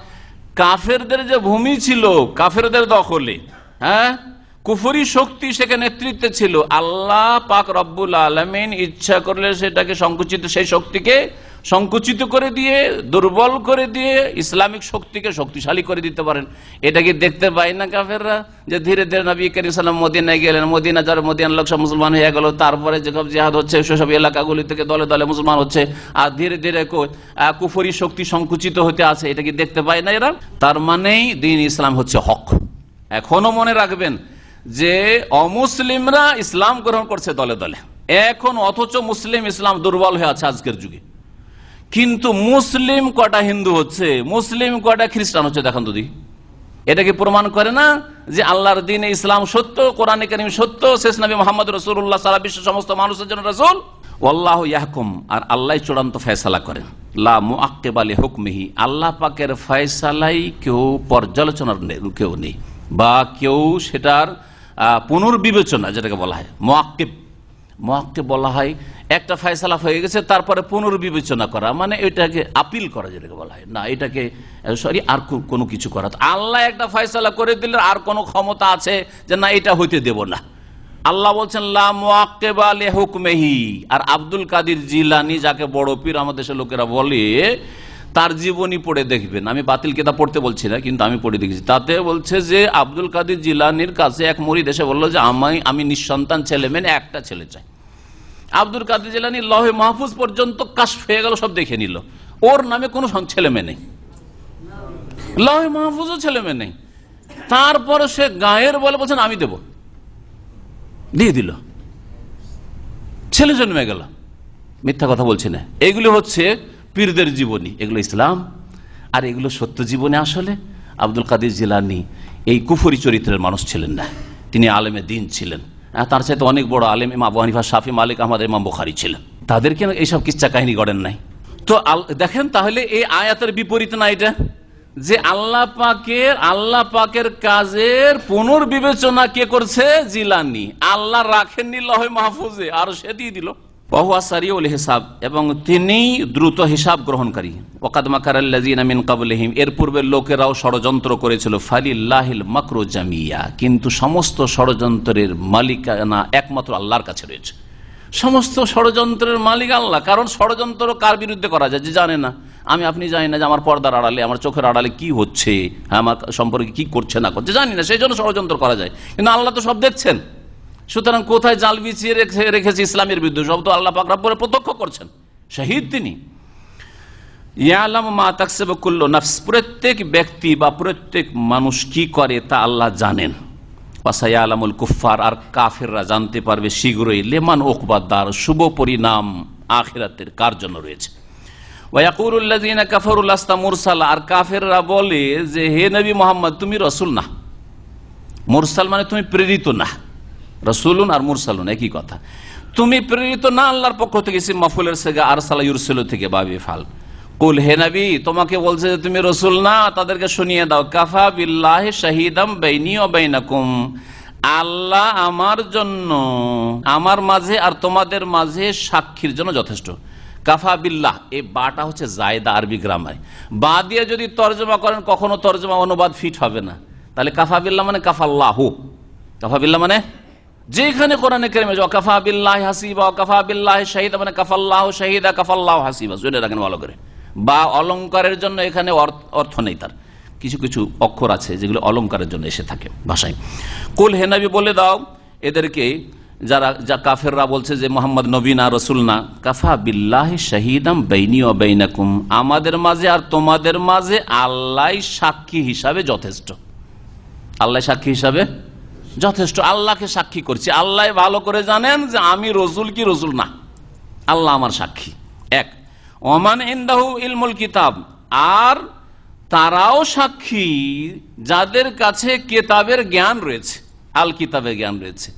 কাফেরদের যে ভূমি ছিল কাফেরদের দখলে, হ্যাঁ, কুফরি শক্তি সেখানে নেতৃত্বে ছিল, আল্লাহ পাক রব্বুল আলামিন ইচ্ছা করলে সেটাকে সংকুচিত, সেই শক্তিকে সংকুচিত করে দিয়ে, দুর্বল করে দিয়ে ইসলামিক শক্তিকে শক্তিশালী করে দিতে পারেন। এটা কি দেখতে পায় না কাফেররা? যে ধীরে ধীরে নবী করিম সাল্লাল্লাহু মদিনায় গেলেন, মদিনা যারা মদিনার লোক সব মুসলমান হয়ে গেল, তারপরে যেসব জিহাদ হচ্ছে সেসব এলাকাগুলি থেকে দলে দলে মুসলমান হচ্ছে, আর ধীরে ধীরে কুফরি শক্তি সংকুচিত হতে আছে। এটা কি দেখতে পায় না এরা? তার মানেই দ্বীন ইসলাম হচ্ছে হক। এখনো মনে রাখবেন যে অমুসলিমরা ইসলাম গ্রহণ করছে দলে দলে এখন, অথচ মুসলিম ইসলাম দুর্বল হয়ে আছে আজকের যুগে। কিন্তু মুসলিম কটা হিন্দু হচ্ছে, মুসলিম কটা খ্রিস্টান হচ্ছে দেখেন তো দেখি। এটা কি প্রমাণ করে না যে আল্লাহর দ্বীনে ইসলাম সত্য, কোরআনে কারীম সত্য, শেষ নবী মুহাম্মদ রাসূলুল্লাহ সারা বিশ্বের সমস্ত মানুষের জন্য রাসূল। ওয়াল্লাহু ইয়াহকুম, আর আল্লাহ চূড়ান্ত ফয়সালা করেন। লা মুআক্কিবা লিহুকমিহি, আল্লাহ পাকের ফয়সালাই কেউ পর্যালোচনার কেউ নেই, বা কেউ সেটার পুনর্বিবেচনা, যেটাকে বলা হয় মুআক্কিব। মুআক্কিব বলা হয় একটা ফয়সালা হয়ে গেছে তারপরে পুনর্বিবেচনা করা, মানে এটাকে আপিল করা, যেটাকে বলা হয় না, এটাকে আর কোনো কিছু করা। আল্লাহ একটা ফয়সালা করে দিলে আর কোনো ক্ষমতা আছে যে না এটা হইতে দেব না। আল্লাহ বলছেন লা মুআক্কিবা লিহুকমিহি। আর আব্দুল কাদের জিলানী, যাকে বড় পীর আমাদের দেশের লোকেরা বলে, তার জীবনী পড়ে দেখবেন। আমি বাতিল কিতাব পড়তে বলছি না, কিন্তু আমি পড়ে দেখেছি। তাতে বলছে যে আব্দুল কাদের জিলানীর কাছে এক মুরিদ এসে বললো যে আমি নিঃসন্তান ছেলে মেয়ে একটা ছেলে চাই। আব্দুল কাদের জিলানী লৌহে মাহফুজ পর্যন্ত কাশফ হয়ে গেল, সব দেখে নিল, ওর নামে কোনো ছেলে মেয়ে নেই, লৌহে মাহফুজও ছেলে মেয়ে নেই। তারপরে সে গায়ের বলে বলছেন আমি দেব, দিয়ে দিল, ছেলে জন্মে গেল। মিথ্যা কথা বলছি না, এগুলো হচ্ছে পীরদের জীবনী, এগুলো ইসলাম। আর এগুলো সত্য জীবনে। আসলে আব্দুল কাদের জিলানী এই কুফরি চরিত্রের মানুষ ছিলেন না, তিনি আলেমে দ্বীন ছিলেন। তার চাইতে অনেক বড় আলেম ইমাম আবু হানিফা, শাফি, মালিক, আহমদ, ইমাম বুখারী ছিলেন। তাদেরকে এইসব কিচ্ছা কাহিনী গড়েন নাই। তো দেখেন তাহলে এই আয়াতের বিপরীত না এটা, যে আল্লাহ পাকের কাজের পুনর্বিবেচনা কে করছে? জিলানী। আল্লাহ রাখেননি লৌহে মাহফুজে, আর সে দিয়ে দিল। ওয়াহুয়া সারিউল হিসাব, এবং তিনি দ্রুত হিসাব গ্রহণকারী। ওয়াকাদ মাকারাল্লাযিনা মিন ক্বাবলিহিম, এর পূর্বে লোকেরাও ষড়যন্ত্র করেছিল। ফালিল্লাহিল মাকরু জামিয়া, কিন্তু সমস্ত ষড়যন্ত্রের মালিকানা একমাত্র আল্লাহর কাছে রয়েছে। সমস্ত ষড়যন্ত্রের মালিক আল্লাহ। কারণ ষড়যন্ত্র কার বিরুদ্ধে করা যায়? যে জানে না, আপনি জানি না যে আমার পর্দার আড়ালে, আমার চোখের আড়ালে কি হচ্ছে, আমার সম্পর্কে কি করছে না করছে জানি না, সেই জন্য ষড়যন্ত্র করা যায়। কিন্তু আল্লাহ তো সব দেখছেন। সুতরাং কোথায় জাল বিছিয়ে রেখেছে ইসলামের বিরুদ্ধে, সব তো আল্লাহ পাক রব্বুল প্রত্যক্ষ করছেন, শহীদ তিনি। ইয়ালামু মা তাকসিবু কুল্লু নাফস, প্রত্যেক ব্যক্তি বা প্রত্যেক মানুষ কি করে তা আল্লাহ জানেন। ওয়াসায়ালামুল কুফফার, আর কাফেররা জানতে পারবে শীঘ্রই। লিমান উকবাদ্দার, শুভ পরিণাম আখিরাতের কার জন্য রয়েছে। ওয়ায়াকুলুল্লাযিনা কাফারু লাস্তা মুরসালা, আর কাফেররা বলে যে হে নবী মুহাম্মদ তুমি রাসূল না। মুরসাল মানে তুমি প্রেরিত না, রাসূলুন আর মুরসালুন একই কথা। তুমি প্রেরিত না আল্লাহর পক্ষ থেকে, ইসম মাফউলের সিগা আরসালা ইউরসিলু থেকে বাবে ফাল। কুল, হে নবী তোমাকে বলছে যে তুমি রাসূল না, তাদেরকে শুনিয়ে দাও। কাফা বিল্লাহি শাহীদাম বাইনি ওয়া বাইনাকুম, আল্লাহ আমার জন্য, আমার মাঝে আর তোমাদের মাঝে সাক্ষীর জন্য যথেষ্ট। কাফা বিল্লাহ, এই বাটা হচ্ছে জায়দা আরবি গ্রামারে। বা দিয়ে যদি তর্জমা করেন কখনো তর্জমা অনুবাদ ফিট হবে না। তাহলে কাফা বিল্লাহ মানে কাফাল্লাহু, কাফা বিল্লাহ মানে যেখানে কোরআনে কারিমে কাফা বিল্লাহি হাসিবা, কাফা বিল্লাহি শাহীদা মানে কাফাল্লাহু শাহীদা, কাফাল্লাহু হাসিবা, শুনে রাখেন ভালো করে। বা অলংকারের জন্য এখানে অর্থ নেই, তার কিছু কিছু অক্ষর আছে যেগুলো অলংকারের জন্য এসে থাকে ভাষায়। কুল, হে নবী বলে দাও এদেরকে, যা কাফেররা বলছে যে মুহাম্মদ নবী না, রাসূল না, কাফা বিল্লাহি শাহীদাম বাইনি ওয়া বাইনাকুম, আমাদের মাঝে আর তোমাদের মাঝে আল্লাহ সাক্ষী হিসাবে যথেষ্ট। আল্লাহ সাক্ষী হিসাবে যথেষ্ট। আল্লাহকে সাক্ষী করছি, আল্লাহ ভালো করে জানেন যে আমি রসুল কি রসুল না, আল্লাহ আমার সাক্ষী। এক, ওমান ইনদাহু ইলমুল কিতাব, আর তারাও সাক্ষী যাদের কাছে কিতাবের জ্ঞান রয়েছে, আল কিতাবের জ্ঞান রয়েছে।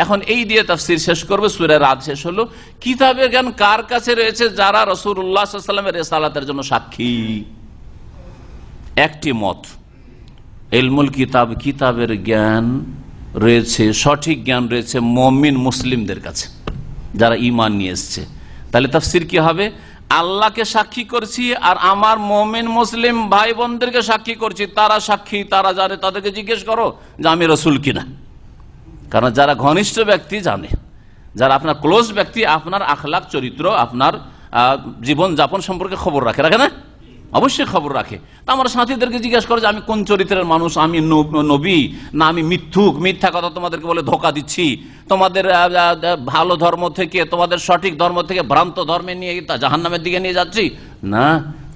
এখন এই দিয়ে তাফসীর শেষ করবে। সূরা রাদ শেষ হলো। কিতাবের জ্ঞান কার কাছে রয়েছে? যারা রাসূলুল্লাহ সাল্লাল্লাহু আলাইহি ওয়াসাল্লামের রিসালাতের জন্য সাক্ষী। একটি মত, ইলমুল কিতাব, কিতাবের জ্ঞান রয়েছে, সঠিক জ্ঞান রয়েছে মুমিন মুসলিমদের কাছে, যারা ঈমান নিয়ে এসেছে। তাহলে তাফসীর কি হবে? আল্লাহকে সাক্ষী করছি আর আমার মুমিন মুসলিম ভাই বোনদেরকে সাক্ষী করছি। তারা সাক্ষী, তারা জানে, তাদেরকে জিজ্ঞেস করো যে আমি রাসূল কিনা। কারণ যারা ঘনিষ্ঠ ব্যক্তি জানে, যারা আপনার ক্লোজ ব্যক্তি, আপনার আখলাক চরিত্র, আপনার জীবন যাপন সম্পর্কে খবর রাখে, রাখে না? অবশ্যই খবর রাখে। তা আমার সাথীদেরকে জিজ্ঞাসা করে যে আমি কোন চরিত্রের মানুষ, আমি নবী না আমি মিথ্যুক, মিথ্যা কথা তোমাদেরকে বলে ধোকা দিচ্ছি, তোমাদের ভালো ধর্ম থেকে, তোমাদের সঠিক ধর্ম থেকে ভ্রান্ত ধর্মে নিয়ে জাহান্নামের দিকে নিয়ে যাচ্ছি না,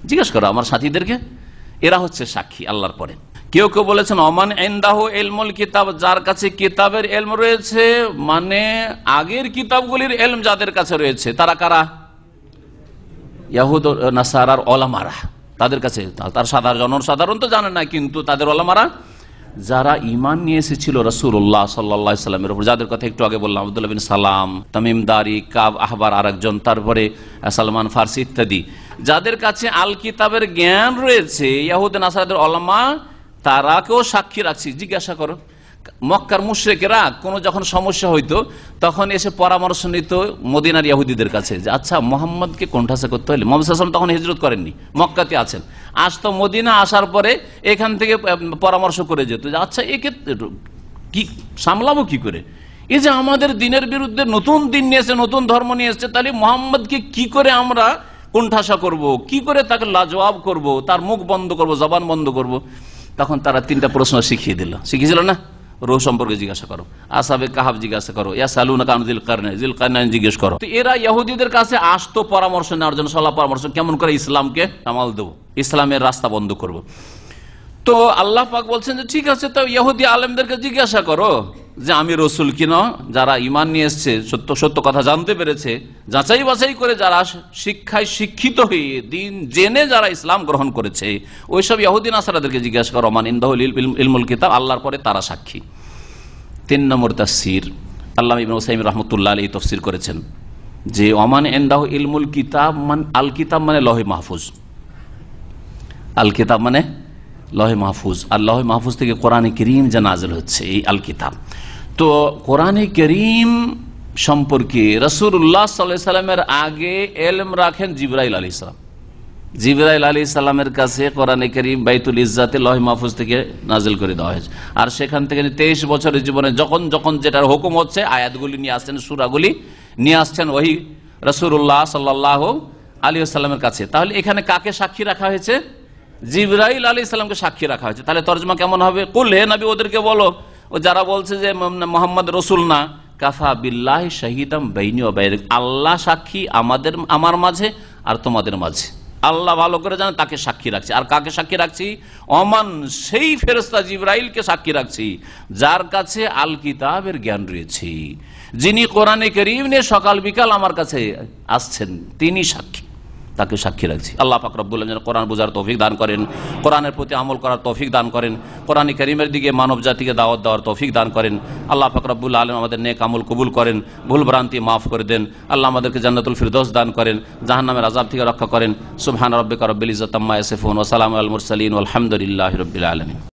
জিজ্ঞেস করো আমার সাথীদেরকে। এরা হচ্ছে সাক্ষী আল্লাহর পরে। কেউ কেউ বলেছেন ওমান ইনদাহু ইলমুল কিতাব, যার কাছে কিতাবের ইলম রয়েছে, মানে আগের কিতাবগুলির ইলম যাদের কাছে রয়েছে। তারা কারা? ইহুদ নাসারার ওলামারা, তাদের কাছে। তার জনসাধারণ তো জানে না, কিন্তু তাদের ওলামারা যারা ঈমান নিয়ে এসেছিল রাসূলুল্লাহ সাল্লাল্লাহু আলাইহি ওয়াসাল্লামের উপর, যাদের কথা একটু আগে বললাম, আব্দুল্লাহ বিন সালাম, তামিম দারি, কাব আহবার আরেকজন, তারপরে সালমান ফারসি ইত্যাদি, যাদের কাছে আল কিতাবের জ্ঞান রয়েছে, ইহুদ নাসারাদের ওলামা, তারাকেও সাক্ষী রাখছি। জিজ্ঞাসা করো, মক্কার মুশরিকেরা কোনো যখন সমস্যা হইতো তখন এসে পরামর্শ নিত মদিনার ইহুদিদের কাছে যে আচ্ছা মোহাম্মদকে কোণঠাসা করতে হলে, মোহাম্মদ সাল্লাল্লাহু আলাইহি ওয়াসাল্লাম তখন হিজরত করেননি, মক্কাতে আছেন, আসতো মদিনা, আসার পরে এখান থেকে পরামর্শ করে যেত যে আচ্ছা একে কি সামলাবো কি করে, এই যে আমাদের দিনের বিরুদ্ধে নতুন দিন নিয়ে এসে, নতুন ধর্ম নিয়ে এসছে, তাহলে মোহাম্মদকে কি করে আমরা কোণঠাসা করব, কি করে তাকে লাজবাব করব, তার মুখ বন্ধ করব, জবান বন্ধ করব। তখন তারা তিনটা প্রশ্ন শিখিয়েছিল না? রোহ সম্পর্কে জিজ্ঞাসা করো, আসহাবে কাহাফ জিজ্ঞাসা করো, ইয়াসালুনাকা আন যিল কারনাইন জিজ্ঞেস করো। তো এরা ইহুদিদের কাছে আসতো পরামর্শ নেওয়ার জন্য, সলাহ পরামর্শ, কেমন করে ইসলামকে সামাল দেবো, ইসলামের রাস্তা বন্ধ করব। তো আল্লাহ পাক বলছেন যে ঠিক আছে, তো ইহুদি আলেমদেরকে জিজ্ঞাসা করো যে আমি রসুল কিনা। যারা ঈমান নিয়ে এসছে, সত্য কথা জানতে পেরেছে, যাচাই বাছাই করে যারা শিক্ষায় শিক্ষিত হয়ে দিন জেনে যারা ইসলাম গ্রহণ করেছে, ওইসব ইহুদি নাসারাদেরকে জিজ্ঞাসা করো মান ইনদাহুল ইলমুল কিতাব, আল্লাহর পরে তারা সাক্ষী। 3 নম্বর তাফসীর আল্লামা ইবনে উসাইমিন রাহমাতুল্লাহ আলাইহি তাফসীর করেছেন যে ওমান ইনদাহু ইলমুল কিতাব, আল কিতাব মানে লৌহে মাহফুজ, আল কিতাব মানে লৌহে মাহফুজ, আর লৌহে মাহফুজ থেকে কোরআনে কারীম যা নাযিল হচ্ছে, এই আল কিতাব। তো কোরআনে কারীম সম্পর্কে রাসূলুল্লাহ সাল্লাল্লাহু আলাইহি সাল্লামের আগে ইলম রাখেন জিবরাইল আলাইহিস সালাম। জিবরাইল আলাইহিস সালামের কাছে কোরআনে কারীম বাইতুল ইজ্জাতে লৌহে মাহফুজ থেকে নাযিল করে দেওয়া হয়েছে, আর সেখান থেকে 23 বছরের জীবনে যখন যখন যেটার হুকুম হচ্ছে, আয়াতগুলি নিয়ে আসছেন, সূরাগুলি নিয়ে আসছেন ওহী রাসূলুল্লাহ সাল্লাল্লাহু আলাইহি ওয়াসাল্লামের কাছে। তাহলে এখানে কাকে সাক্ষী রাখা হয়েছে? জিবরাইল আলাইহিস সালামকে সাক্ষী রাখা হয়েছে। তাহলে তরজমা কেমন হবে? কুল হে নবী, ওদেরকে বলো, ও যারা বলছে যে মুহাম্মদ রাসূল না, কাফা বিল্লাহি শাহিদাম বাইনি ওয়া বাইনাকুম, আল্লাহ সাক্ষী আমার মাঝে আর তোমাদের মাঝে, আল্লাহ ভালো করে জানে, তাকে সাক্ষী রাখছি। আর কাকে সাক্ষী রাখছি? ওমান, সেই ফেরেশতা জিবরাইলকে সাক্ষী রাখছি যার কাছে আল কিতাবের জ্ঞান রয়েছে, যিনি কোরআনে কারীম নিয়ে সকাল বিকাল আমার কাছে আসছেন, তিনি সাক্ষী, তাকে সাক্ষী রাখছি। আল্লাহ পাক রব্বুল আলামিন কোরআন বোঝার তৌফিক দান করেন, কোরআনের প্রতি আমল করার তৌফিক দান করেন, কোরআনে কারীমের দিকে মানব জাতিকে দাওয়াত দেওয়ার তৌফিক দান করেন। আল্লাহ পাক রব্বুল আলামিন আমাদের নেক আমল কবুল করেন, ভুল ভ্রান্তি মাফ করে দেন। আল্লাহ আমাদেরকে জান্নাতুল ফিরদৌস দান করেন, জাহান্নামের আযাব থেকে রক্ষা করেন। সুবহান রাব্বিকা রব্বিল ইজ্জাতি আম্মা ইয়াসিফুন ওয়া সালামুন আলাল মুরসালিন ওয়াল হামদুলিল্লাহি রাব্বিল আলামিন।